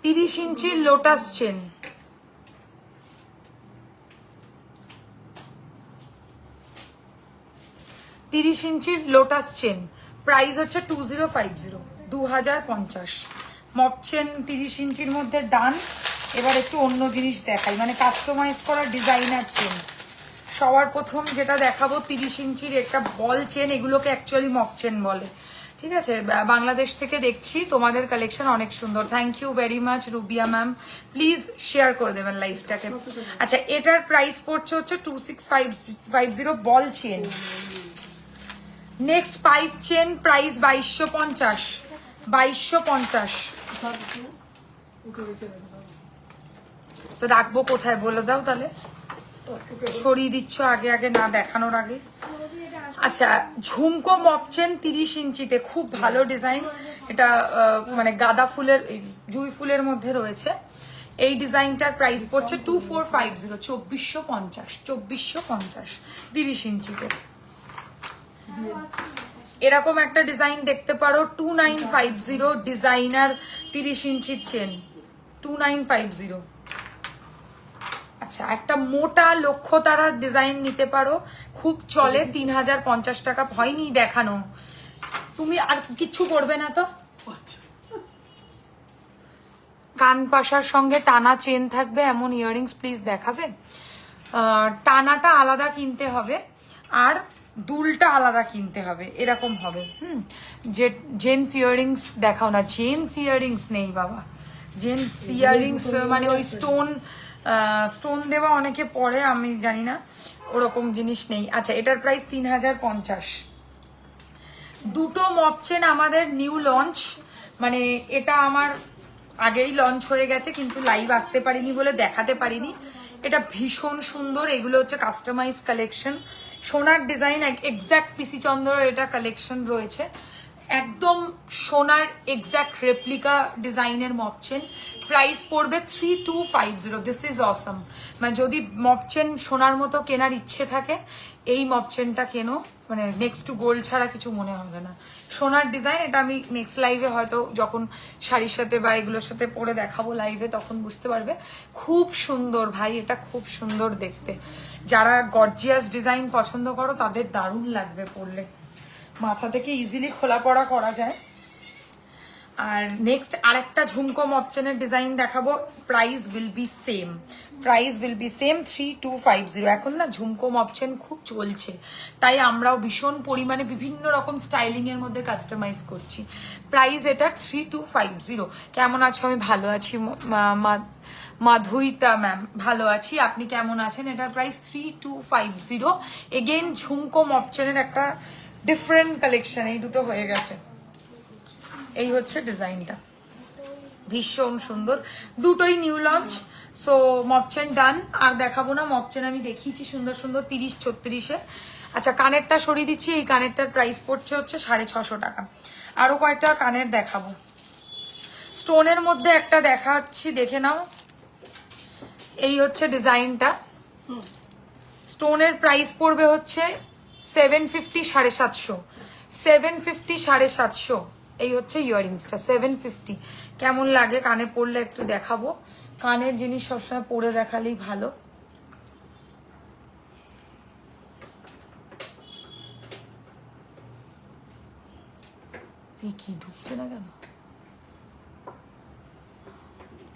30 ইঞ্চির লোটাস চেন তিরিশ ইঞ্চির লোটাস চেন প্রাইস হচ্ছে 2050 2050 মপ চেন 30 ইঞ্চির মধ্যে ডান এবার একটু অন্য জিনিস দেখাই মানে কাস্টমাইজ করা ডিজাইনার চেন সবার প্রথম যেটা দেখাবো 30 ইঞ্চির একটা বল চেন এগুলোকে অ্যাকচুয়ালি মপ চেন বলে ঠিক আছে বাংলাদেশ থেকে দেখছি তোমাদের কালেকশন অনেক সুন্দর thank you very much Rubiya ma'am please share করে দেবেন লাইভটাকে আচ্ছা এটার প্রাইস পড়ছে হচ্ছে 2650 ball chain next pipe chain price 2250 তো রাখবো কোথায় বলে দাও তাহলে সরিয়ে দিচ্ছ আগে আগে না দেখানোর আগে আচ্ছা ঝুমকো মপ চেন 30 ইঞ্চিতে খুব ভালো ডিজাইন এটা মানে গাঁদা ফুলের জুঁই ফুলের মধ্যে রয়েছে এই ডিজাইনটার প্রাইস পড়ছে 2450 2450 30 ইঞ্চিতে এরকম একটা ডিজাইন দেখতে পারো 2950 ডিজাইনার 30 ইঞ্চির চেন 2950 আচ্ছা একটা মোটা লক্ষ্য তারার ডিজাইন নিতে পারো খুব চলে 3050 টাকা হয়নি দেখানো তুমি আর কিছু করবে না তো কান পাশার সঙ্গে টানা চেন থাকবে এমন ইয়াররিংস প্লিজ দেখাবে টানাটা আলাদা কিনতে হবে আর দুলটা আলাদা কিনতে হবে এরকম হবে যে জেন্টস ইয়াররিংস দেখাও না জেন্টস ইয়াররিংস নেই বাবা জেন্টস ইয়াররিংস মানে ওই স্টোন দেওয়া অনেকে পরে আমি জানি না ওরকম জিনিস নেই আচ্ছা এটার প্রাইস 3050 দুটো মপ চেন আমাদের নিউ লঞ্চ মানে এটা আমার আগেই লঞ্চ হয়ে গেছে কিন্তু লাইভ আসতে পারিনি বলে দেখাতে পারিনি এটা ভীষণ সুন্দর এগুলো হচ্ছে কাস্টমাইজ কালেকশন সোনার ডিজাইন এক্স্যাক্ট পিসি চন্দ্রের এটা কালেকশন রয়েছে একদম সোনার এক্স্যাক্ট রেপ্লিকা ডিজাইনের মপ চেন প্রাইস পড়বে 3250 দিস ইজ অসম মানে যদি মপ চেন সোনার মতো কেনার ইচ্ছে থাকে এই মপ চেনটা কেনো মানে নেক্সট টু গোল্ড ছাড়া কিছু মনে হবে না সোনার ডিজাইন এটা আমি নেক্সট লাইভে হয়তো যখন শাড়ির সাথে বা এগুলোর সাথে পরে দেখাবো লাইভে তখন বুঝতে পারবে খুব সুন্দর ভাই এটা খুব সুন্দর দেখতে যারা গর্জিয়াস ডিজাইন পছন্দ করো তাদের দারুণ লাগবে পরলে মাথা থেকে ইজিলি খোলা পড়া করা যায় আর নেক্সট আরেকটা ঝুমকো মপচেনের ডিজাইন দেখাবো, price will be same, price will be same 3250। এখন না ঝুমকো মপচেন খুব চলছে, তাই আমরাও ভীষণ পরিমাণে বিভিন্ন রকম স্টাইলিং এর মধ্যে কাস্টমাইজ করছি। প্রাইস এটার 3250। কেমন আছো? আমি ভালো আছি মাধুইতা ম্যাম, ভালো আছি, আপনি কেমন আছেন? এটার প্রাইস 3250। এগেইন ঝুমকো মপচেনের একটা ডিফারেন্ট কালেকশন, এই দুটো হয়ে গেছে। এই হচ্ছে ডিজাইনটা, ভীষণ সুন্দর, দুটোই নিউ লঞ্চ। সো মপচেন ডান, আর দেখাবো না। মপচেন আমি দেখিয়েছি সুন্দর সুন্দর 30-36-এ। আচ্ছা কানেরটা সরিয়ে দিচ্ছি, এই কানেরটার প্রাইস পড়ছে হচ্ছে 650 টাকা। আরো কয়েকটা কানের দেখাবো। স্টোনের মধ্যে একটা দেখাচ্ছি, দেখে নাও। এই হচ্ছে ডিজাইনটা, স্টোনের প্রাইস পড়বে হচ্ছে 750, 750, 750, 750। এই হচ্ছে ইয়াররিংসটা 750। কেমন লাগে কানে পরলে একটু দেখাবো। কানের জিনিস সবসময় পরে দেখালেই ভালো। কি ঢুকছে না কেন?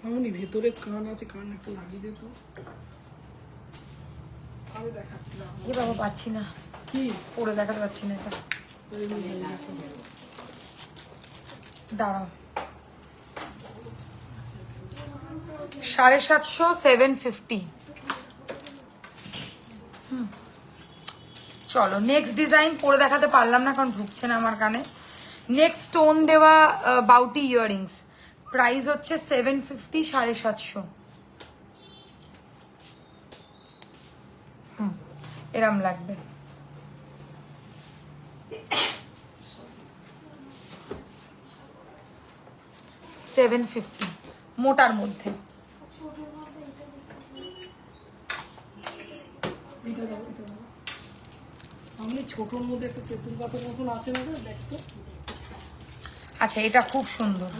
এমনই ভেতরে কান আছে, কান একটা লাগিয়ে দে তো। আমি দেখাচ্ছিলাম এ বাবা পাচ্ছি না, কি পরে দেখাতে পাচ্ছি না এটা, দাঁড়াও। 750, 750। চলো নেক্সট ডিজাইন পরে দেখাতে পারলাম না কারণ ঢুকছে না আমার কানে। নেক্সট স্টোন দেওয়া বাউটি ইয়াররিংস, প্রাইস হচ্ছে 750, 750। এরম লাগবে। $750 মোটার মধ্যে। এটা দাও, এটা দাও। আমি ছোটর মধ্যে একটা তেঁতুল পাতার মতন আছে না রে, দেখ তো। আচ্ছা এটা খুব সুন্দর,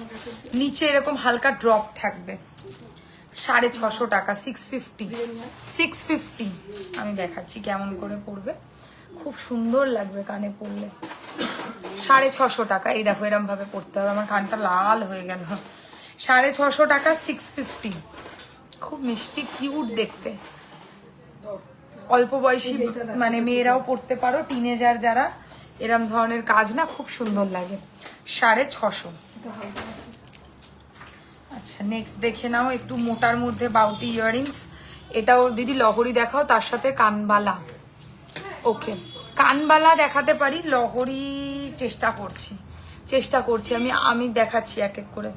নিচে এরকম হালকা ড্রপ থাকবে, 650 টাকা, 650, 650। আমি দেখাচ্ছি কেমন করে পড়বে, খুব সুন্দর লাগবে কানে পড়লে। 650 টাকা। এই দেখো এরম ভাবে পড়তে হবে, আমার কানটা লাল হয়ে গেল। 650 টাকা, 650। খুব মিষ্টি কিউট দেখতে, অল্প বয়সী মানে মেয়েরাও পড়তে পারো, টিনেজার যারা, এরম ধরনের কাজ না খুব সুন্দর লাগে। 650। আচ্ছা নেক্সট দেখে নাও একটু মোটার মধ্যে বাউটি ইয়াররিংস। এটাও দিদি লহরি দেখাও, তার সাথে কানবালা। ওকে কানবালা দেখাতে পারি, লহরি চেষ্টা করছি আমি দেখাচ্ছি এক এক করে।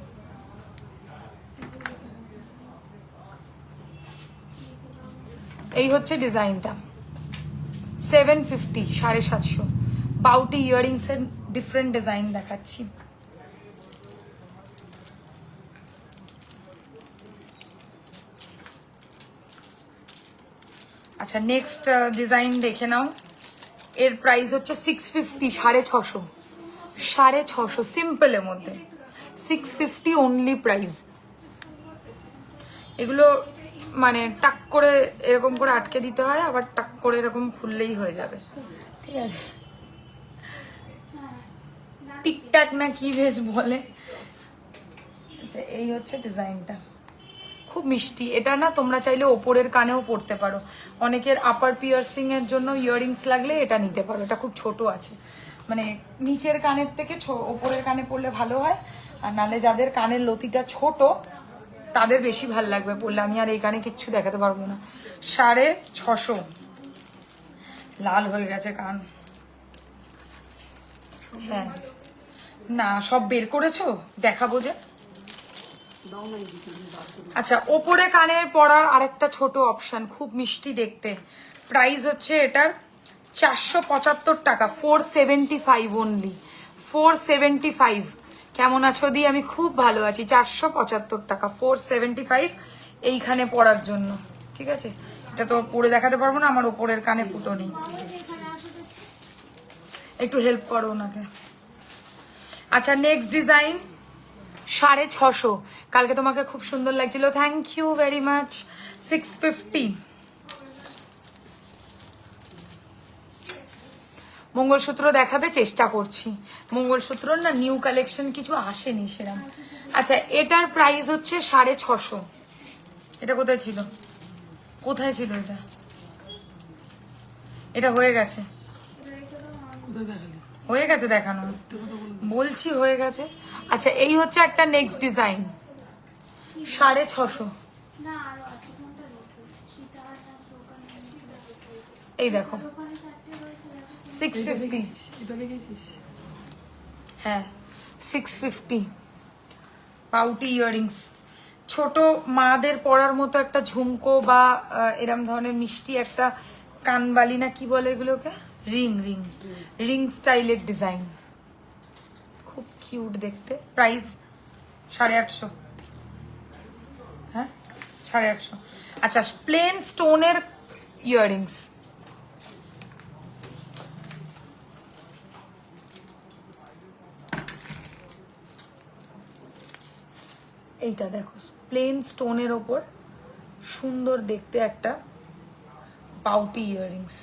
এই হচ্ছে ডিজাইনটা 750, 750। বাউটি ইয়াররিংস এর ডিফারেন্ট ডিজাইন দেখাচ্ছি। আচ্ছা নেক্সট ডিজাইন দেখে নাও, এর প্রাইস হচ্ছে 650, 650, 650 সিম্পলের মধ্যে 650 অনলি প্রাইস। এগুলো মানে টাক করে এরকম করে আটকে দিতে হয়, আবার টাক করে এরকম খুললেই হয়ে যাবে, ঠিক আছে। টিকটাক না কি বেশ বলে। আচ্ছা এই হচ্ছে ডিজাইনটা, খুব মিষ্টি। এটা না তোমরা চাইলে ওপরের কানেও পরতে পারো, অনেকের আপার পিয়ার্সিং এর জন্য ইয়াররিংস লাগলে এটা নিতে পারো। এটা খুব ছোট আছে, মানে নিচের কানের থেকে ওপরের কানে পরলে ভালো হয়, আর নালে যাদের কানের লতিটা ছোট তাদের বেশি ভাল লাগবে পরলে। আমি আর এই কানে কিচ্ছু দেখাতে পারবো না। 650। লাল হয়ে গেছে কান। হ্যাঁ না সব বের করেছো, দেখাবো যে। আচ্ছা ওপরে কানের পরার আরেকটা ছোট অপশন, খুব মিষ্টি দেখতে। প্রাইস হচ্ছে এটার 475 টাকা, 475 অনলি, 475। কেমন আছো দি? আমি খুব ভালো আছি। 475 টাকা, 475 এইখানে পরার জন্য, ঠিক আছে। এটা তো পরে দেখাতে পারবো না, আমার ওপরের কানে ফুটো নেই। একটু হেল্প করো ওনাকে। আচ্ছা নেক্সট ডিজাইন 650। কালকে তোমাকে খুব সুন্দর লাগছিল, thank you very much. 650। Mangalsutra দেখাবে, চেষ্টা করছি। মঙ্গলসূত্র না নিউ কালেকশন কিছু আসেনি সেরকম। আচ্ছা, এটার প্রাইস হচ্ছে 650। এটা কোথায় ছিল, কোথায় ছিল এটা? এটা হয়ে গেছে, কোথায় দেখালি? হয়ে গেছে দেখানো, বলছি হয়ে গেছে। আচ্ছা, এই হচ্ছে একটা নেক্সট ডিজাইন, 650। না আরো আছে, কোনটা দেখো? সীতাহার না দোকানে? এই দেখো দোকানে 4টে রয়েছে দেখো। 650। এটা দেখেছিস? হ্যাঁ 650। পাউটি ইয়াররিংস, ছোট মাদের পরার মতো একটা ঝুমকো বা এরম ধরনের মিষ্টি একটা কানবালি না কি বলে এগুলোকে, রিং রিং রিং স্টাইলের ডিজাইন, খুব কিউট দেখতে। প্রাইস 850। হ্যাঁ 850। আচ্ছা, প্লেন স্টোনের ইয়াররিংস, এইটা দেখো প্লেন স্টোনের ওপর সুন্দর দেখতে একটা পাউটি ইয়াররিংস,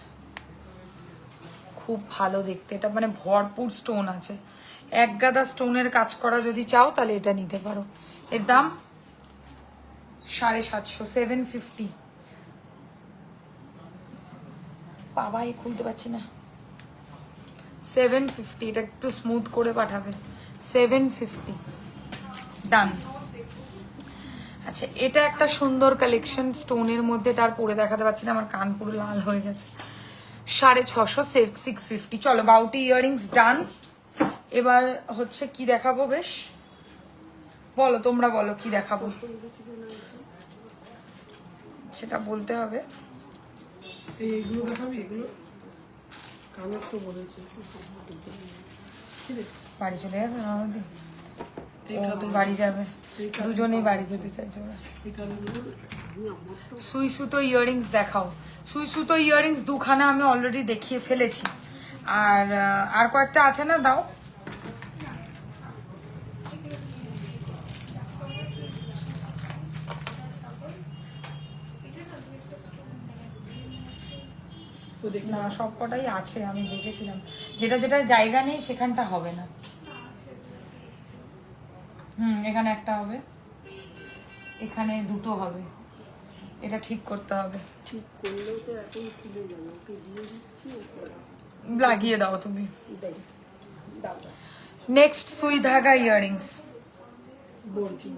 খুব ভালো দেখতে। এটা মানে ভরপুর স্টোন আছে, এক গাদা স্টোনের কাজ করা যদি চাও তাহলে এটা নিতে পারো। এর দাম 750, 750। বাবাই খুলতে পারছি না, 750। এটা একটু স্মুথ করে পাঠাবে, 750 ডান। আচ্ছা, এটা একটা সুন্দর কালেকশন স্টোনের মধ্যে, তার পরে দেখাতে পারছি না, আমার কান পুরো লাল হয়ে গেছে। 650, 650। চলো, বাউটি ইয়াররিংস ডান। এবার হচ্ছে কি দেখাবো, বেশ বলো, তোমরা বলো কি দেখাবো, সেটা বলতে হবে। এইগুলো দেখাবি? এগুলো কালার তো বলেছে। বাড়ি চলে যাবে আমাদের, ও বাড়ি যাবে, দুজনেই বাড়ি যেতে চাইছে ওরা। এই কালারগুলো সুই সুতো ইয়াররিংস দেখাও। সুই সুতো ইয়াররিংস দুখানা আমি অলরেডি দেখিয়ে ফেলেছি, আর কয়েকটা আছে না, দাও। তো দেখি। না, সব কটাই আছে, আমি দেখেছিলাম। যেটা যেটা জায়গা নেই সেখানটা হবে না। এখানে একটা হবে, এখানে দুটো হবে, এটা ঠিক করতে হবে। ঠিক করলেও তো এখন খুলে যাবে, ওকে দিয়ে দিচ্ছি। লাগিয়ে দাও তুমি। দাও দাও, নেক্সট সুই ধাগা ইয়াররিংস, বলছি।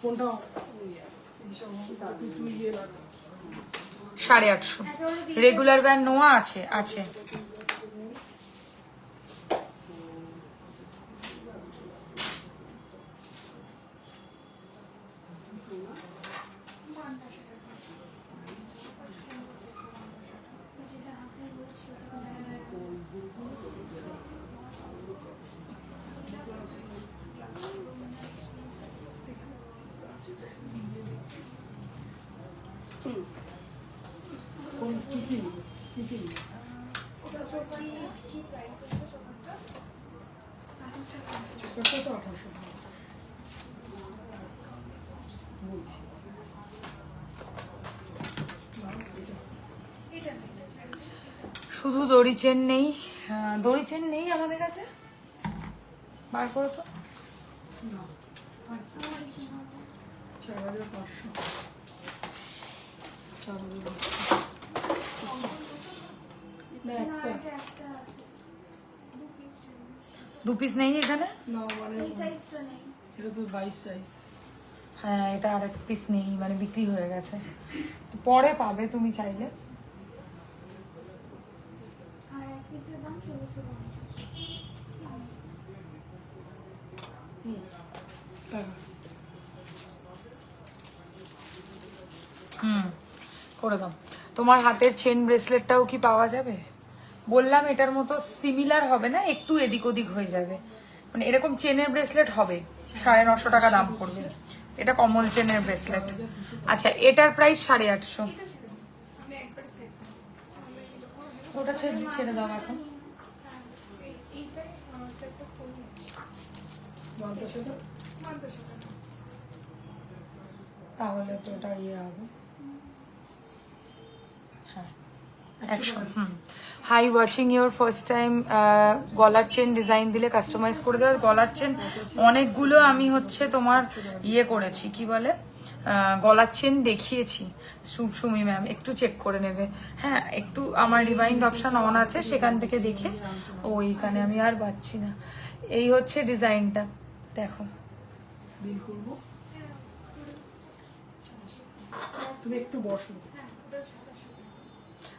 কোনটা? তুই ইয়ে লাগা। 850। রেগুলার ব্যান্ড নোয়া আছে, আছে। কোন কি কি কি কি? কি প্রাইস হচ্ছে ছোটটা? 850। এটা তো 1800 বলছি। এটা শুধু দড়ি চেন নেই, দড়ি চেন নেই আমাদের কাছে, বার করো তো। না 4500, 4500 না একটা। এটা একটা আছে, 2 পিস। 2 পিস নেই এখানে। না মানে এই সাইজটা নেই। এটা তো 22 সাইজ। হ্যাঁ, এটা আর এক পিস নেই, মানে বিক্রি হয়ে গেছে, তো পরে পাবে তুমি চাইলে। আর এক পিসের দাম 1650। টাকা করে দাও। তোমার হাতের চেন ব্রেসলেটটাও কি পাওয়া যাবে? বললাম এটার মতো সিমিলার হবে না, একটু এদিক ওদিক হয়ে যাবে, মানে এরকম চেনের ব্রেসলেট হবে, 950 টাকা দাম পড়বে। এটা কমল চেনের ব্রেসলেট। আচ্ছা, এটার প্রাইস 850। আমি একবার সেট ওটা ছেড়ে দাও এখন। এইটাই সেটটা ফুল নিচ্ছি। মানতে সেটা 50 টাকা। তাহলে তো ওটা ইয়ে হবে, হ্যাঁ 100। Hi watching your first time গলার চেন ডিজাইন দিলে কাস্টমাইজ করে দেওয়া। গলার চেন অনেকগুলো আমি হচ্ছে তোমার ইয়ে করেছি, কি বলে, গলার চেন দেখিয়েছি। সুমি ম্যাম একটু চেক করে নেবে। হ্যাঁ, একটু আমার রিভাইন্ড অপশন অন আছে, সেখান থেকে দেখে। ওইখানে আমি আর পাচ্ছি না। এই হচ্ছে ডিজাইনটা, দেখো। বিল করবো, তুমি একটু বসো।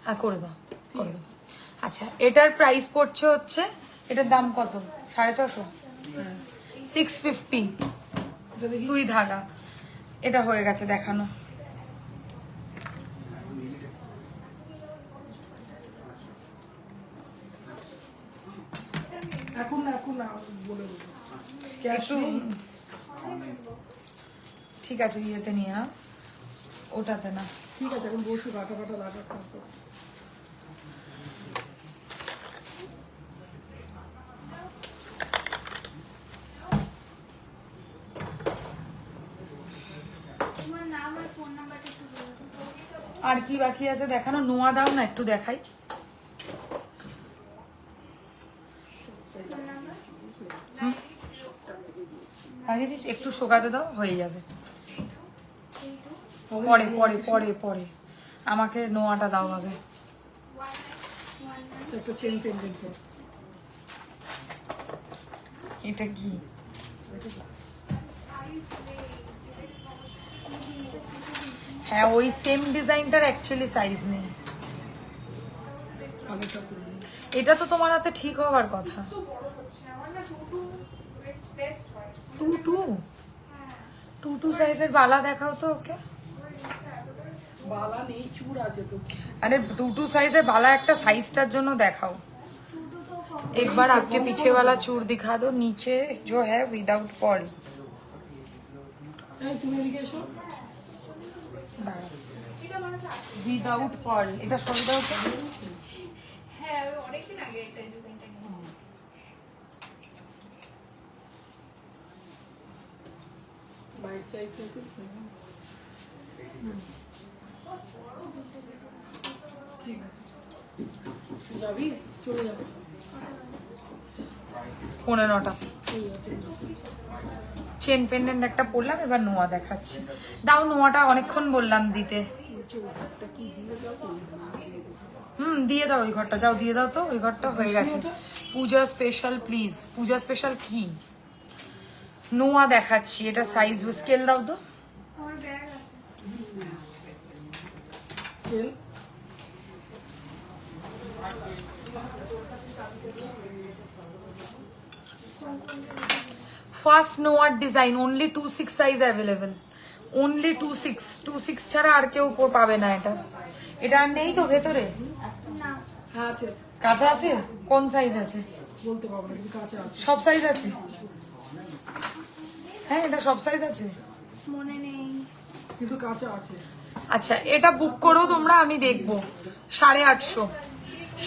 হ্যাঁ, করে দাও, করে দাও। আচ্ছা, এটার প্রাইস পড়ছে হচ্ছে, এটার দাম কত? 650, 650 সুই ধাগা। এটা হয়ে গেছে দেখানো। এখন না, এখন না, বলে দেবো। ক্যাশ একটু নেই? ঠিক আছে, ইয়েতে নিয়ে না, ওটাতে না। ঠিক আছে, এখন বসু, কাটা কাটা লাগা তারপর। তোমার নাম আর ফোন নাম্বারটা একটু বলো তো। আর কি বাকি আছে দেখানো? নোয়া দাও না, একটু দেখাই। ফোন নাম্বার আগে দিচ্ছি, একটু শোকাতে দাও, হয়ে যাবে। পরে পরে পরে পরে আমাকে নোয়াটা দাও আগে। আচ্ছা, একটা চেন পেন্ডেন্ট করো। এটা কি? হ্যাঁ, ওই সেম ডিজাইনটার অ্যাকচুয়ালি সাইজ নেই। আগেরটা করে নিই। এটা তো তোমার হাতে ঠিক হওয়ার কথা। টু টু টু টু সাইজের বালা দেখাও তো ওকে। বালা নেই, চূড় আছে তো। अरे टू टू साइज है बाला একটা সাইজটার জন্য দেখাও। एक बार आपके पीछे वाला चूड़ दिखा दो, नीचे जो है विदाउट पर्ल। এই তুমি এদিকে এসো। উইদাউট পার্ল, এটা সরি দাও তো। হ্যাঁ, আমি অনেকদিন আগে একটা ডিজাইনটা নিয়েছি। বাইশ সাইজ আছে। ঠিক আছে, যাবি? চলে যাবো। 15টা চলে যাবো, চলে যাবো। চেন পেন্ডেন্ট একটা পরলাম, এবার নোয়া দেখাচ্ছি। দাও নোয়াটা, অনেকক্ষণ বললাম দিতে। বলছে ওটা কি দিয়ে যাও তো? দিয়ে দাও ওই ঘরটা, যাও দিয়ে দাও তো, ওই ঘরটা হয়ে গেছে। পূজা স্পেশাল প্লিজ, পূজা স্পেশাল কি? নোয়া দেখাচ্ছি, এটা সাইজ স্কেল দাও তো। আমার ব্যাগ আছে। স্কেল ফার্স্ট নোয়ার design, only 26 size available, only 26 ছাড়া আর কেউ পাবে না এটা। এটা আর নেই তো ভেতরে? না, হ্যাঁ আছে, কাঁচা আছে? কোন সাইজ আছে? বলতে পারবো না, কিন্তু কাঁচা আছে। সব সাইজ আছে? হ্যাঁ, এটা সব সাইজ আছে। মনে নেই। কিন্তু কাঁচা আছে। আচ্ছা, এটা বুক করো তোমরা, আমি দেখবো। 850,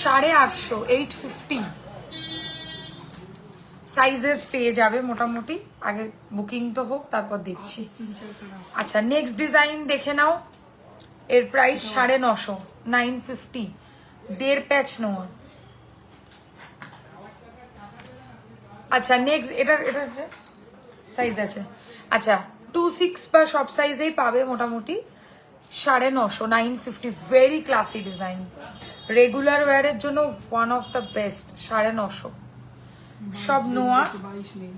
850, 850 সাইজেস পেয়ে যাবে মোটামুটি। আগে বুকিং তো হোক, তারপর দেখছি। 3-4 আছে। আচ্ছা, নেক্সট ডিজাইন দেখে নাও। এর প্রাইস 950, 950, 1.5 প্যাচ নোয়া। আচ্ছা, নেক্সট এটা সাইজ আছে। আচ্ছা, 26 বা সব সাইজেই পাবে মোটামুটি। 950, 950, ভেরি ক্লাসি ডিজাইন, রেগুলার ওয়্যারের জন্য ওয়ান অফ দ্য বেস্ট। 950 সব নোয়া। 22 নেই।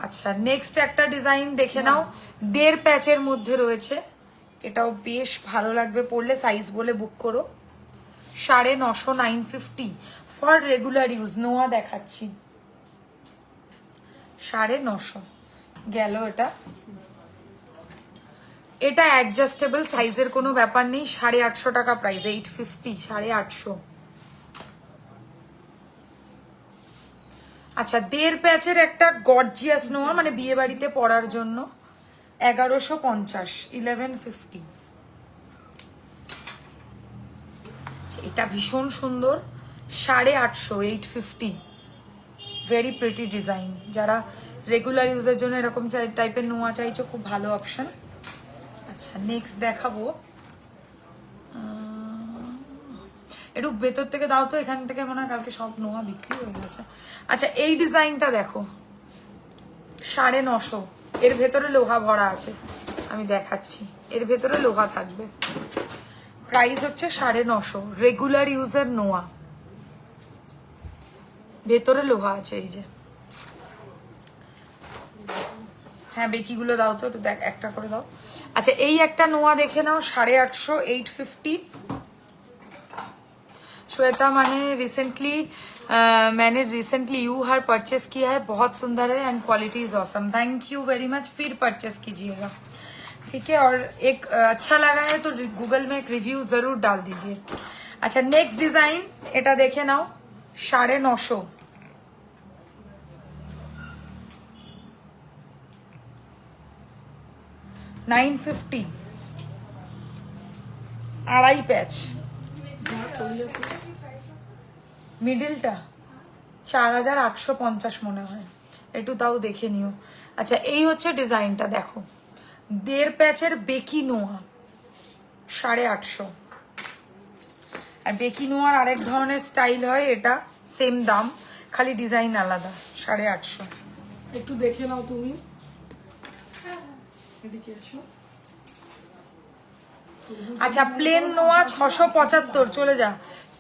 আচ্ছা, নেক্সট একটা ডিজাইন দেখে নাও, 1.5 প্যাচের মধ্যে রয়েছে। এটাও বেশ ভালো লাগবে পরলে, সাইজ বলে বুক করো। 950, 950 ফর রেগুলার ইউজ। নোয়া দেখাচ্ছি, 950 গেল। এটা এটা অ্যাডজাস্টেবল সাইজের কোনো ব্যাপার নেই। 850 টাকা প্রাইস, 850, 850। আচ্ছা, 1.5 প্যাচের একটা গর্জিয়াস নোয়া, মানে বিয়ে বাড়িতে পরার জন্য, 1150, 1150। এটা ভীষণ সুন্দর, 850, 850, ভেরি প্রিটি ডিজাইন। যারা রেগুলার ইউজের জন্য এরকম টাইপের নোয়া চাইছো, খুব ভালো অপশন। আচ্ছা, নেক্সট দেখাবো। একটু ভেতর থেকে দাও তো, এখান থেকে মনে হয় কালকে সব নোয়া বিক্রি হয়ে গেছে। আচ্ছা এই ডিজাইনটা দেখো, 950, এর ভেতরে লোহা ভরা আছে, আমি দেখাচ্ছি, এর ভেতরে লোহা থাকবে। প্রাইস হচ্ছে 950, রেগুলার ইউজের নোয়া, ভেতরে লোহা আছে এই যে। হ্যাঁ বেকিগুলো দাও তো একটু, দেখ একটা করে দাও। আচ্ছা এই একটা নোয়া দেখে নাও, 850, 850। श्वेता मैंने रिसेंटली यू हर परचेस किया है, बहुत सुंदर है and quality is awesome, thank you very much, फिर परचेस कीजिएगा ठीक है। और एक अच्छा लगा है तो गूगल में एक रिव्यू जरूर डाल दीजिए। अच्छा नेक्स्ट डिजाइन এটা দেখে নাও, 950, 950, আড়াই প্যাচ, মিডলটা 4850 মনে হয়, একটু তাও দেখে নিও। আচ্ছা এই হচ্ছে ডিজাইনটা দেখো, 1.5 প্যাচের বেকি নোয়া, 850। আর বেকি নোয়ার আরেক ধরনের স্টাইল হয়, এটা সেম দাম, খালি ডিজাইন আলাদা, 850। একটু দেখে নাও তুমি, এদিকে এসো। আচ্ছা প্লেন নোয়া 675, চলে যা,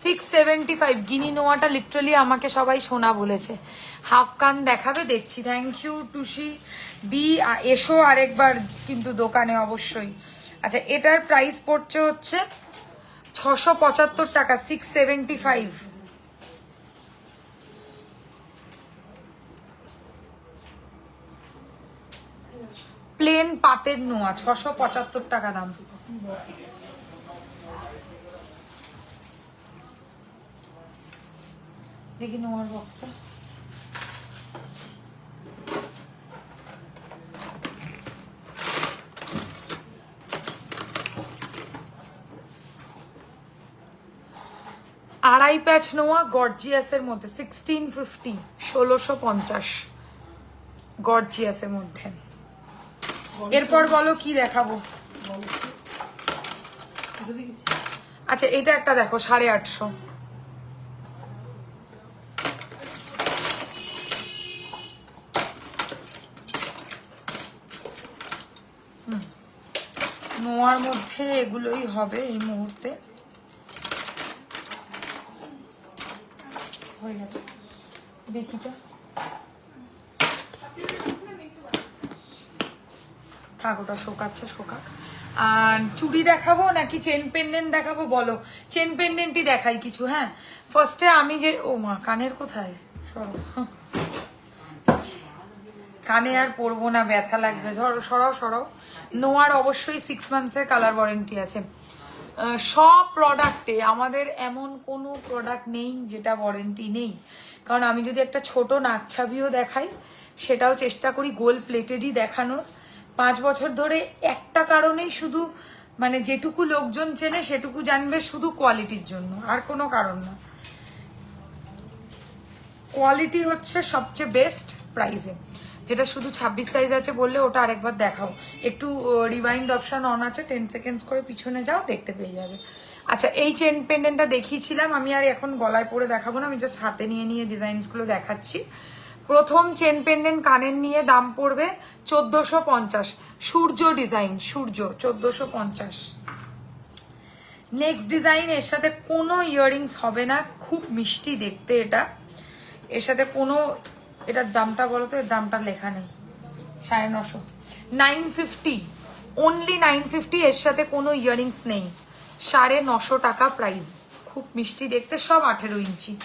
675। গিনি নোয়াটা লিটারালি আমাকে সবাই সোনা বলেছে। হাফ কান দেখাবে, দেখছি, থ্যাংক ইউ টুসি দি, এসো আরেকবার কিন্তু দোকানে অবশ্যই। আচ্ছা এটার প্রাইস পড়ছে হচ্ছে 675 টাকা, 675। প্লেন পাতের নোয়া 675 টাকা দাম। দেখি নোয়ার বক্সটা, আড়াই প্যাচ নোয়া গর্জিয়াসের মধ্যে, 1650, 1650 গর্জিয়াসের মধ্যে। এরপর বলো কি দেখাবো। আচ্ছা এটা একটা দেখো, 850, নোয়ার মধ্যে এগুলোই হবে এই মুহূর্তে, হয়ে গেছে বেকিটা, থাক ওটা শোকাচ্ছে, শোকাক। আর চুড়ি দেখাবো নাকি চেন পেন্ডেন্ট দেখাবো বলো? চেন পেন্ডেন্টই দেখাই কিছু। হ্যাঁ ফার্স্টে আমি যে, ও মা কানের কোথায়, কানে আর পরবো না, ব্যথা লাগবে, সরাও সরাও। নোয়ার অবশ্যই 6 মান্থসের কালার ওয়ারেন্টি আছে। সব প্রোডাক্টে আমাদের এমন কোনো প্রোডাক্ট নেই যেটা ওয়ারেন্টি নেই, কারণ আমি যদি একটা ছোট নাক ছাবিও দেখাই সেটাও চেষ্টা করি গোল্ড প্লেটেডই দেখানোর। 5 বছর ধরে একটা কারণেই শুধু, মানে যেটুকু লোকজন চেনে সেটুকু জানবে শুধু কোয়ালিটির জন্য, আর কোনো কারণ না। কোয়ালিটি হচ্ছে সবচেয়ে বেস্ট প্রাইসে। যেটা শুধু 26 সাইজ আছে বললে ওটা আরেকবার দেখাও, একটু রিওয়াইন্ড অপশন অন আছে, 10 সেকেন্ডস করে পিছনে যাও, দেখতে পেয়ে যাবে। আচ্ছা এই চেন পেন্ডেন্টটা দেখিয়েছিলাম, আমি আর এখন গলায় পরে দেখাবো না, আমি জাস্ট হাতে নিয়ে নিয়ে ডিজাইনসগুলো দেখাচ্ছি। প্রথম চেন পেন্ডেন্ট কানের নিয়ে দাম পড়বে 1450, সূর্য ডিজাইন, সূর্য 1450। নেক্সট ডিজাইন, এর সাথে কোনো ইয়াররিংস হবে না, খুব মিষ্টি দেখতে এটা, এর সাথে কোনো, এটার দামটা বলো তো, এর দামটা লেখা নেই, 950, 950, অনলি 950, এর সাথে কোনো ইয়াররিংস নেই, 950 টাকা প্রাইস, খুব মিষ্টি দেখতে, সব 18 ইঞ্চি।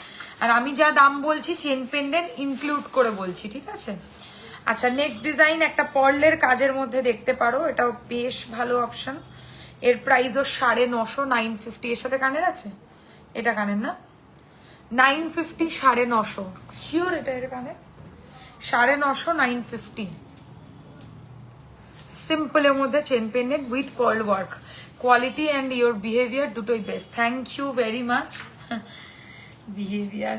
আর আমি যা দাম বলছি চেন পেন্ডেন্ট ইনক্লুড করে বলছি, ঠিক আছে। আচ্ছা নেক্সট ডিজাইন একটা পার্লের কাজের মধ্যে দেখতে পারো, এটাও বেশ ভালো অপশন, এর প্রাইসও 950, 950, এর সাথে কানের আছে, এটা কানের না, 950, 950, শিওর এটা এর কানে, 950, 950, সিম্পলের মধ্যে chain pendant with pearl work, quality and your behaviour দুটোই best, thank you very much. Behaviour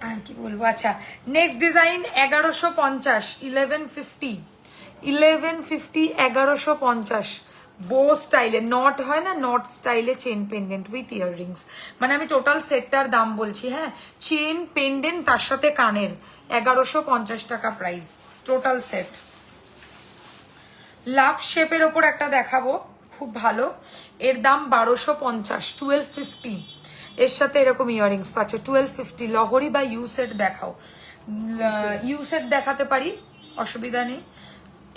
আর কি বলবো। আচ্ছা নেক্সট ডিজাইন 1150, 1150, 1150, 1150, বো স্টাইলে নট হয় না, নট স্টাইলে চেন পেন্ডেন্ট উইথ ইয়াররিংস। মানে আমি টোটাল সেটটার দাম বলছি, হ্যাঁ, চেন পেন্ডেন্ট তার সাথে কানের 1150 টাকা প্রাইস টোটাল সেট। লাভ শেপের ওপর একটা দেখাবো, খুব ভালো, এর দাম 1250, 1250। এর সাথে এরকম ইয়াররিংস পাচ্ছ 1250। লহরি বা ইউ সেট দেখাও, ইউ সেট দেখাতে পারি, অসুবিধা নেই।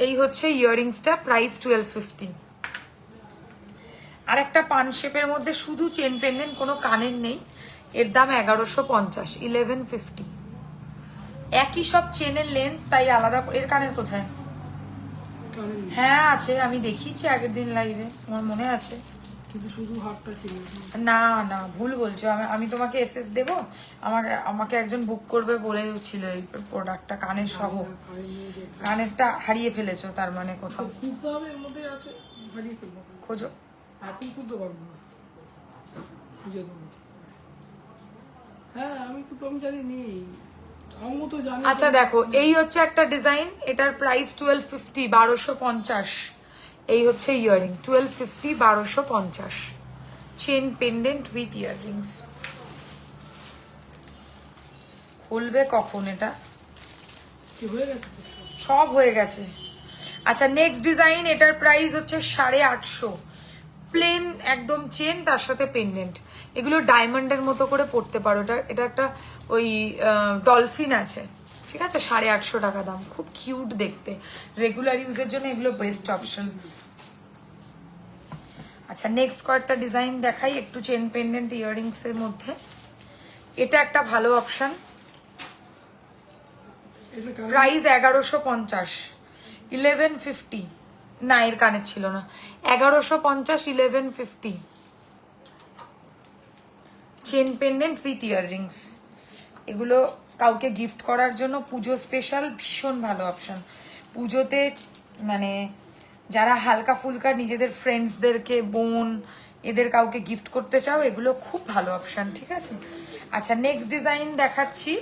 এই হচ্ছে ইয়াররিংসটা, প্রাইস 1250। আর একটা পান শেপের মধ্যে শুধু চেন পেন্ডেন্ট, কোনো কানের নেই, এর দাম 1150, 1150। একই সব চেনের লেন্থ, তাই আলাদা। এর কানের কোথায়? কারণ হ্যাঁ আছে, আমি দেখিয়েছি আগের দিন লাইভে, আমার মনে আছে। কিন্তু শুধু হাতটা ছিল। না না, ভুল বলছো। আমি তোমাকে এসএস দেব, আমাকে একজন বুক করবে বলেছিল এই প্রোডাক্টটা, কানের সহ। কানেরটা হারিয়ে ফেলেছো তার মানে কোথাও, খুঁজতে হবে, এর মধ্যে আছে, হারিয়ে ফেলবো। খোঁজো। এখন খুঁজতে পারবো না, খুঁজে দেবো। হ্যাঁ আমি জানি নেই, আমিও তো জানি। আচ্ছা দেখো, এই হচ্ছে একটা ডিজাইন, এটার প্রাইস 1250, 1250। এই হচ্ছে earring, 1250, 1250, chain pendant with earrings. খুলবে কখন এটা? কি হয়ে গেছে তো? সব হয়ে গেছে। আচ্ছা নেক্সট ডিজাইন, এটার প্রাইস হচ্ছে 850, প্লেন একদম চেন তার সাথে পেন্ডেন্ট। এগুলো ডায়মন্ডের মতো করে পড়তে পারো। এটা একটা ওই ডলফিন আছে, ঠিক আছে, 850 টাকা দাম, খুব কিউট দেখতে। রেগুলার ইউজের জন্য এগুলো বেস্ট অপশন। আচ্ছা নেক্সট কয়েকটা ডিজাইন দেখাই, একটু চেন পেন্ডেন্ট ইয়াররিংস এর মধ্যে। এটা একটা ভালো অপশন, এটা কারণ প্রাইস 1150, 1150। না এর কানের ছিল না, 1150, 1150, চেন পেন্ডেন্ট উইথ ইয়াররিংস। এগুলো কাউকে গিফট করার জন্য পুজো স্পেশাল ভীষণ ভালো অপশন। পুজোতে মানে যারা হালকা ফুলকা নিজেদের ফ্রেন্ডসদেরকে, বোন, এদের কাউকে গিফট করতে চাও, এগুলো খুব ভালো অপশন, ঠিক আছে। আচ্ছা নেক্সট ডিজাইন দেখাচ্ছি,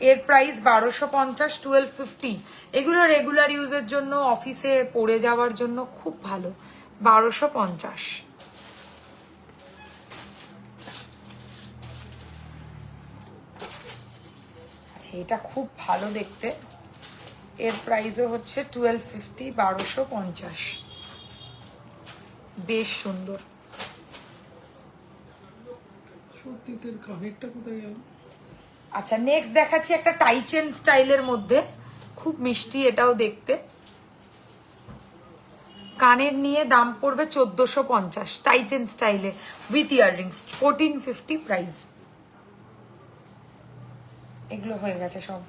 এর প্রাইস 1250, 1250। এগুলো রেগুলার ইউজের জন্য, অফিসে পরে যাওয়ার জন্য খুব ভালো, 1250। আচ্ছা এটা খুব ভালো দেখতে, এর প্রাইসও হচ্ছে 1250, 1250, বেশ সুন্দর। সত্যি তোর কানেরটা কোথায় গেল? আচ্ছা নেক্সট দেখাচ্ছি একটা টাইচেন স্টাইলের মধ্যে, খুব মিষ্টি এটাও দেখতে। কানের নিয়ে দাম পড়বে 1450, টাইচেন স্টাইলে উইথ ইয়াররিংস, 1450 প্রাইস। এগুলো হয়ে গেছে সব।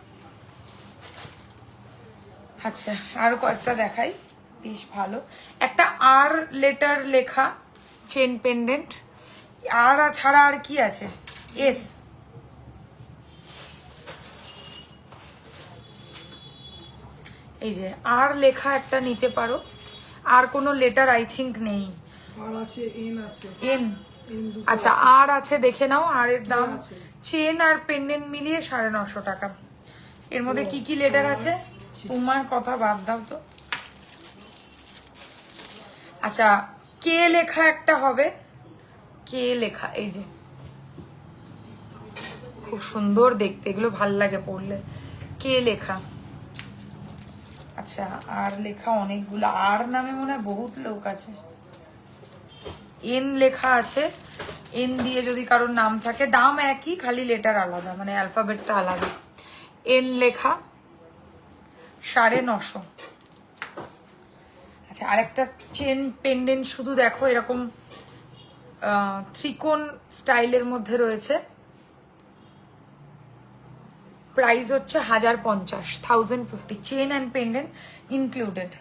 আচ্ছা আরো কয়েকটা দেখাই, বেশ ভালো। একটা আর লেটার লেখা চেন পেন্ডেন্ট, আর ছাড়া আর কি আছে, এস। এই যে আর লেখা একটা নিতে পারো, আর কোনো লেটার আই থিঙ্ক নেই। আর আছে, এন আছে, এন, এন দুটো আচ্ছা আছে। আর আছে, দেখে নাও। আর এর দাম আছে। চেন আর পেন্ডেন্ট মিলিয়ে 950 টাকা। এর মধ্যে কি কি লেটার আছে তোমার কথা বাদ দাও তো। আচ্ছা কে লেখা একটা হবে, কে লেখা, এই যে খুব সুন্দর দেখতে, এগুলো ভাল লাগে পড়লে, কে লেখা। আচ্ছা আর লেখা অনেকগুলো, আর নামে মনে হয় বহুত লোক আছে। এন লেখা আছে, এন দিয়ে যদি কারোর নাম থাকে, দাম একই, খালি লেটার আলাদা, মানে অ্যালফাবেটটা আলাদা। এন লেখা 950। আচ্ছা আরেকটা চেন পেন্ডেন্ট, শুধু দেখো এরকম ত্রিকোণ স্টাইলের মধ্যে রয়েছে, প্রাইস হচ্ছে 1050, 1050, চেন অ্যান্ড পেন্ডেন্ট ইনক্লুডেড।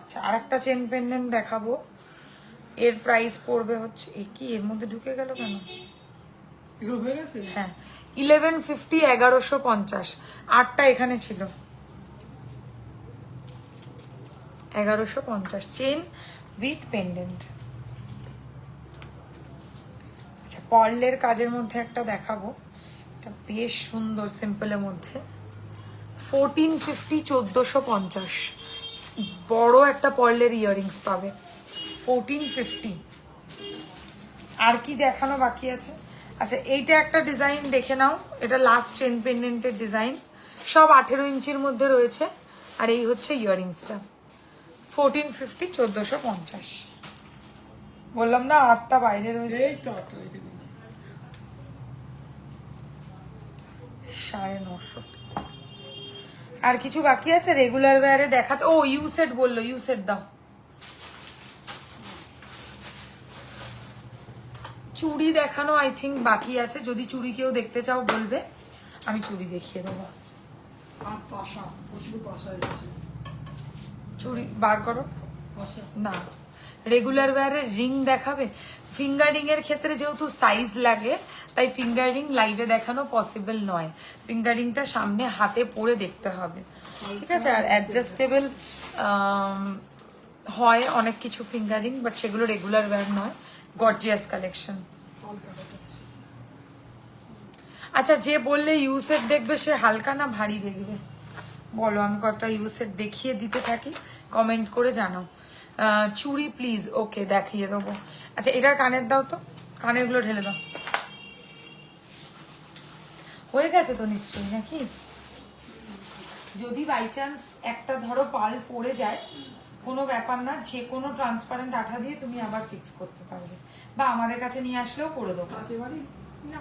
আচ্ছা আরেকটা চেন পেন্ডেন্ট দেখাবো, এর প্রাইস পড়বে হচ্ছে, কি এর মধ্যে ঢুকে গেল কেন, এগুলো হয়ে গেছে। হ্যাঁ 1150, 1150, আটটা এখানে ছিল, 1150 চেন উইথ পেন্ডেন্ট। আচ্ছা পার্লের কাজের মধ্যে একটা দেখাবো, এটা বেশ সুন্দর, সিম্পলের মধ্যে, 1450, 1450, বড় একটা পার্লের ইয়াররিংস পাবে 1450। আর কি দেখানো বাকি আছে? আচ্ছা এইটা একটা ডিজাইন দেখে নাও, এটা লাস্ট চেন পেন্ডেন্টের ডিজাইন, সব 18 ইঞ্চির মধ্যে রয়েছে। আর এই হচ্ছে ইয়াররিংসটা 1450, 1450। বললাম না 8টা বাইরে রয়েছে, এই তো 8টা রেখে দিয়েছি। 950। আর কিছু বাকি আছে রেগুলার ওয়্যারে দেখাতে? ও ইউ সেট বললো, ইউ সেট দাও। চুড়ি দেখানো আই থিঙ্ক বাকি আছে, যদি চুড়ি কেউ দেখতে চাও বলবে, আমি চুড়ি দেখিয়ে দেবো। আর পাশা, প্রচুর পাশা এসেছে। চুড়ি বার করো। পাশা না, রেগুলার ওয়্যারের রিং দেখাবে? ফিঙ্গারিং এর ক্ষেত্রে যেহেতু সাইজ লাগে, তাই ফিঙ্গারিং লাইভে দেখানো পসিবল নয়। ফিঙ্গারিংটা সামনে হাতে পরে দেখতে হবে, ঠিক আছে? আর অ্যাডজাস্টেবল হয় অনেক কিছু ফিঙ্গারিং, বাট সেগুলো রেগুলার ওয়্যার নয়, গর্জিয়াস কালেকশন। হালকা দেখাচ্ছে। আচ্ছা, যে বললে ইউ সেট দেখবে সে হালকা না ভারী দেখবে বলো, আমি কয়েকটা ইউ সেট দেখিয়ে দিতে থাকি, কমেন্ট করে জানাও। চুড়ি প্লিজ, ওকে দেখিয়ে দেবো। আচ্ছা এটার কানের দাও তো, কানের গুলো ঢেলে দাও। হয়ে গেছে তো নিশ্চয়ই নাকি? যদি বাই চান্স একটা ধরো পাল পড়ে যায়, কোনো ব্যাপার না, যে কোনো ট্রান্সপারেন্ট আঠা দিয়ে তুমি আবার ফিক্স করতে পারবে, বা আমাদের কাছে নিয়ে আসলেও করে দেবো। কাছে বাড়ি না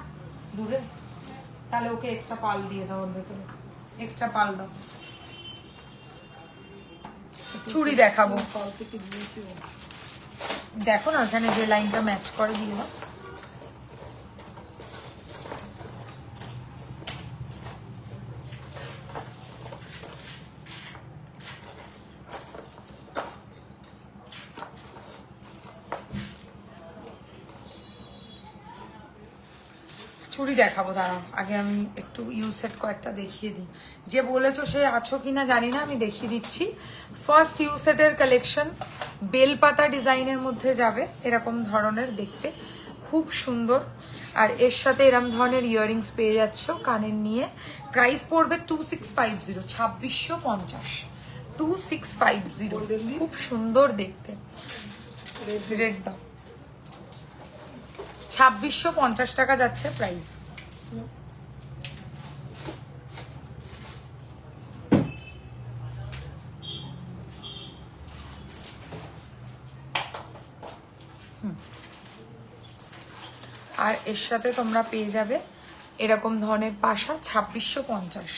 দূরে? তাহলে ওকে এক্সট্রা পাল দিয়ে দাও, ওর ভেতরে এক্সট্রা পাল দাও। চুড়ি দেখাবো, পাল থেকে দিয়েছি ও। দেখো না ওখানে যে লাইনটা ম্যাচ করে দিয়ে দাও। চুড়ি দেখাবো, দাঁড়াও আগে আমি একটু ইউ সেট কয়েকটা দেখিয়ে দিই। যে বলেছো সে আছো কিনা জানি না, আমি দেখিয়ে দিচ্ছি। ফার্স্ট ইউ সেটের কালেকশন বেলপাতা ডিজাইনের মধ্যে যাবে, এরকম ধরনের দেখতে, খুব সুন্দর। আর এর সাথে এরকম ধরনের ইয়াররিংস পেয়ে যাচ্ছ কানের নিয়ে। প্রাইস পড়বে 2650, 2650, 2650। খুব সুন্দর দেখতে, রেড দাও। 2650 টাকা যাচ্ছে প্রাইস। আর এর সাথে তোমরা পেয়ে যাবে এরকম ধরনের পাশা 2650।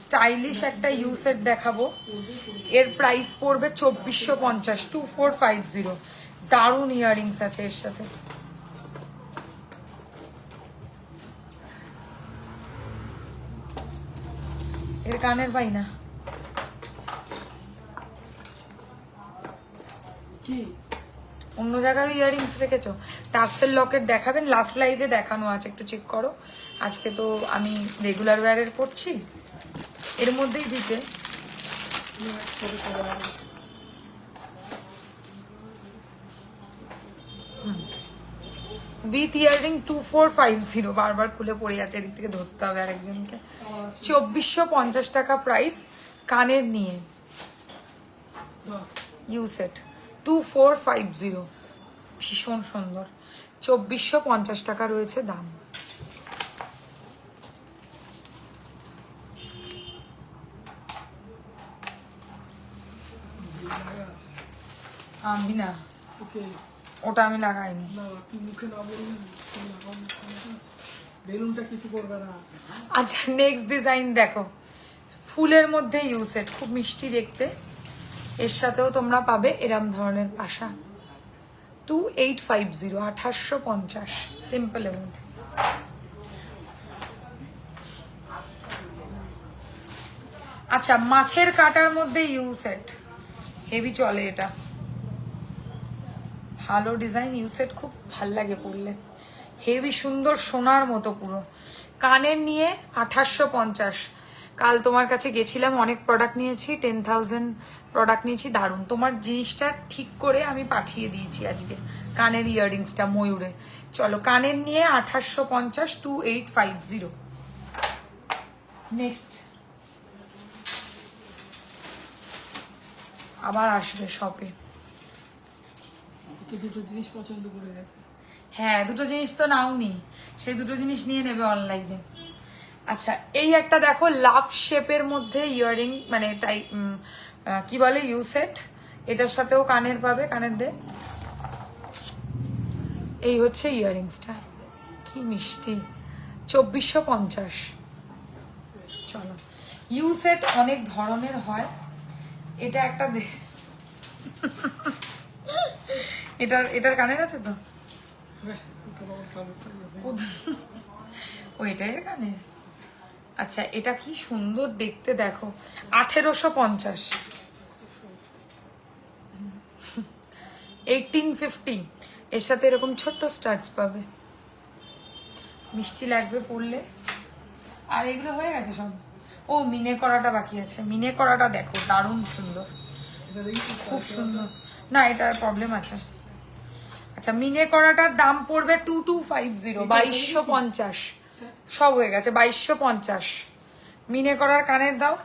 স্টাইলিশ একটা ইউ সেট দেখাবো, এর প্রাইস পড়বে 2450, 2450। দারুণ ইয়াররিংস আছে এর সাথে। এর কানের পাই না কি অন্য জায়গায় ইয়াররিংস রেখেছো? টার্সেল লকেট দেখাবেন? লাস্ট লাইভে দেখানো আছে, একটু চেক করো। আজকে তো আমি রেগুলার ওয়্যারের করছি, এর মধ্যেই দিতে। উইথ ইয়াররিং 2450, বারবার খুলে পড়ে যাচ্ছে, এদিক থেকে ধরতে হবে আরেকজনকে। 2450 টাকা প্রাইস কানের নিয়ে ইউ সেট 2450, ভীষণ সুন্দর। 2450 টাকা রয়েছে দাম। আমি না, ওকে ওটা আমি লাগাইনি। না তুই মুখে না বলবি, বেলুনটা কিছু করবে না। আচ্ছা নেক্সট ডিজাইন দেখো, ফুলের মধ্যে ইউ সেট, খুব মিষ্টি দেখতে। এর সাথেও তোমরা পাবে এরম ধরনের পাশা 2850, 2850, সিম্পলের মধ্যে। আচ্ছা মাছের কাটার মধ্যে ইউ সেট, হেভি চলে এটা, ভালো ডিজাইন। ইউ সেট খুব ভাল লাগে পরলে, হেভি সুন্দর, সোনার মতো পুরো। কানের নিয়ে 2850। কাল তোমার কাছে গেছিলাম, অনেক প্রোডাক্ট নিয়েছি, 10,000 প্রোডাক্ট নিয়েছি, দারুণ। তোমার জিনিসটা ঠিক করে আমি পাঠিয়ে দিয়েছি আজকে, কানের ইয়াররিংসটা ময়ূরে। চলো কানের নিয়ে 2850, 2850। নেক্সট আবার আসবে শপে। তো দুটো জিনিস পছন্দ করে গেছে। হ্যাঁ, দুটো জিনিস তো নাওনি, সেই দুটো জিনিস নিয়ে নেবে অনলাইনে। আচ্ছা, এই একটা দেখো লাভ শেপের মধ্যে ইয়াররিং, মানে কি বলে ইউ সেট, এটার সাথেও কানের পাবে, কানের দে। এই হচ্ছে ইয়াররিংসটা, কি মিষ্টি, 2450। চলো, ইউ সেট অনেক ধরনের হয়, এটা একটা দে। এটার কানের আছে তো, ওইটাই কানে। আচ্ছা, এটা কি সুন্দর দেখতে দেখো, 1850, 1850। এর সাথে এরকম ছোট্ট স্টার্স পাবে, মিষ্টি লাগবে পরলে। আর এগুলো হয়ে গেছে সব। ও, মিনে করাটা বাকি আছে, মিনে করাটা দেখো দারুণ সুন্দর, এটা দেখি খুব সুন্দর। না, এটার প্রবলেম আছে। আচ্ছা, মিনে করাটার দাম পড়বে 2250, 2250। সব হয়ে গেছে 2250। মিনে করার কানের দাও।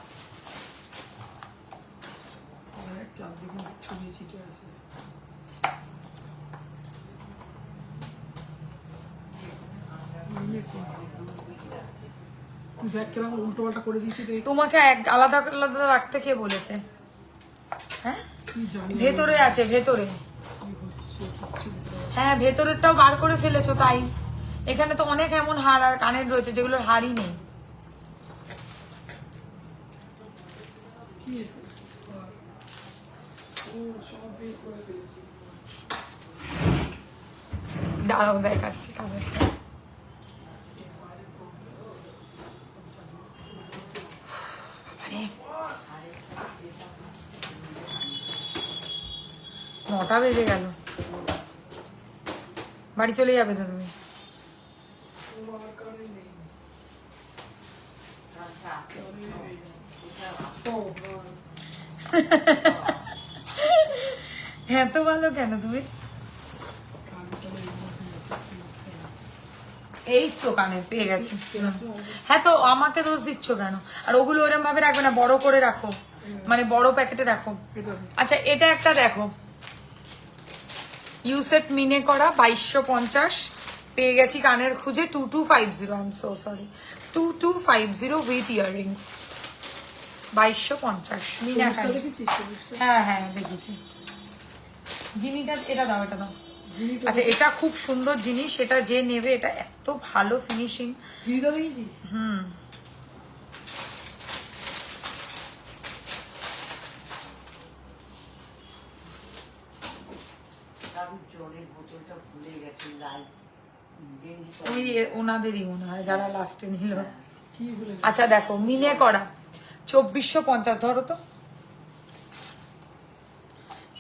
চারদিকে ছড়িয়ে ছিটিয়ে আছে। তুই দেখ কিরকম উল্টো পাল্টা করে দিয়েছি দেখ। তোমাকে আলাদা আলাদা রাখতে কে বলেছে? হ্যাঁ, কি জানি ভেতরে আছে, ভেতরে। কি হচ্ছে কিচ্ছু বুঝতে পারছি না। হ্যাঁ, ভেতরেরটাও বার করে ফেলেছো তাই। এখানে তো অনেক এমন হার আর কানের রয়েছে যেগুলোর হারই নেই। কি এটা? ও সব বের করে ফেলেছি। দাঁড়াও দেখাচ্ছি কানেরটা। আরে, 9টা বেজে গেল, বাড়ি চলে যাবে তো তুমি? আমার কানে নেই। হ্যাঁ, তো ভালো কেন তুমি? কানটা নেই, এই তো কানে পেয়ে গেছি। হ্যাঁ, তো আমাকে দোষ দিচ্ছ কেন? আর ওগুলো ওরম ভাবে রাখবে না, বড় করে রাখো, মানে বড় প্যাকেটে রাখো। এটা আচ্ছা, এটা একটা দেখো, ইউসেট মিনে করা 2250 পেয়ে গেছি কানের খুঁজে, 2250। I am so sorry, 2250 with earrings, 2250 মিনা সবুজটা কানের। দেখেছিস সবুজটা? হ্যাঁ হ্যাঁ, দেখেছি। জিনিটা এটা দাও, এটা দাও। গিরিটা আচ্ছা, এটা খুব সুন্দর জিনিস, এটা যে নেবে, এটা এত ভালো ফিনিশিং। গিরিটা দেখেছিস? জলের বোতলটা ভুলে গেছে, লাল গেঞ্জি ওই ওনাদেরই মনে হয় যারা লাস্টে নিল। কি বলে আচ্ছা দেখো, মিনে করা 2450, ধরো তো।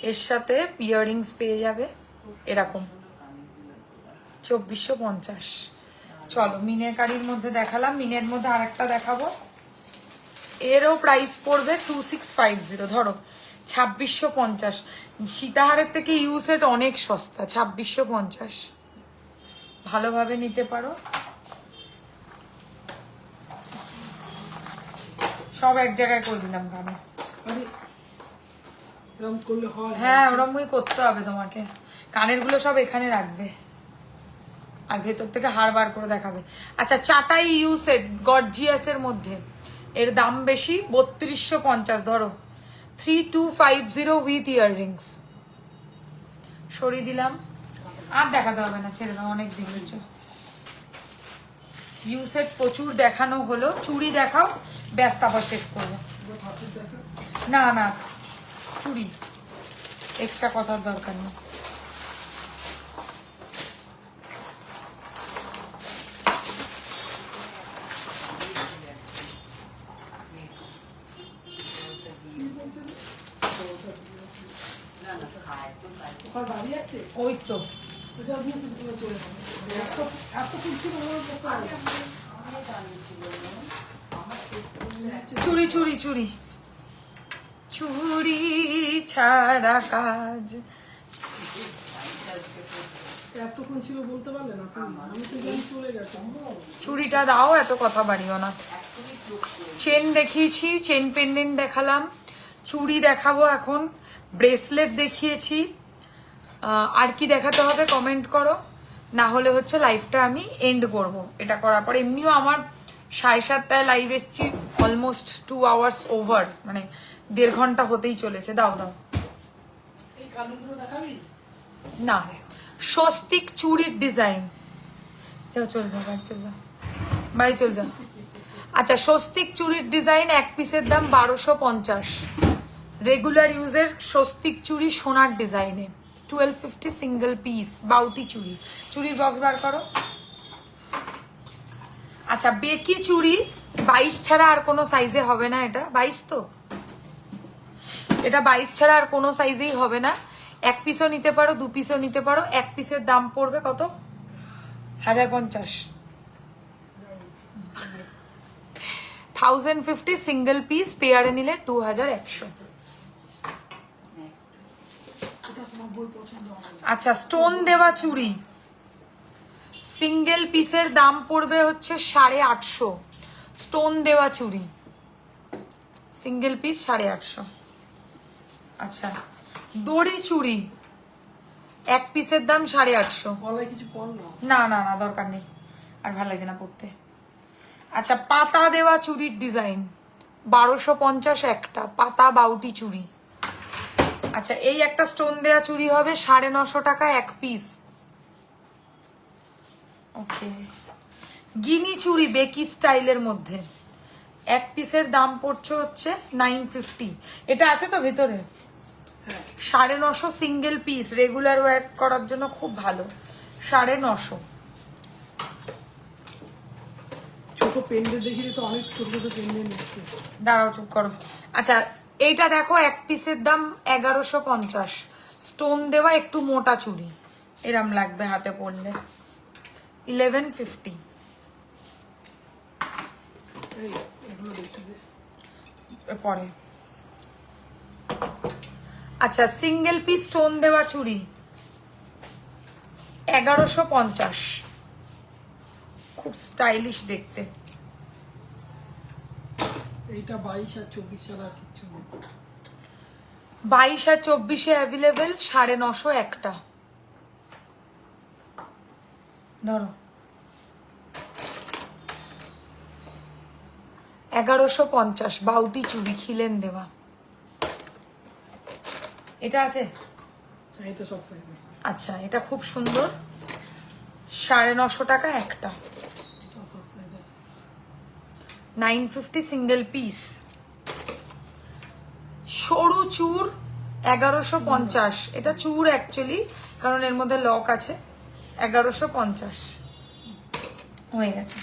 এর সাথে ইয়াররিংস পেয়ে যাবে এরকম, 2450। চলো, মিনেকারির মধ্যে দেখালাম, মিনের মধ্যে আরেকটা দেখাবো, এরও প্রাইস পড়বে 2650। ধরো 2650। সীতাহারের থেকে ইউসেট অনেক সস্তা, 2650, ভালোভাবে নিতে পারো। সব এক জায়গায় করে দিলাম কানে। আরে এরকম করলে হয়? হ্যাঁ, ওরকমই করতে হবে তোমাকে, কানের গুলো সব এখানে রাখবে আর ভেতর থেকে হার বার করে দেখাবে। আচ্ছা, চাটাই ইউসেট গর্জিয়াস এর মধ্যে, এর দাম বেশি, 3250। ধরো 3250 উইথ ইয়াররিংস, সরিয়ে দিলাম। আর দেখাতে হবে না, ছেড়ে দাও, অনেক দেখেছো। ইউসেট প্রচুর দেখানো হলো, চুড়ি দেখাও, ব্যস্ত, আবার শেষ করবো। এবার ঠাকুর দেখা। না না, চুড়ি, এক্সট্রা কথার দরকার নেই। ওখানে দাঁড়িয়ে আছে? ওই তো, যা দিয়েছে তুমি চলে যাবে। এত খুলছিল আমার করতে হবে। চুড়ি চুড়ি চুড়ি, চুড়ি ছাড়া কাজ। এতক্ষণ ছিল বলতে পারলে না তুমি? আমি তো জানি চলে গেছে। চুড়িটা দাও, এত কথা বাড়িও না। চেন দেখিয়েছি, চেন পেন্ডেন্ট দেখালাম, চুড়ি দেখাবো এখন। ব্রেসলেট দেখিয়েছি, আর কি দেখাতে হবে কমেন্ট করো, না হলে হচ্ছে লাইভটা আমি এন্ড করব। এটা করার পর এমনিও আমার 7:30টায় লাইভ এসছি, অলমোস্ট 2 আওয়ার্স ওভার, মানে 1.5 ঘন্টা হতেই চলেছে। দাও দাও এই কালুগুলো দেখাবি? না, স্বস্তিক চুড়ির ডিজাইন। যাও চল যাও, বাড়ি চল যাও, বাড়ি চল যাও। আচ্ছা, স্বস্তিক চুড়ির ডিজাইন, এক পিসের দাম 1250। রেগুলার ইউজের স্বস্তিক চুড়ি সোনার ডিজাইনে, 1250 সিঙ্গেল পিস বাউটি চুড়ি। চুড়ির বক্স বার করো। আচ্ছা, বেকি চুড়ি 22 ছাড়া আর কোনো সাইজে হবে না। এটা 22 তো, এটা 22 ছাড়া আর কোনো সাইজেই হবে না। 1 পিসও নিতে পারো, 2 পিসও নিতে পারো। 1 পিসের দাম পড়বে কত? 1050। 1050 সিঙ্গেল পিস, পেয়ারে নিলে 2100। এটা তোমার বই পছন্দ হবে। আচ্ছা, স্টোন দেওয়া চুড়ি সিঙ্গেল পিসের দাম পড়বে হচ্ছে 850। স্টোন দেওয়া চুড়ি সিঙ্গেল পিস 850। আচ্ছা, দড়ি চুড়ি 1 পিসের দাম 850। গলায় কিছু পর না। না না না, দরকার নেই, আর ভালো লাগে না পড়তে। আচ্ছা, পাতা দেওয়া চুড়ির ডিজাইন 1250 একটা, পাতা বাউটি চুড়ি। আচ্ছা, এই একটা স্টোন দেওয়া চুড়ি হবে 950 টাকা 1 পিস। ওকে, গিনি চুড়ি বেকি স্টাইলের মধ্যে 1 পিসের দাম পড়ছে হচ্ছে 950। এটা আছে তো ভেতরে? 950 সিঙ্গেল পিস, রেগুলার ওয়্যার করার জন্য খুব ভালো। 950। ছোট পেন্ডেন্ট দেখিয়ে তো অনেক ছোট ছোট পেন্ডেন্ট এসছে। দাঁড়াও, চুপ করো। আচ্ছা, এইটা দেখো 1 পিসের দাম 1150। স্টোন দেওয়া একটু মোটা চুড়ি, এরম লাগবে হাতে পড়লে 1150। এই এগুলো দেখতে দে। পরে আচ্ছা, সিঙ্গেল পিস স্টোন দেওয়া চুড়ি 1150, খুব স্টাইলিশ দেখতে। এইটা 22 আর 24 ছাড়া আর কিচ্ছু নেই। 22 আর 24-এ অ্যাভেলেবেল, 950 একটা। ধরো 1150 বাউটি চুড়ি খিলেন দেওয়া। এটা আছে? হ্যাঁ, এটা সব সাইজ আছে। আচ্ছা, এটা খুব সুন্দর, 950 টাকা একটা। এটা সব সাইজ আছে। 950 সিঙ্গেল পিস। সরু চুর 1150। এটা চুর অ্যাকচুয়ালি, কারণ এর মধ্যে লক আছে। 1150 হয়ে গেছে।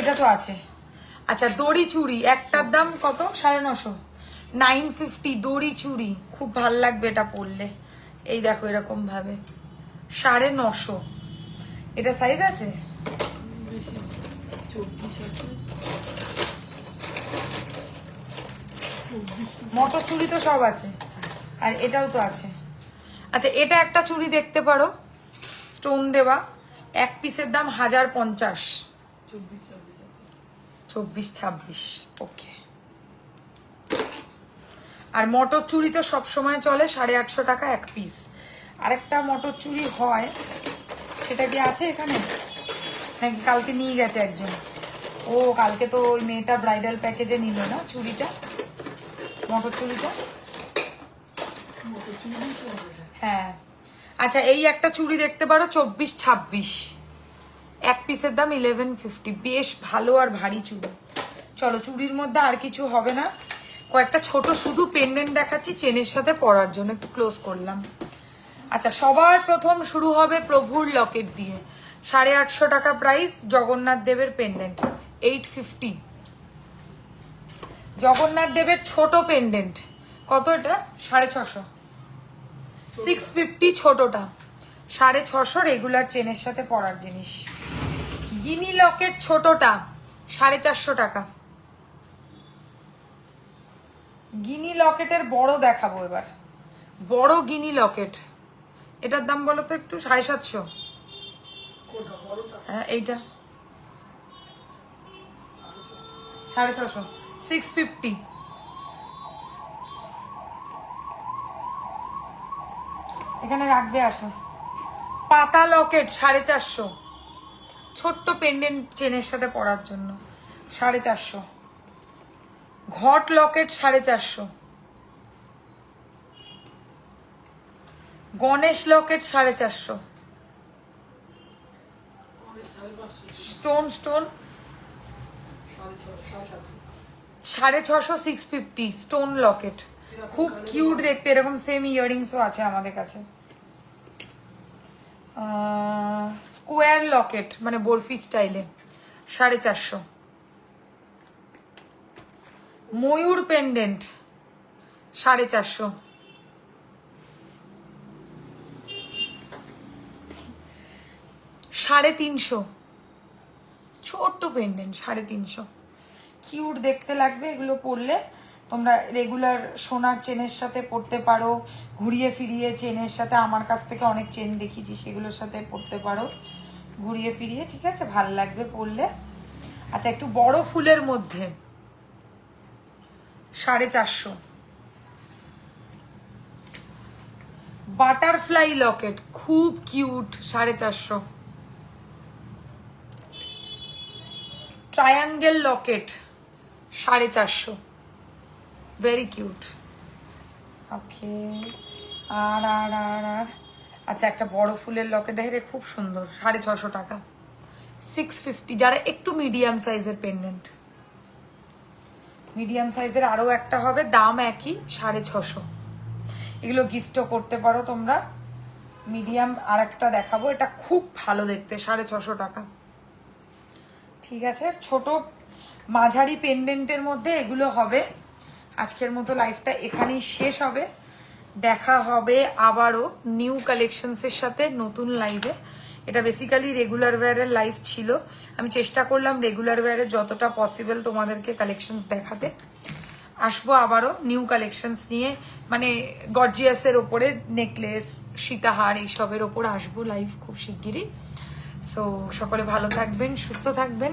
এটা তো আছে। আচ্ছা, দড়ি চুড়ি একটার দাম কত? 950। 950 দড়ি চুড়ি, খুব ভাল লাগবে এটা পরলে। এই দেখো এরকম ভাবে 950। এটা সাইজ আছে? বেশি 24 আছে। 24 মোটর চুড়ি তো সব আছে, আর এটাও তো আছে। আচ্ছা, এটা একটা চুড়ি দেখতে পারো, স্টোন দেওয়া, 1 পিসের দাম 1050। 24 আছে। 24-26। ওকে। আর মটর চুড়ি তো সবসময় চলে 850 টাকা 1 পিস। আরেকটা মটর চুড়ি হয়, সেটা কি আছে এখানে নাকি কালকে নিয়ে গেছে একজন? ও, কালকে তো ওই মেয়েটা ব্রাইডাল প্যাকেজে নিল না চুড়িটা, মটর চুড়িটা। হ্যাঁ। আচ্ছা, এই একটা চুড়ি দেখতে পারো 24-26, 1 পিসের দাম 1150। বেশ ভালো আর ভারী চুড়ি। চলো, চুড়ির মধ্যে আর কিছু হবে না, কয়েকটা ছোট শুধু পেন্ডেন্ট দেখাচ্ছি চেনের সাথে পরার জন্য, একটু ক্লোজ করলাম। আচ্ছা, সবার প্রথম শুরু হবে প্রভুর লকেট দিয়ে, 850 টাকা প্রাইস। জগন্নাথ দেবের পেন্ডেন্ট 850। জগন্নাথ দেবের ছোট পেন্ডেন্ট কত? এটা 650। 650 ছোটটা, 650 রেগুলার চেনের সাথে পরার জিনিস। গিনি লকেট ছোটটা 450 টাকা। গিনি লকেটের বড় দেখাবো এবার, বড় গিনি লকেট। এটার দাম বলো তো একটু? 750। হ্যাঁ, এইটা 650। 650। এখানে রাখবে, আসো। পাতা লকেট 450, ছোট্ট পেন্ডেন্ট চেনের সাথে পরার জন্য 450। ঘট Locket 450, Ganesh Locket 450, stone stone 650, 650 stone Locket, খুব কিউট দেখতে। এরকম সেম ইয়াররিংসও আছে আমাদের কাছে। স্কোয়ার লকেট মানে বরফি স্টাইলে 450। ময়ূর পেন্ডেন্ট 450। সাড়ে 300, ছোট্ট পেন্ডেন্ট 350, কিউট দেখতে লাগবে। এগুলো পরলে তোমরা রেগুলার সোনার চেনের সাথে পরতে পারো, ঘুরিয়ে ফিরিয়ে চেনের সাথে, আমার কাছ থেকে অনেক চেন দেখিয়েছি সেগুলোর সাথে পরতে পারো ঘুরিয়ে ফিরিয়ে, ঠিক আছে, ভাল লাগবে পরলে। আচ্ছা, একটু বড় ফুলের মধ্যে 450। বাটারফ্লাই লকেট খুব cute 450। Triangle locket 450, very cute. Okay, আর আর আর আর আচ্ছা, একটা বড় ফুলের লকেট দেখে খুব সুন্দর, 650 টাকা, 650। যারা একটু মিডিয়াম সাইজের পেন্ডেন্ট, মিডিয়াম সাইজের আরো একটা হবে, দাম একই, 650। এগুলো গিফটও করতে পারো তোমরা। মিডিয়াম আর একটা দেখাবো, এটা খুব ভালো দেখতে, 650 টাকা। ঠিক আছে, ছোট মাঝারি পেন্ডেন্টের মধ্যে এগুলো হবে। আজকের মতো লাইফটা এখানেই শেষ হবে, দেখা হবে আবারও নিউ কালেকশনসের সাথে নতুন লাইভে। এটা বেসিক্যালি রেগুলার ওয়্যারের লাইভ ছিল, আমি চেষ্টা করলাম রেগুলার ওয়্যারের যতটা পসিবল তোমাদেরকে কালেকশনস দেখাতে। আসবো আবারও নিউ কালেকশনস নিয়ে, মানে গর্জিয়াসের ওপরে, নেকলেস, সীতাহার, এইসবের ওপর আসবো লাইভ খুব শিগগিরই। সো সকলে ভালো থাকবেন, সুস্থ থাকবেন,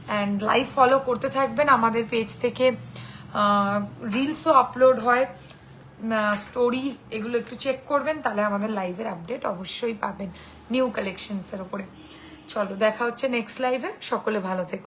অ্যান্ড লাইভ ফলো করতে থাকবেন। আমাদের পেজ থেকে রিলসও আপলোড হয়, স্টোরি, এগুলো একটু চেক করবেন, তাহলে আমাদের লাইভের আপডেট অবশ্যই পাবেন নিউ কালেকশনসের ওপরে। চলো, দেখা হচ্ছে নেক্সট লাইভে, সকলে ভালো থেকো।